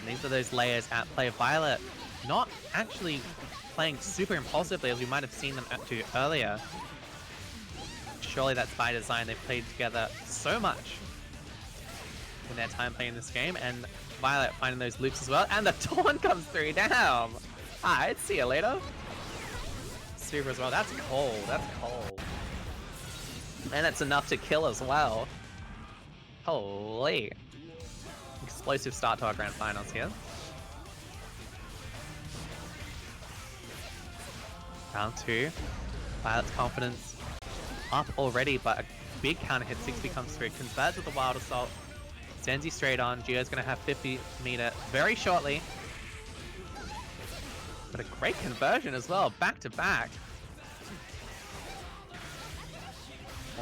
And these are those layers at play. Violet not actually playing super impulsively as we might have seen them do earlier. Surely that's by design. They've played together so much in their time playing this game, and Violet finding those loops as well. And the taunt comes through. Damn! Alright, see you later. Super as well. That's cold. That's cold. And it's enough to kill as well. Holy. Explosive start to our grand finals here. Round 2. Violet's confidence up already, but a big counter hit 60 comes through. Converts with the Wild Assault. Sends you straight on. Gio's going to have 50 meter very shortly. But a great conversion as well, back to back.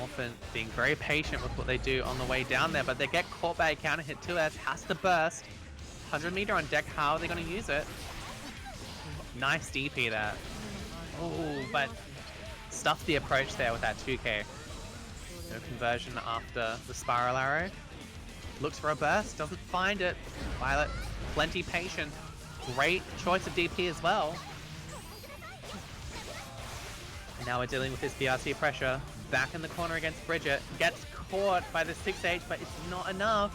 Often being very patient with what they do on the way down there, but they get caught by a counter hit. 2S has to burst. 100 meter on deck, how are they going to use it? Nice DP there. Oh, but stuffed the approach there with that 2K. No conversion after the spiral arrow. Looks for a burst, doesn't find it. Violet, plenty patient. Great choice of DP as well. And now we're dealing with this BRC pressure. Back in the corner against Bridget. Gets caught by the 6H, but it's not enough.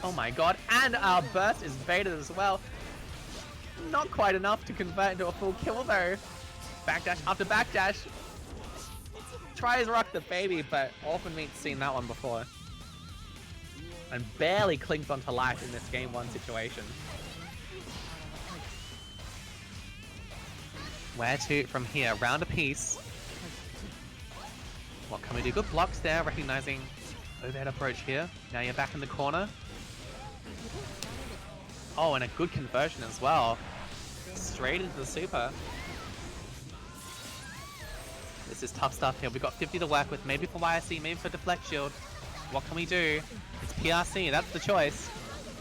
Oh my god, and our burst is baited as well. Not quite enough to convert into a full kill though. Backdash after backdash. Tries rock the baby, but often we've seen that one before. And barely clings onto life in this game 1 situation. Where to from here? Round a piece. What can we do? Good blocks there, recognizing overhead approach here. Now you're back in the corner. Oh, and a good conversion as well. Straight into the super. This is tough stuff here. We've got 50 to work with, maybe for YSC, maybe for Deflect Shield. What can we do? It's PRC, that's the choice.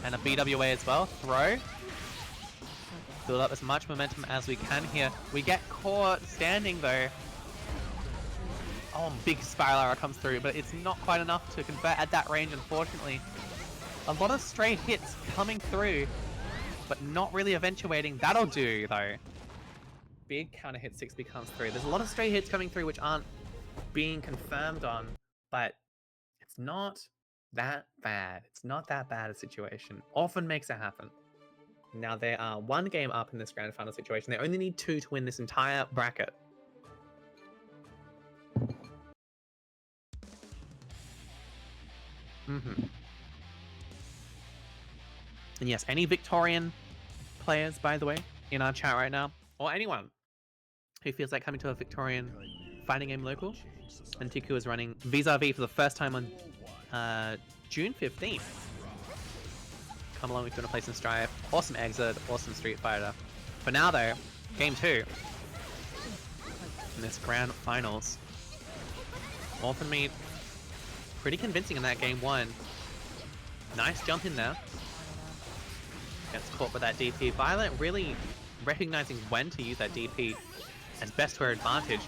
And a BWA as well. Throw. Build up as much momentum as we can here. We get caught standing though. Oh, big spiral arrow comes through, but it's not quite enough to convert at that range, unfortunately. A lot of straight hits coming through, but not really eventuating. That'll do though. Big counter hit 60 comes through. There's a lot of straight hits coming through which aren't being confirmed on, but it's not that bad. It's not that bad a situation. Often makes it happen. Now they are 1 game up in this grand final situation. They only need 2 to win this entire bracket. And yes, any Victorian players, by the way, in our chat right now, or anyone who feels like coming to a Victorian fighting game local, and Tiku is running Vis-a-Vis for the first time on June 15th. Come along, we've done a place in Strive. Awesome Exit, awesome Street Fighter. For now though, game 2 in this grand finals. Orphan Meat, pretty convincing in that game 1. Nice jump in there. Gets caught with that DP. Violet really recognizing when to use that DP and best to her advantage.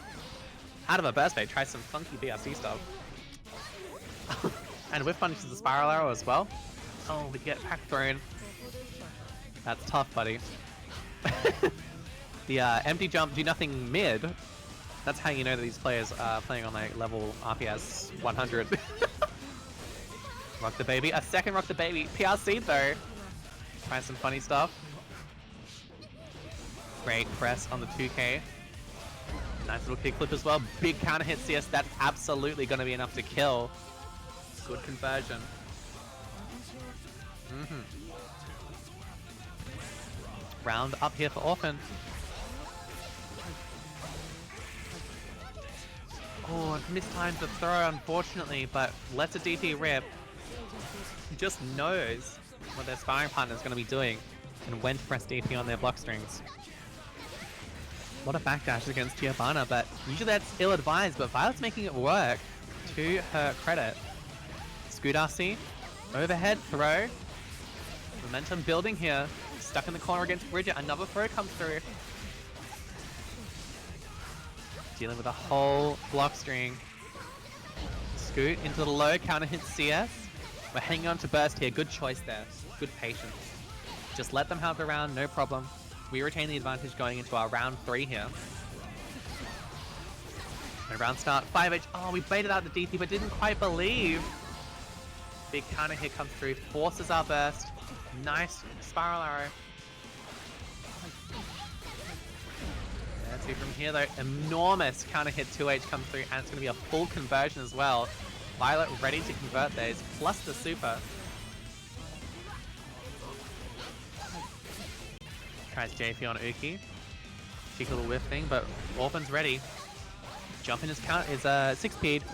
Out of her burst bait, tries some funky BRC stuff. And whiff punishes the spiral arrow as well. Oh, we get pack thrown. That's tough, buddy. The empty jump, do nothing mid. That's how you know that these players are playing on like level RPS 100. Rock the baby. A second rock the baby. PRC though. Try some funny stuff. Great press on the 2K. Nice little kick flip as well. Big counter hit CS. That's absolutely going to be enough to kill. Good conversion. Round up here for Orphan. Oh, mistimed the throw, unfortunately, but lets a DP rip. He just knows what their sparring partner is going to be doing and when to press DP on their block strings. What a backdash against Giovanna, but usually that's ill-advised, but Violet's making it work to her credit. Scoot RC, overhead throw. Momentum building here. Stuck in the corner against Bridget. Another throw comes through. Dealing with a whole block string. Scoot into the low, counter hit CS. We're hanging on to burst here. Good choice there. Good patience. Just let them have the round, no problem. We retain the advantage going into our round 3 here. And round start, 5H. Oh, we baited out the DP, but didn't quite believe. Big counter here comes through, forces our burst. Nice spiral arrow. Yeah, 2 from here though. Enormous counter hit 2H comes through, and it's going to be a full conversion as well. Violet ready to convert those, plus the super. Tries JP on Uki. Cheeky little whiff thing, but Orphan's ready. Jump in his count is 6-speed.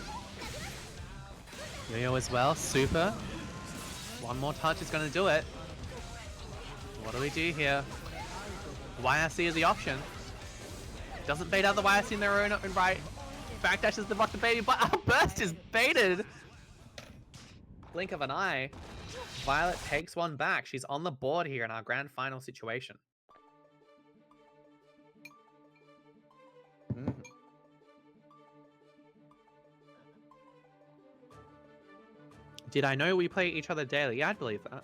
Yo-Yo as well, super. One more touch is going to do it. What do we do here? YRC is the option. Doesn't bait out the YRC in their own right. Backdashes the block the baby, but our burst is baited. Blink of an eye. Violet takes one back. She's on the board here in our grand final situation. Did I know we play each other daily? Yeah, I'd believe that.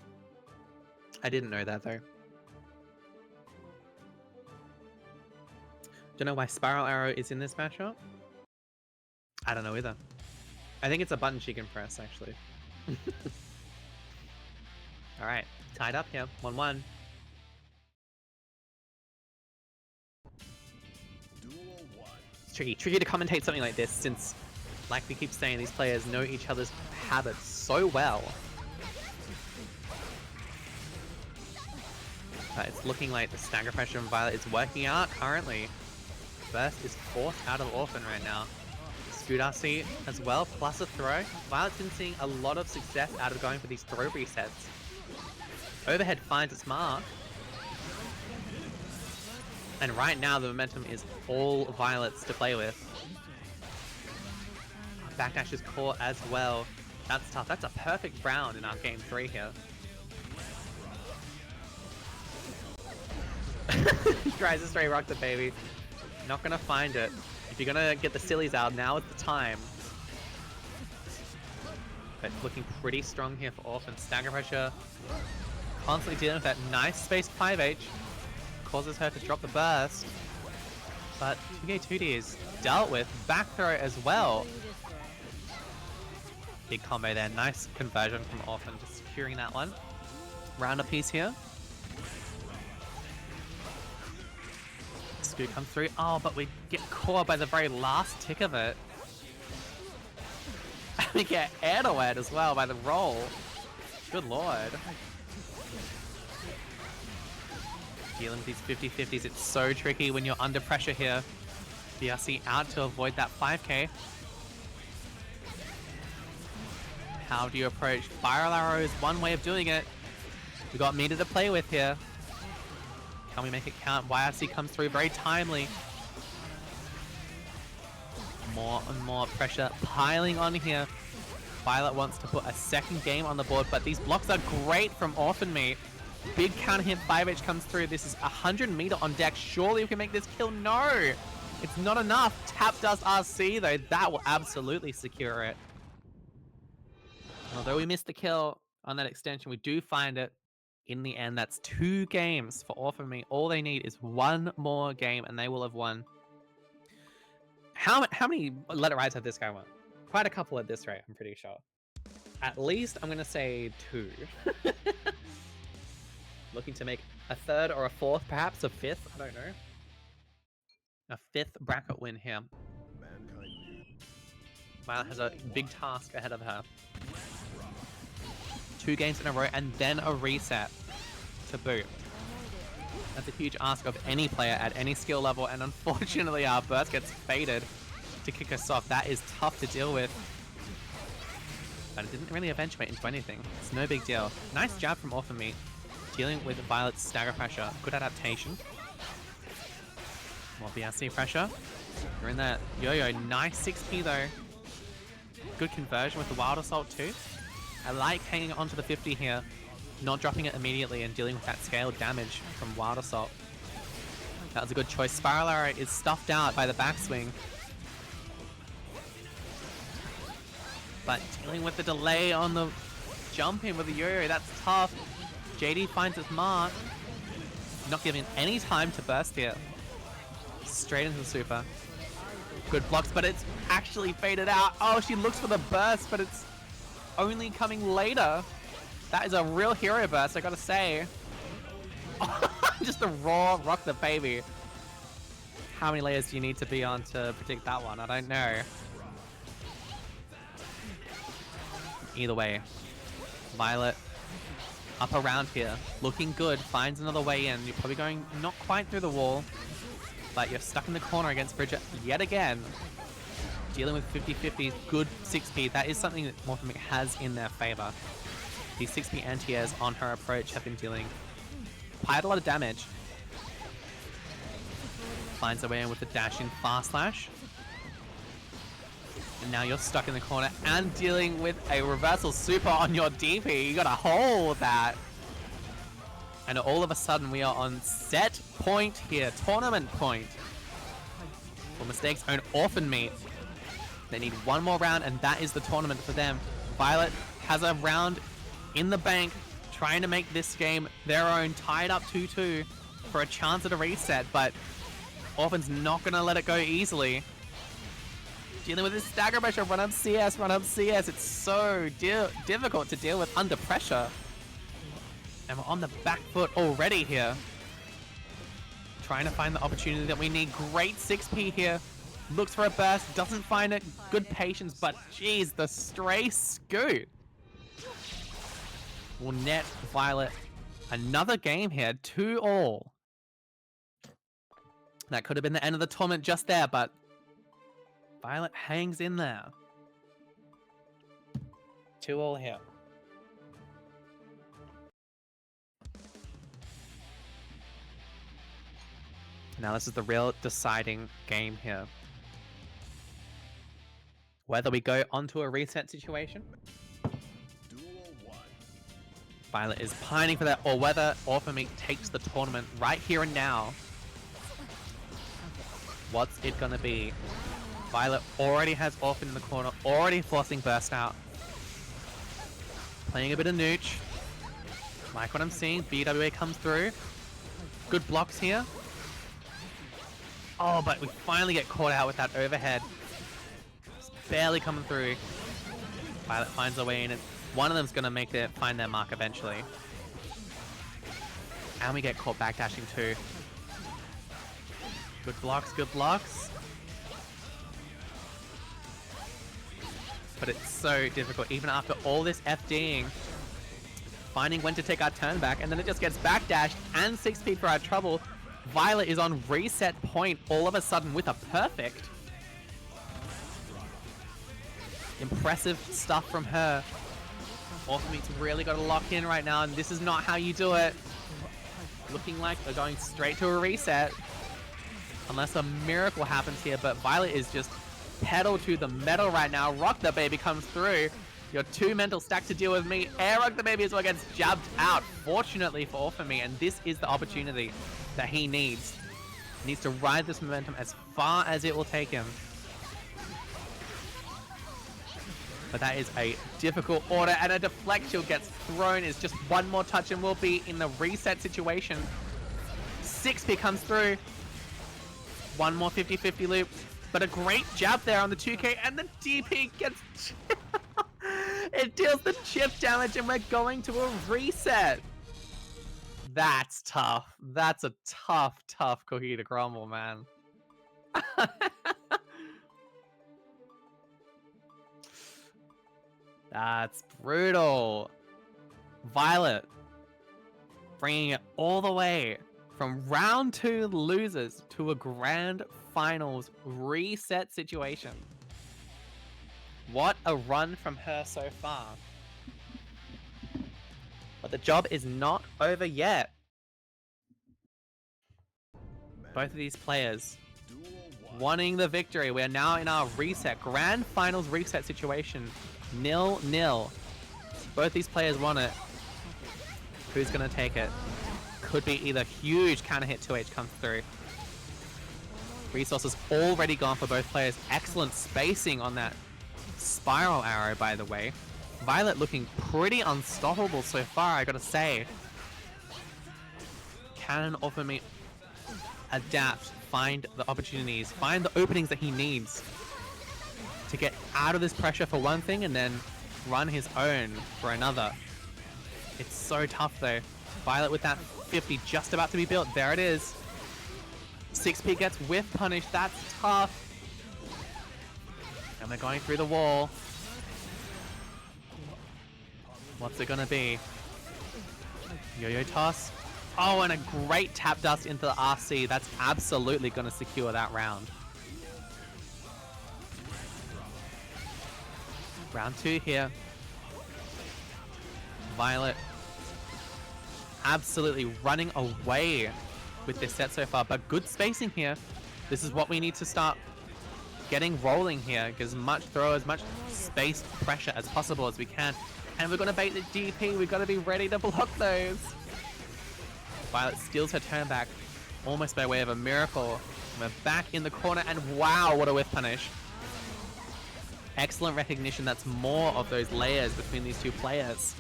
I didn't know that though. Don't know why Spiral Arrow is in this matchup. I don't know either. I think it's a button she can press, actually. Alright, tied up here. 1-1. It's tricky to commentate something like this since, like we keep saying, these players know each other's habits so well. But it's looking like the stagger pressure from Violet is working out currently. Burst is forced out of Orphan right now. Scoot RC as well, plus a throw. Violet's been seeing a lot of success out of going for these throw resets. Overhead finds its mark. And right now the momentum is all Violet's to play with. Backdash is caught as well. That's tough. That's a perfect round in our game 3 here. Tries to stray rock the baby. Not gonna find it. If you're gonna get the sillies out, now is the time. But looking pretty strong here for Orphan. Stagger pressure. Constantly dealing with that nice space 5H. Causes her to drop the burst. But 2K2D is dealt with. Back throw as well. Big combo there. Nice conversion from Orphan, just securing that one. Round a piece here. Scoot comes through. Oh, but we get caught by the very last tick of it. We get aired away as well by the roll. Good lord. Dealing with these 50-50s, it's so tricky when you're under pressure here. BRC out to avoid that 5k. How do you approach? Spiral Arrow is one way of doing it. We got meter to play with here. Can we make it count? YRC comes through very timely. More and more pressure piling on here. Violet wants to put a second game on the board, but these blocks are great from Orphan Meat. Big counter hit 5H comes through. This is 100 meter on deck. Surely we can make this kill. No! It's not enough. Tap does RC though. That will absolutely secure it. Although we missed the kill on that extension, we do find it. In the end, that's 2 games for Orphan Meat. All they need is one more game and they will have won. How many Let It Rise have this guy won? Quite a couple at this rate, I'm pretty sure. At least, I'm going to say 2. Looking to make a 3rd or a 4th, perhaps a 5th, I don't know. A 5th bracket win here. Violet has a big task ahead of her. 2 games in a row and then a reset to boot. That's a huge ask of any player at any skill level, and unfortunately our burst gets faded to kick us off. That is tough to deal with. But it didn't really eventuate into anything. It's no big deal. Nice jab from Orphan Meat. Dealing with Violet's stagger pressure. Good adaptation. More BRC pressure. We're in that Yo-Yo. Nice 6p though. Good conversion with the Wild Assault too. I like hanging onto the 50 here, not dropping it immediately and dealing with that scaled damage from Wild Assault. That was a good choice. Spiral Arrow is stuffed out by the backswing. But dealing with the delay on the jump in with the yo-yo. That's tough. JD finds his mark. Not giving any time to burst here. Straight into the super. Good blocks, but it's actually faded out. Oh, she looks for the burst, but it's only coming later. That is a real hero burst, I gotta say. Just a raw rock the baby. How many layers do you need to be on to predict that one? I don't know. Either way, Violet up around here, looking good, finds another way in. You're probably going not quite through the wall, but you're stuck in the corner against Bridget yet again. Dealing with 50-50, good 6p. That is something that Morphin has in their favor. These 6p anti-airs on her approach have been dealing quite a lot of damage. Finds her way in with the dash in fast slash. And now you're stuck in the corner and dealing with a reversal super on your DP. You gotta hold that. And all of a sudden we are on set point here, tournament point. For Mistake's own orphan meet. They need one more round and that is the tournament for them. Violet has a round in the bank, trying to make this game their own, tied up 2-2 for a chance at a reset, but Orphan's not gonna let it go easily. Dealing with this stagger pressure, run up CS, run up CS. It's so difficult to deal with under pressure. And we're on the back foot already here. Trying to find the opportunity that we need. Great 6p here. Looks for a burst, doesn't find it. Good patience, but geez, the stray scoot will net Violet another game here, 2-all. That could have been the end of the tournament just there, but Violet hangs in there. 2-all here. Now this is the real deciding game here. Whether we go onto a reset situation, Violet is pining for that, or whether Orphan takes the tournament right here and now. What's it gonna be? Violet already has Orphan in the corner, already forcing burst out. Playing a bit of nooch. Like what I'm seeing, BWA comes through. Good blocks here. Oh, but we finally get caught out with that overhead. Just barely coming through. Violet finds a way in, and one of them's gonna find their mark eventually. And we get caught backdashing too. Good blocks, good blocks. But it's so difficult, even after all this FDing, finding when to take our turn back, and then it just gets backdashed and 6p for our trouble. Violet is on reset point all of a sudden with a perfect. Impressive stuff from her. Orphan's really got to lock in right now, and this is not how you do it. Looking like they're going straight to a reset. Unless a miracle happens here, but Violet is just pedal to the metal right now. Rock the Baby comes through. Your 2 mental stack to deal with me. Air Rock the Baby as well gets jabbed out, fortunately for Orphan, and this is the opportunity that he needs. He needs to ride this momentum as far as it will take him. But that is a difficult order, and a deflect shield gets thrown. Is just one more touch and we'll be in the reset situation. 6p comes through. One more 50-50 loop, but a great jab there on the 2k, and the DP gets... It deals the chip damage, and we're going to a reset. That's tough. That's a tough cookie to crumble, man. That's brutal. Violet bringing it all the way from round 2 losers to a grand finals reset situation. What a run from her so far. But the job is not over yet. Both of these players wanting the victory. We are now in our reset, grand finals reset situation. 0-0. Both these players want it. Who's gonna take it? Could be either huge counter hit 2H comes through. Resources already gone for both players. Excellent spacing on that spiral arrow, by the way. Violet looking pretty unstoppable so far, I gotta say. Can Orphanmeat adapt, find the opportunities, find the openings that he needs to get out of this pressure for one thing and then run his own for another. It's so tough though. Violet with that 50 just about to be built. There it is. 6P gets whiff punish. That's tough. And we're going through the wall. What's it gonna be? Yo-yo toss. Oh, and a great tap dust into the RC. That's absolutely gonna secure that round. Round 2 here. Violet absolutely running away with this set so far, but good spacing here. This is what we need to start getting rolling here. Get as much throw, as much spaced pressure as possible as we can. And we're gonna bait the DP. We've got to be ready to block those. Violet steals her turn back almost by way of a miracle. We're back in the corner, and wow, what a whiff punish. Excellent recognition. That's more of those layers between these two players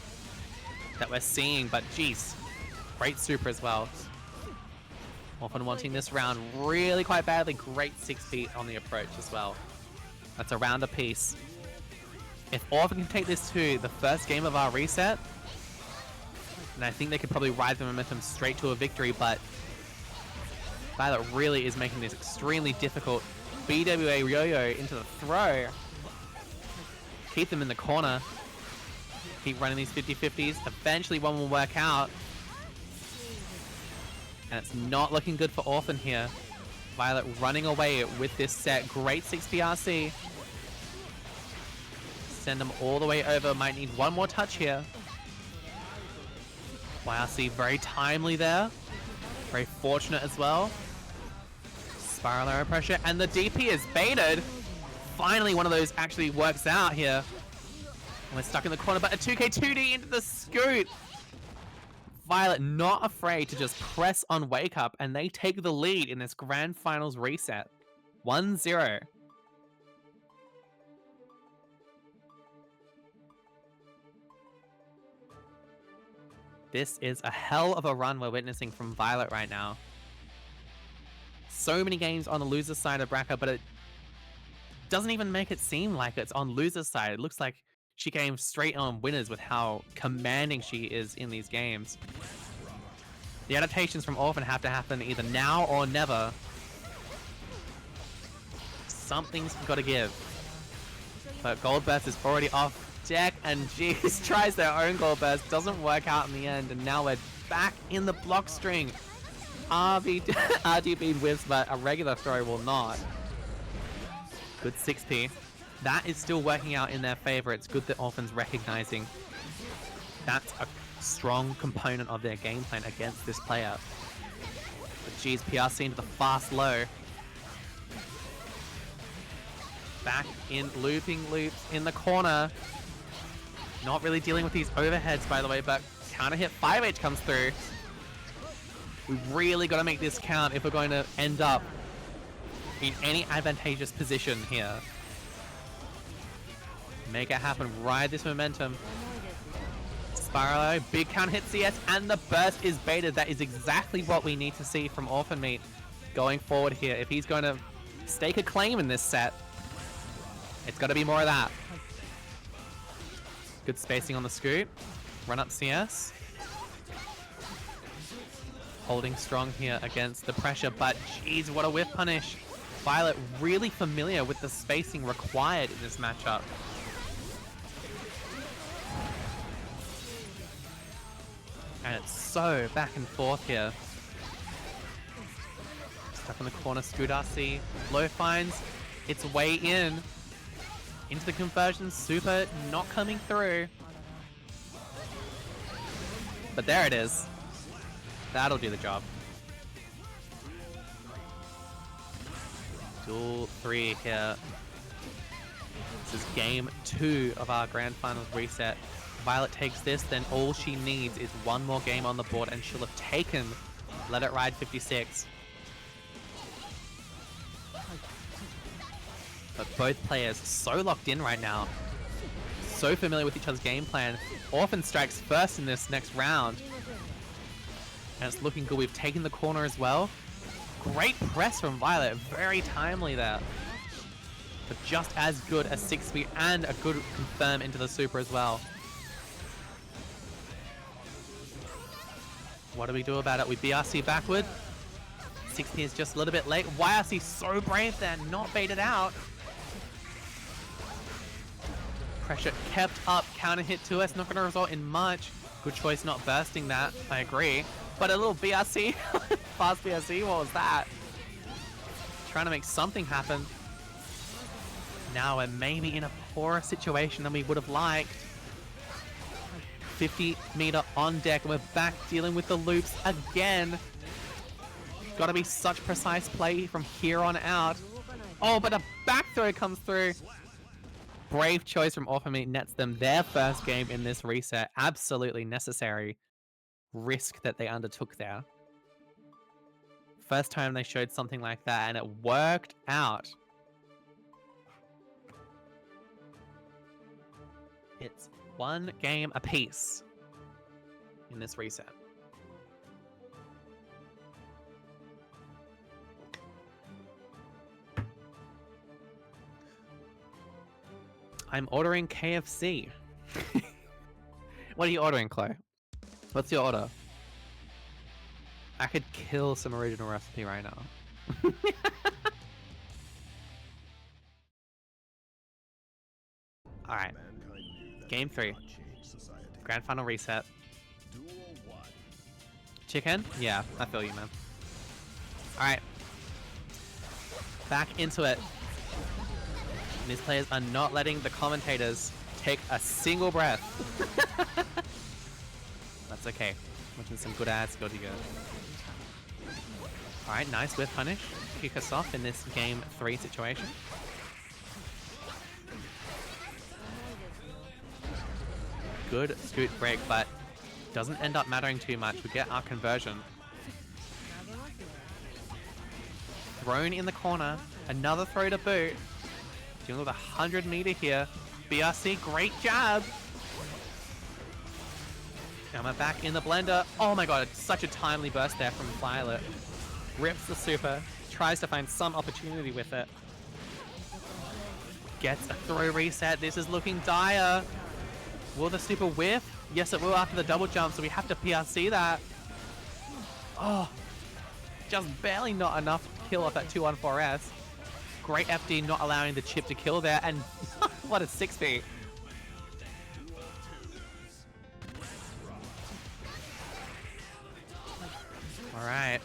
that we're seeing, but geez, great super as well. Often wanting this round really quite badly. Great 6P on the approach as well. That's a round apiece. If Orphan can take this to the first game of our reset, and I think they could probably ride the momentum straight to a victory, but Violet really is making this extremely difficult. BWA Yo-Yo into the throw. Keep them in the corner. Keep running these 50-50s. Eventually one will work out. And it's not looking good for Orphan here. Violet running away with this set. Great 6PRC. Send them all the way over. Might need one more touch here. YRC very timely there. Very fortunate as well. Spiral arrow pressure. And the DP is baited. Finally, one of those actually works out here. And we're stuck in the corner, but a 2K2D into the scoot. Violet not afraid to just press on Wake Up, and they take the lead in this Grand Finals reset. 1-0. This is a hell of a run we're witnessing from Violet right now. So many games on the loser side of BRACA, but it doesn't even make it seem like it's on loser's side. It looks like she came straight on winners with how commanding she is in these games. The adaptations from Orphan have to happen either now or never. Something's got to give. But Gold Burst is already off deck, and geez, tries their own Gold Burst. Doesn't work out in the end, and now we're back in the block string. RDB whiffs, but a regular throw will not. Good 6P. That is still working out in their favor. It's good that Orphan's recognizing that's a strong component of their game plan against this player. But geez, PRC into the fast low. Back in looping loops in the corner. Not really dealing with these overheads, by the way, but counter hit 5H comes through. We've really got to make this count if we're going to end up in any advantageous position here. Make it happen. Ride this momentum. Spyro, big counter hit CS, and the burst is baited. That is exactly what we need to see from Orphanmeat going forward here. If he's going to stake a claim in this set, it's got to be more of that. Good spacing on the scoop. Run up CS. Holding strong here against the pressure, but geez, what a whiff punish. Violet really familiar with the spacing required in this matchup. And it's so back and forth here. Stuck in the corner, Scoot RC. Low finds its way in. Into the conversion, super not coming through. But there it is. That'll do the job. Duel 3 here. This is game 2 of our Grand Finals reset. Violet takes this, then all she needs is one more game on the board and she'll have taken Let It Ride 56. But both players so locked in right now. so familiar with each other's game plan. Orphan strikes first in this next round. And it's looking good. We've taken the corner as well. Great press from Violet. Very timely there. But just as good as 6 feet and a good confirm into the super as well. What do we do about it? We BRC backward. 16 is just a little bit late. YRC so brave there, not baited out. Pressure kept up, counter hit to us, not going to result in much. Good choice not bursting that, I agree. But a little BRC, fast BRC, what was that? Trying to make something happen. Now we're maybe in a poorer situation than we would have liked. 50 meter on deck, and we're back dealing with the loops again. Gotta be such precise play from here on out. Oh, but a back throw comes through. Brave choice from Orphan nets them their first game in this reset. Absolutely necessary risk that they undertook there. First time they showed something like that, and it worked out. It's one game apiece in this reset. I'm ordering KFC. What are you ordering, Chloe? What's your order? I could kill some original recipe right now. Alright. Game 3. Grand final reset. Chicken? Yeah, I feel you, man. Alright. Back into it. And these players are not letting the commentators take a single breath. That's okay. Watching some good ads, good to go. Alright, nice whiff punish. Kick us off in this game 3 situation. Good scoot break, but doesn't end up mattering too much. We get our conversion. Thrown in the corner. Another throw to boot. Dealing with 100 meter here. BRC, great jab. Now we're back in the blender. Oh my god, it's such a timely burst there from Violet. Rips the super. Tries to find some opportunity with it. Gets a throw reset. This is looking dire. Will the super whiff? Yes, it will after the double jump, so we have to PRC that. Oh, just barely not enough to kill off that 214S. Great FD not allowing the chip to kill there, and what a 6B. Alright,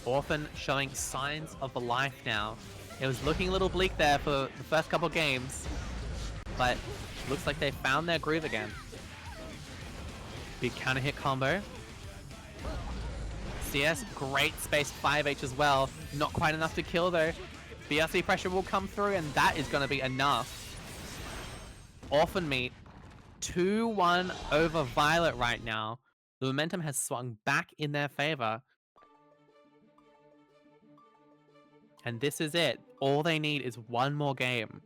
Orphan showing signs of life now. It was looking a little bleak there for the first couple games, but looks like they found their groove again. Big counter hit combo. CS, great space 5H as well. Not quite enough to kill though. BRC pressure will come through, and that is going to be enough. Orphan Meat 2-1 over Violet right now. The momentum has swung back in their favor. And this is it. All they need is one more game.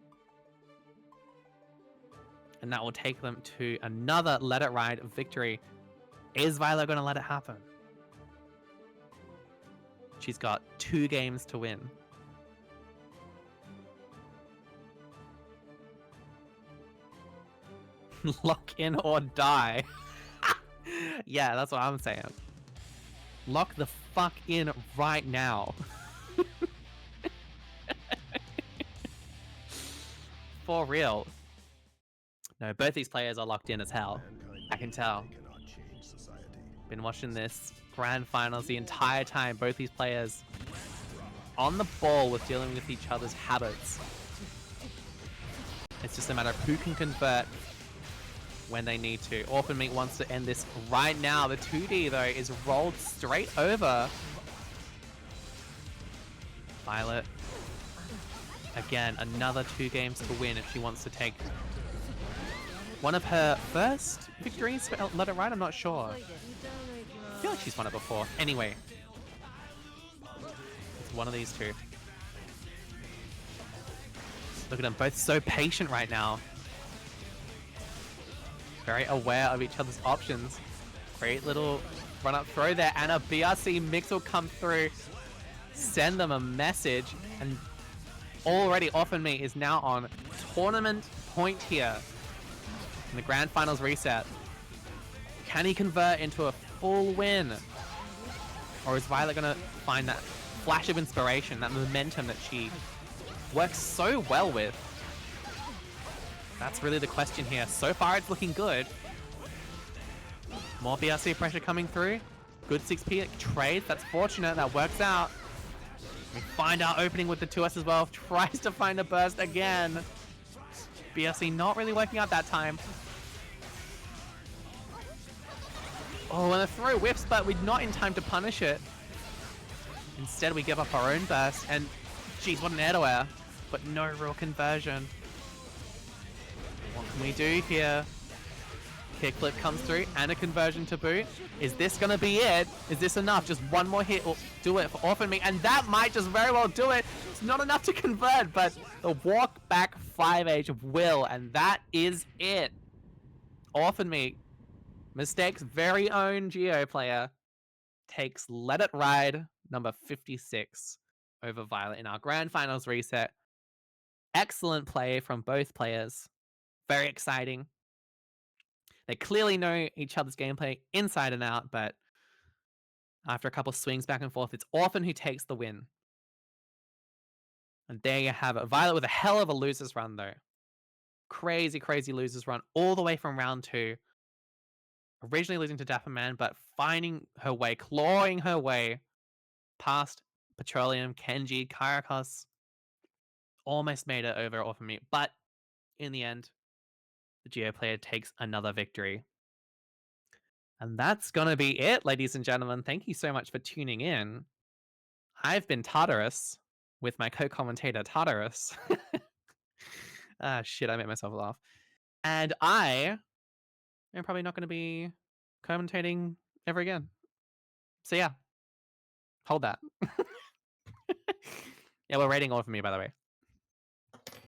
And that will take them to another Let It Ride victory. Is Violet going to let it happen? She's got 2 games to win. Lock in or die. Yeah, that's what I'm saying. Lock the fuck in right now. For real. No, both these players are locked in as hell. I can tell. Been watching this grand finals the entire time. Both these players on the ball with dealing with each other's habits. It's just a matter of who can convert when they need to. Orphan Meat wants to end this right now. The 2D though is rolled straight over. Violet. Again, another 2 games to win if she wants to take one of her first victories for Let It Ride. I'm not sure. I feel like she's won it before. Anyway. It's one of these 2. Look at them both so patient right now. very aware of each other's options. Great little run-up throw there, and a BRC mix will come through, send them a message, and already Often Me is now on tournament point here in the Grand Finals reset. Can he convert into a full win? Or is Violet going to find that flash of inspiration, that momentum that she works so well with? That's really the question here. So far, it's looking good. More BRC pressure coming through. Good 6p trade. That's fortunate. That works out. We find our opening with the 2S as well. Tries to find a burst again. BRC not really working out that time. Oh, and the throw whiffs, but we're not in time to punish it. Instead, we give up our own burst, and geez, what an air to air, but no real conversion. What can we do here? Kickflip comes through, and a conversion to boot. Is this gonna be it? Is this enough? Just one more hit will do it for Often Me, and that might just very well do it. It's not enough to convert, but the walk back 5H will, and that is it. Often Me, Mystake's very own Geo player, takes Let It Ride number 56 over Violet in our Grand Finals reset. Excellent play from both players. Very exciting. They clearly know each other's gameplay inside and out, but after a couple swings back and forth, it's Orphan who takes the win. And there you have it. Violet with a hell of a losers run, though. Crazy, crazy losers run all the way from round 2. Originally losing to Dapper Man, but finding her way, clawing her way past Petroleum, Kenji, Kairakos. Almost made it over Orphan Me, but in the end, the Geo player takes another victory. And that's gonna be it, ladies and gentlemen. Thank you so much for tuning in. I've been Tartarus with my co-commentator Tartarus. Ah, shit, I made myself laugh. And I am probably not gonna be commentating ever again. So yeah, hold that. Yeah, we're rating Orphan Me, by the way.